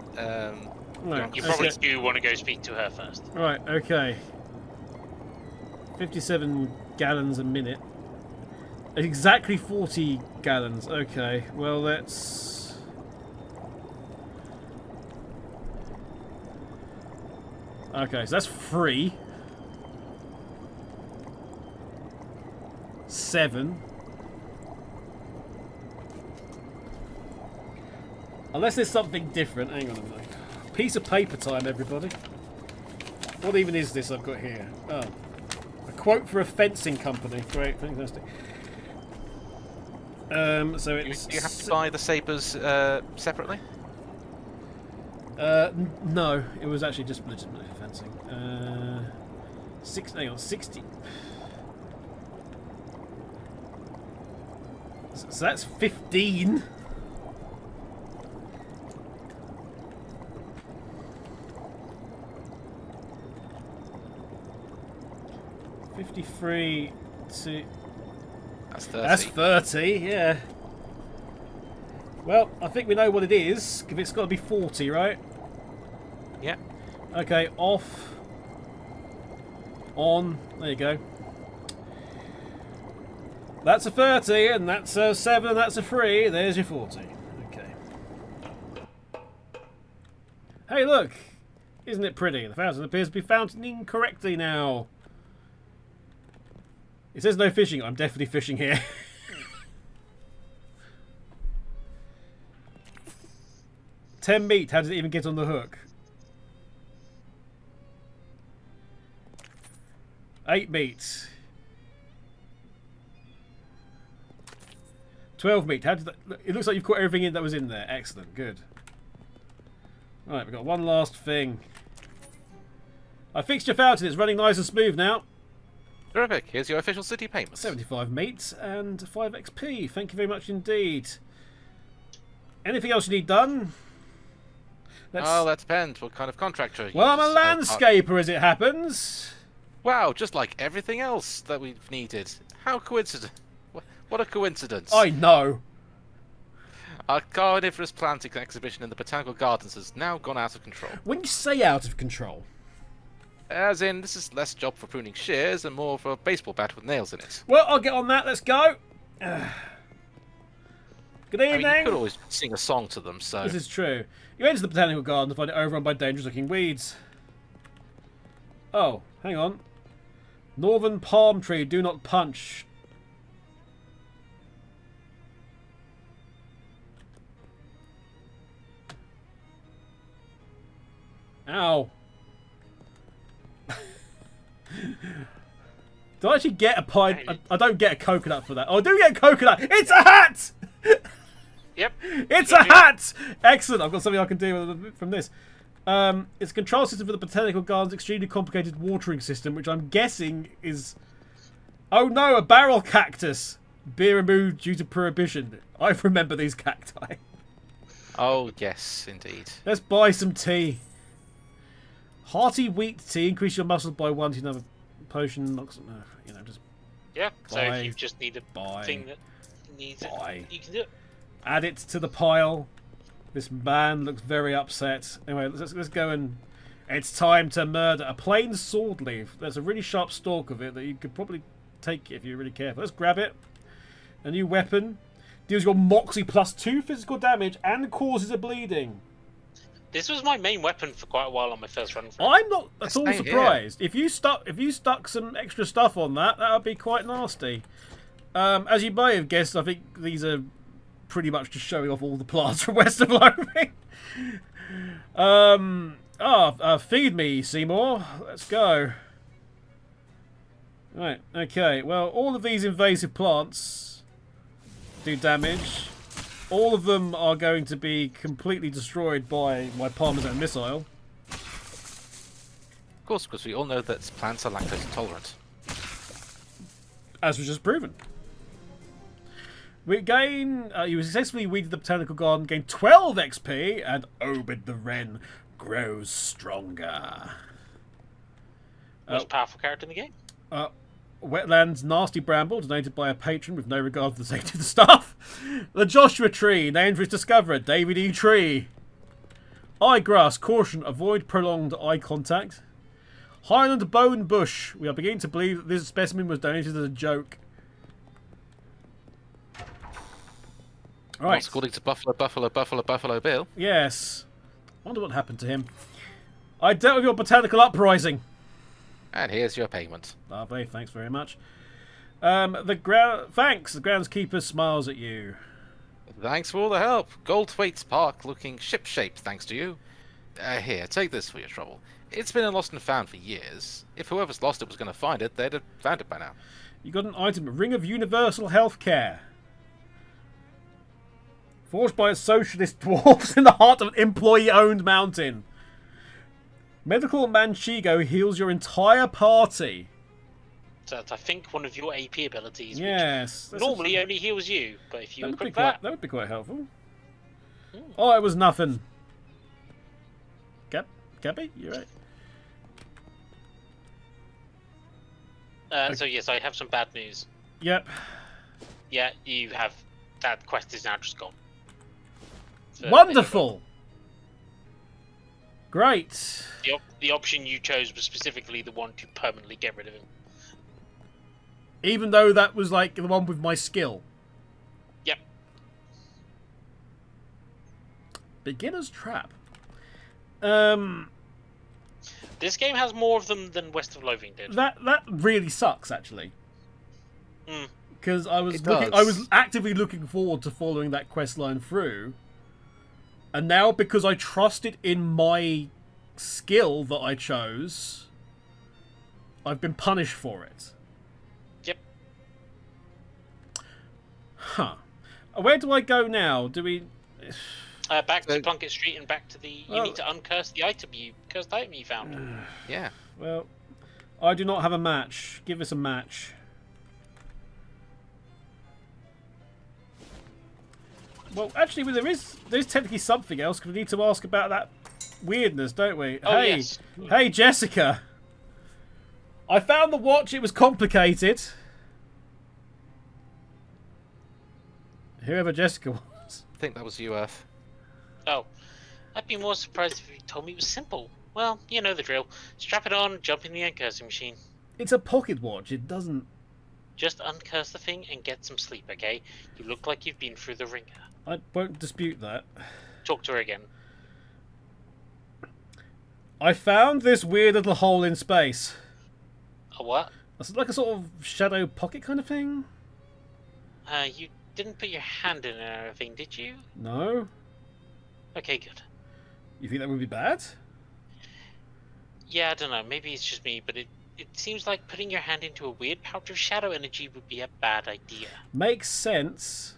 Right, You probably do want to go speak to her first. Right, okay. 57 gallons a minute. Exactly 40 gallons. Okay, well that's... Okay, so that's 3. 7. Unless there's something different. Hang on a minute. Piece of paper time, everybody. What even is this I've got here? Oh. A quote for a fencing company. Great, fantastic. So it's... Do you have to buy the sabres separately? No, it was actually just legitimately fencing. Hang on, 60. So that's 15. $53 to... That's 30. That's 30, yeah. Well, I think we know what it is. It's got to be 40, right? Yeah. Okay, off. On. There you go. That's a 30, and that's a 7, and that's a 3. There's your 40. Okay. Hey, look! Isn't it pretty? The fountain appears to be fountaining correctly now. It says no fishing. I'm definitely fishing here. $10 meat. How does it even get on the hook? 8 meat. 12 meat. How did that... It looks like you've caught everything in that was in there. Excellent. Good. Right, we've got one last thing. I fixed your fountain. It's running nice and smooth now. Terrific. Here's your official city payment. 75 meat and 5 XP. Thank you very much indeed. Anything else you need done? Oh, that depends. What kind of contractor? Well, I'm a landscaper, as it happens. Wow, just like everything else that we've needed. How coincident. What a coincidence. I know. Our carnivorous planting exhibition in the Botanical Gardens has now gone out of control. When you say out of control, As in, this is less job for pruning shears and more of a baseball bat with nails in it. well, I'll get on that. Let's go. Good I evening. mean, you could always sing a song to them, so... This is true. You enter the botanical garden to find it overrun by dangerous-looking weeds. Oh, hang on. Northern palm tree, do not punch. Ow. Do I actually get a pie? I don't get a coconut for that. Oh, I do get a coconut. It's a hat! Yep. It's a hat! Excellent. I've got something I can do from this. It's a control system for the Botanical Garden's extremely complicated watering system, which I'm guessing is... Oh no, a barrel cactus! Beer removed due to prohibition. I remember these cacti. Oh, yes, indeed. Let's buy some tea. Hearty wheat tea. Increase your muscles by 1 to another potion. Knocks, you know, just Yeah, so Buy. if you just need a thing that needs Buy. it, you can do it. add it to the pile. This man looks very upset. Anyway, let's go and... It's time to murder. A plain sword leaf. There's a really sharp stalk of it that you could probably take if you're really careful. Let's grab it. A new weapon. Deals your Moxie plus 2 physical damage and causes a bleeding. This was my main weapon for quite a while on my first run. I'm not at all Same here. surprised. If you stuck some extra stuff on that, that would be quite nasty. As you may have guessed, I think these are pretty much just showing off all the plants from West of Loathing. Feed me, Seymour. Let's go. Right, okay. Well, all of these invasive plants do damage. All of them are going to be completely destroyed by my Parmesan missile. Of course, because we all know that plants are lactose intolerant. As was just proven. We gain... you successfully weeded the Botanical Garden, gain 12 XP, and Obed the Wren grows stronger. Most powerful character in the game. Wetlands Nasty Bramble, donated by a patron with no regard for the safety of the staff. The Joshua Tree, named for its discoverer, David E. Tree. Eye Grass, caution, avoid prolonged eye contact. Highland Bone Bush. We are beginning to believe that this specimen was donated as a joke. Right. According to Buffalo Bill. Yes. Wonder what happened to him. I dealt with your botanical uprising. And here's your payment. Lovely, thanks very much. Thanks. The groundskeeper smiles at you. Thanks for all the help. Goldthwaite's Park looking ship-shaped, thanks to you. Here, take this for your trouble. It's been a lost and found for years. If whoever's lost it was going to find it, they'd have found it by now. You got an item, Ring of Universal Healthcare. Forged by a socialist dwarves in the heart of an employee-owned mountain. Medical Manchego heals your entire party. So that's, I think, one of your AP abilities. Yes. Which normally only heals you, but if you that equip that... would be quite helpful. Oh, it was nothing. Gabby, you right? So yes, I have some bad news. Yep. Yeah, you have... That quest is now just gone. So Wonderful! Great. The option you chose was specifically the one to permanently get rid of him. Even though that was like the one with my skill. Yep. Beginner's Trap. This game has more of them than West of Loathing did. That really sucks, actually. Because I was It I does. was actively looking forward to following that quest line through, and now because I trusted in my skill that I chose, I've been punished for it. Yep. Huh. Where do I go now? Do we? Back to So- Plunkett Street and back to the... You need to uncurse the cursed item you found. Yeah. Well, I do not have a match. Give us a match. Well, actually, there's technically something else, because we need to ask about that weirdness, don't we? Oh, hey, yes. hey, Jessica. I found the watch. It was complicated. Whoever Jessica was. think that was you, Earth. Oh, I'd be more surprised if you told me it was simple. Well, you know the drill. Strap it on, jump in the uncursing machine. It's a pocket watch. It doesn't... Just uncurse the thing and get some sleep, okay? You look like you've been through the ringer. I won't dispute that. Talk to her again. I found this weird little hole in space. A what? It's like a sort of shadow pocket kind of thing. You didn't put your hand in it or anything, did you? No? Okay, good. You think that would be bad? Yeah, I don't know. Maybe it's just me, but it seems like putting your hand into a weird pouch of shadow energy would be a bad idea. Makes sense.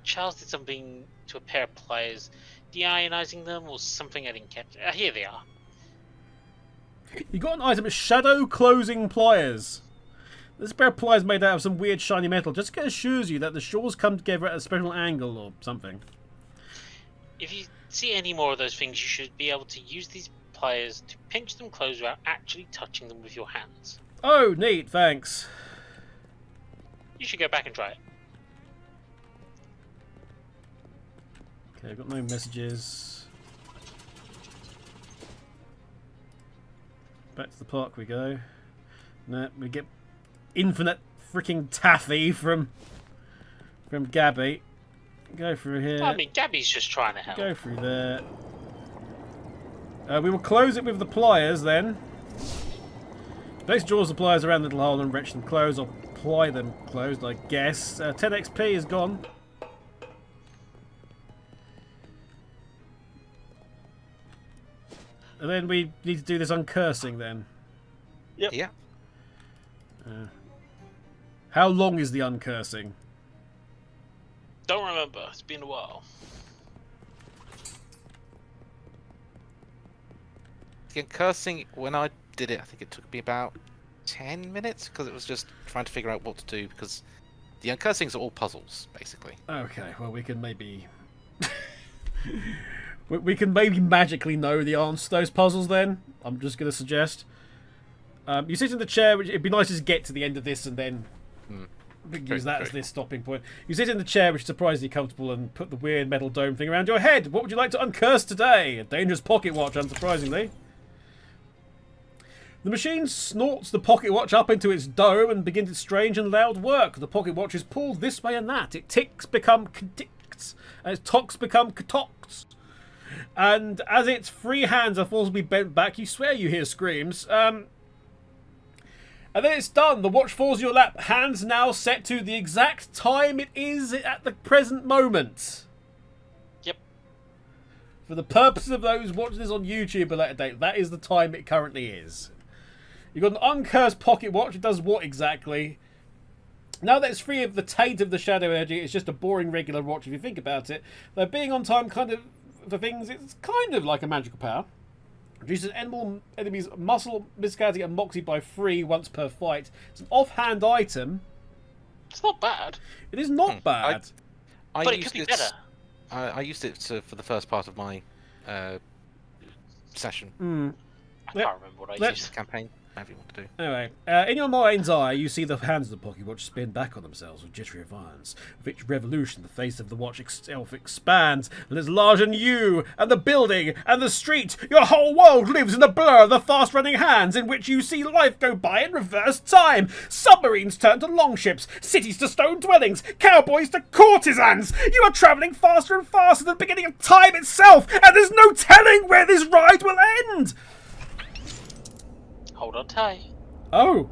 Charles did something to a pair of pliers, deionizing them or something I didn't catch. Here they are. You got an item of shadow closing pliers. This pair of pliers made out of some weird shiny metal just assures you that the shores come together at a special angle or something. If you see any more of those things, you should be able to use these pliers to pinch them closed without actually touching them with your hands. Oh, neat, thanks. You should go back and try it. Okay, I've got no messages. Back to the park we go. No, we get infinite freaking taffy from Gabby. Go through here. I mean, Gabby's just trying to help. Go through there. We will close it with the pliers then. Place draws the pliers around the little hole and wrench them closed, or ply them closed, I guess. 10 XP is gone. And then we need to do this uncursing then. Yep. Yeah. How long is the uncursing? Don't remember. It's been a while. The cursing, when I did it, I think it took me about 10 minutes because it was just trying to figure out what to do because the uncursings are all puzzles, basically. Okay, well we can maybe... we can maybe magically know the answer to those puzzles then. I'm just going to suggest. You sit in the chair, which it'd be nice to just get to the end of this and then use that as this stopping point. You sit in the chair, which is surprisingly comfortable, and put the weird metal dome thing around your head. What would you like to uncurse today? A dangerous pocket watch, unsurprisingly. The machine snorts the pocket watch up into its dome and begins its strange and loud work. The pocket watch is pulled this way and that. Its ticks become ticks, and its tocks become tocks. And as its free hands are forcibly bent back, you swear you hear screams. And then it's done. The watch falls in your lap. Hands now set to the exact time it is at the present moment. Yep. For the purpose of those watching this on YouTube at a later date, that is the time it currently is. You've got an uncursed pocket watch. It does what exactly? Now that it's free of the taint of the shadow energy, it's just a boring regular watch if you think about it. Though being on time kind of for things, it's kind of like a magical power. Reduces enemies' muscle, physicality, and moxie by 3 once per fight. It's an offhand item. It's not bad. It is not bad. But it could be better. I used it for the first part of my session. I can't remember what I used. Campaign. Whatever you want to do. Anyway, in your mind's eye, you see the hands of the pocket watch spin back on themselves with jittery violence. With each revolution, the face of the watch itself expands, and is larger than you, and the building, and the street. Your whole world lives in the blur of the fast-running hands, in which you see life go by in reverse time. Submarines turn to longships, cities to stone dwellings, cowboys to courtesans. You are travelling faster and faster than the beginning of time itself, and there's no telling where this ride will end. Hold on tight. Oh.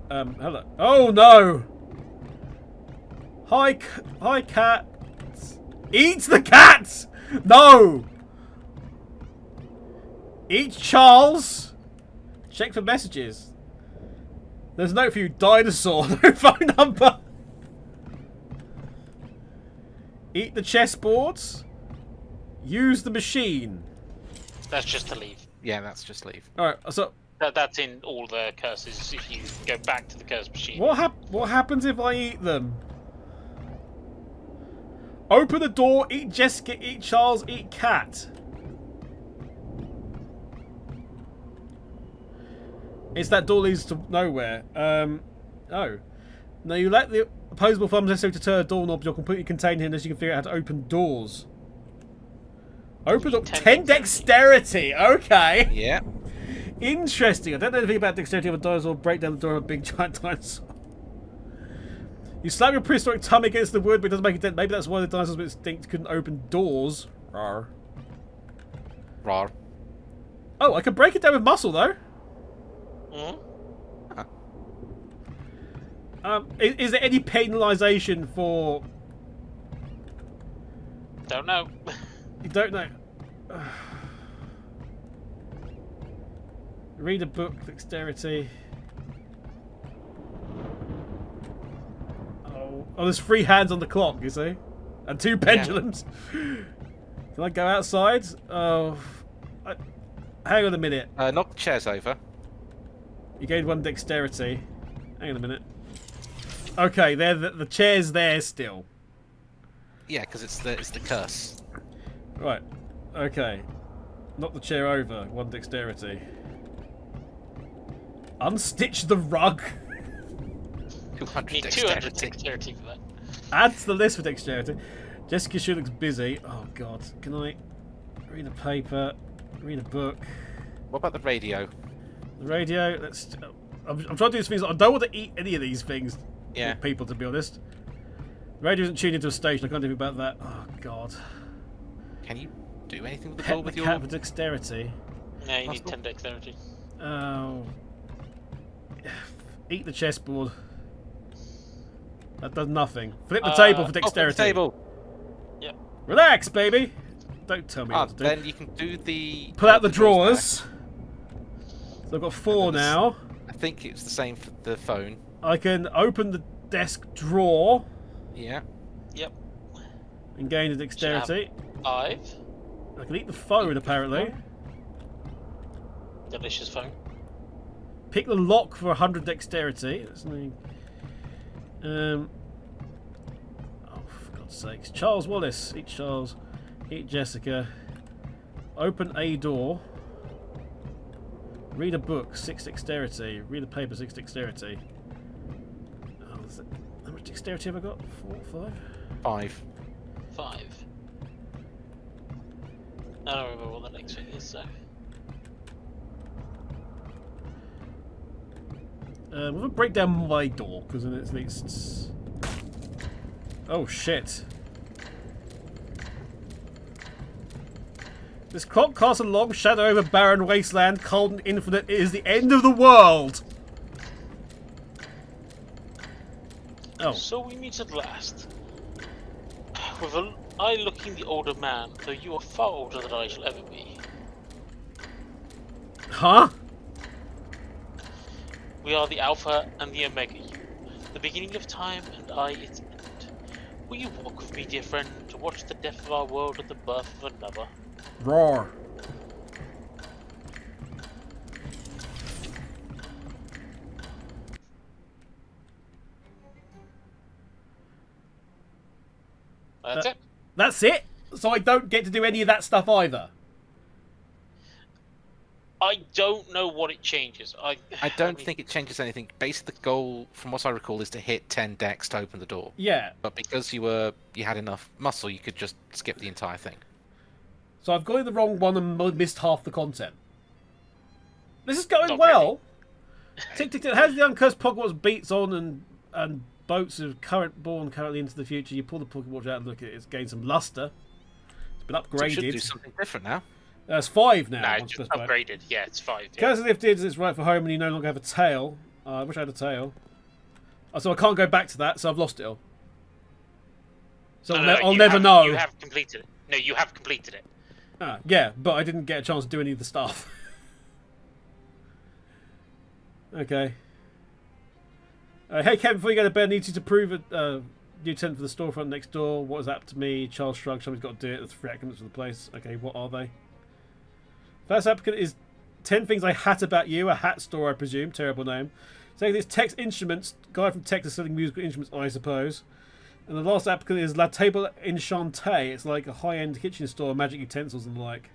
Hello. Oh, no. Hi, cats. Eat the cats! No! Eat Charles. Check for messages. There's a note for you, dinosaur. No phone number. Eat the chessboards. Use the machine. That's just to leave. Yeah, that's just leave. Alright, so... That's in all the curses if you go back to the curse machine. What happens if I eat them? Open the door, eat Jessica, eat Charles, eat cat. It's that door leads to nowhere. Oh. No, you lack the opposable thumbs necessary to turn a doorknob. You're completely contained here unless you can figure out how to open doors. Open door. 10 dexterity. Okay. Yeah. Interesting. I don't know anything about dexterity of a dinosaur. Break down the door of a big giant dinosaur. You slam your prehistoric tummy against the wood, but it doesn't make a dent. Maybe that's why the dinosaurs with instinct couldn't open doors. Rawr. Rawr. Oh, I can break it down with muscle though. Mm-hmm. Is there any penalisation for? Don't know. You don't know. Read a book, dexterity. Oh, there's 3 hands on the clock, you see, and 2 pendulums. Yeah. Can I go outside? Oh, hang on a minute. Knock the chairs over. You gained 1 dexterity. Hang on a minute. Okay, the chair's there still. Yeah, because it's the curse. Right. Okay. Knock the chair over. 1 dexterity. Unstitch the rug. 200 Need dexterity. 200 dexterity for that. Add to the list for dexterity. Jessica sure looks busy. Oh god. Can I read a paper? Read a book? What about the radio? The radio. Let's. I'm trying to do these things. I don't want to eat any of these things. Yeah. With people, to be honest. The radio isn't tuned into a station. I can't do anything about that. Oh god. Can you do anything with the Pet ball with the your? cat for dexterity. No, you need 10 dexterity. Oh. Eat the chessboard. That does nothing. Flip the table for dexterity. Flip the table. Yep. Relax, baby. Don't tell me what to do. Then you can do the. Pull out the drawers. So I've got 4 now. I think it's the same for the phone. I can open the desk drawer. Yeah. Yep. And gain the dexterity. 5. I can eat the phone, apparently. Delicious phone. Pick the lock for 100 dexterity. That's something. Oh, for God's sakes. Charles Wallace. Eat Charles. Eat Jessica. Open a door. Read a book. 6 dexterity. Read a paper. 6 dexterity. Oh, how much dexterity have I got? 4, 5? 5. 5. I don't remember what the next thing is, so. We're going to break down my door, because then it's at least... Oh, shit. This clock casts a long shadow over barren wasteland, cold and infinite. It is the end of the world! Oh. So we meet at last. With I looking the older man, though you are far older than I shall ever be. Huh? We are the Alpha and the Omega you, the beginning of time and I its end. Will you walk with me, dear friend, to watch the death of our world and the birth of another? Roar. That's it. That's it? So I don't get to do any of that stuff either? I don't know what it changes. I don't think it changes anything. Basically, the goal, from what I recall, is to hit 10 dex to open the door. Yeah. But because you had enough muscle, you could just skip the entire thing. So I've got in the wrong one and missed half the content. This is going Not well. really. Tick, tick, tick. Has the uncursed pocket watch beats on and boats of current born currently into the future? You pull the pocket watch out and look at it. It's gained some luster. It's been upgraded. So it should do something different now. It's 5 now. No, it's just upgraded. Yeah, it's 5. Yeah. Curse is lifted, it's right for home, and you no longer have a tail. I wish I had a tail. Oh, so I can't go back to that, so I've lost it all. So I'll never know. You have completed it. No, you have completed it. Yeah, but I didn't get a chance to do any of the stuff. Okay. Hey Kevin, before you go to bed, I need you to prove a new tenant for the storefront next door. What is that to me? Charles shrugged. Somebody's got to do it. There's 3 applicants for the place. Okay, what are they? First applicant is 10 things I hat about you. A hat store, I presume. Terrible name. Second is Tex Instruments. Guy from Texas selling musical instruments, I suppose. And the last applicant is La Table Enchantée. It's like a high-end kitchen store, magic utensils and the like.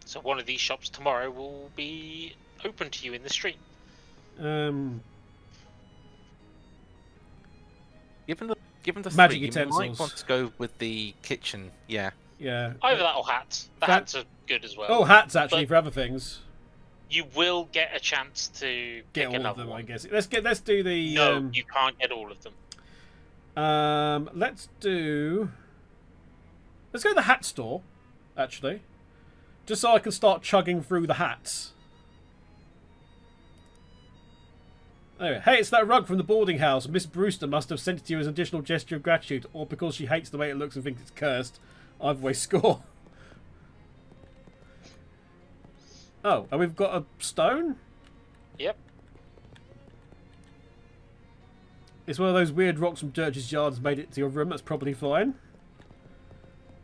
So one of these shops tomorrow will be open to you in the street. Given the Magic three, utensils. you might want to go with the kitchen. Yeah. Yeah. Either that or hats. The hats are good as well. Oh, hats actually But for other things. you will get a chance to Get pick all another of them, one. I guess. Let's do the. No, you can't get all of them. Let's go to the hat store, actually, just so I can start chugging through the hats. Anyway, hey, it's that rug from the boarding house. Miss Brewster must have sent it to you as an additional gesture of gratitude, or because she hates the way it looks and thinks it's cursed. Either way, score. Oh, and we've got a stone? Yep. It's one of those weird rocks from Church's yard has made it to your room. That's probably fine.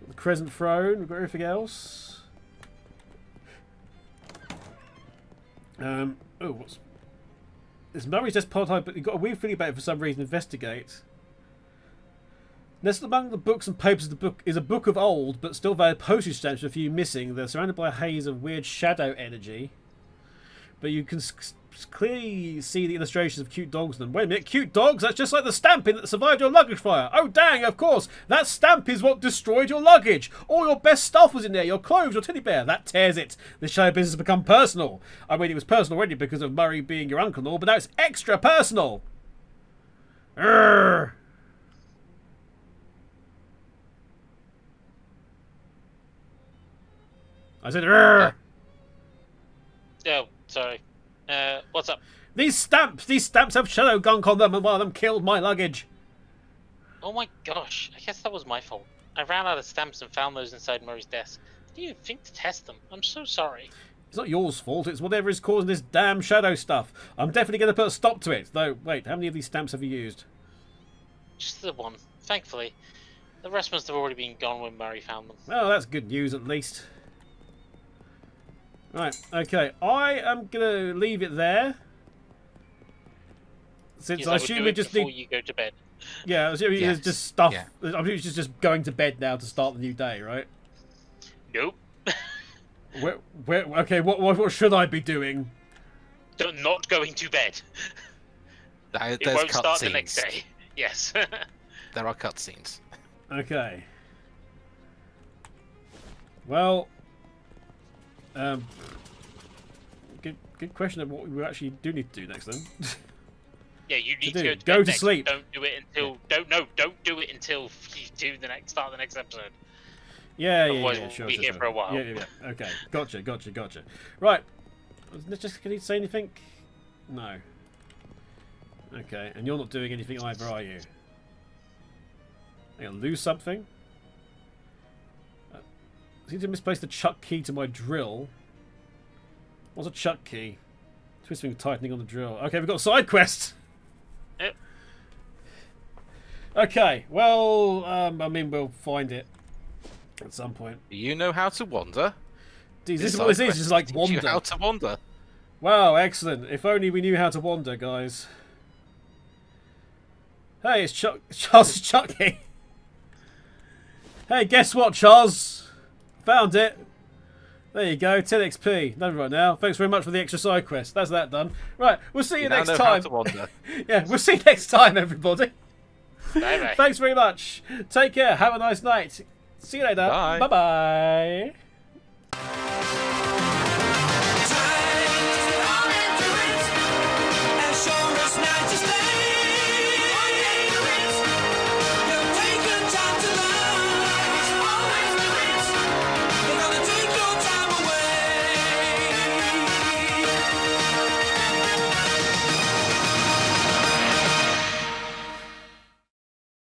The crescent throne. We've got everything else. Oh, what's... It's Murray's desk Polycarp, but you've got a weird feeling about it for some reason. Investigate. Nestled among the books and papers of the book is a book of old, but still valid postage stamps with a few missing. They're surrounded by a haze of weird shadow energy. But you can clearly see the illustrations of cute dogs in them. Wait a minute, cute dogs? That's just like the stamping that survived your luggage fire. Oh, dang, of course. That stamp is what destroyed your luggage. All your best stuff was in there. Your clothes, your teddy bear. That tears it. This shadow business has become personal. I mean, it was personal already because of Murray being your uncle and all, but now it's extra personal. Urgh. I said, Urgh. Oh, sorry. What's up? These stamps have shadow gunk on them, and one of them killed my luggage. Oh my gosh, I guess that was my fault. I ran out of stamps and found those inside Murray's desk. I didn't even think to test them. I'm so sorry. It's not yours fault, it's whatever is causing this damn shadow stuff. I'm definitely going to put a stop to it. Though, wait, how many of these stamps have you used? Just the one, thankfully. The rest must have already been gone when Murray found them. Oh, that's good news at least. Right, okay. I am going to leave it there. Since Yes, I would assume do we it just before need... you go to bed. Yeah, I assume Yes. it's just stuff. Yeah. I'm just going to bed now to start the new day, right? Nope. Okay, what should I be doing? Not going to bed. There's It won't cut start scenes. the next day. Yes. There are cutscenes. Okay. Well... good question of what we actually do need to do next then. Yeah, you need do. to go to Go bed to next. sleep. Don't do it until don't do it until you do start the next episode. Yeah, Otherwise yeah, we'll sure, be sure, here sure. for a while. Yeah. Okay, gotcha. Right. Just can you say anything? No. Okay, and you're not doing anything either, are you? I'm gonna lose something. I seem to misplace the chuck key to my drill. What's a chuck key? Twisting and tightening on the drill. Okay, we've got a side quest. Yep. Okay, well, I mean, we'll find it at some point. Do you know how to wander? Is this what this is? Just like Teach you wander. how to wander. Wow, excellent. If only we knew how to wander, guys. Hey, it's Charles Chucky. Hey, guess what, Charles? Found it. There you go, 10 XP. Done right now. Thanks very much for the extra side quest. That's that done. Right, we'll see you now next know time. How to wander. Yeah, we'll see you next time, everybody. Bye-bye. Thanks very much. Take care. Have a nice night. See you later. Bye. Bye-bye.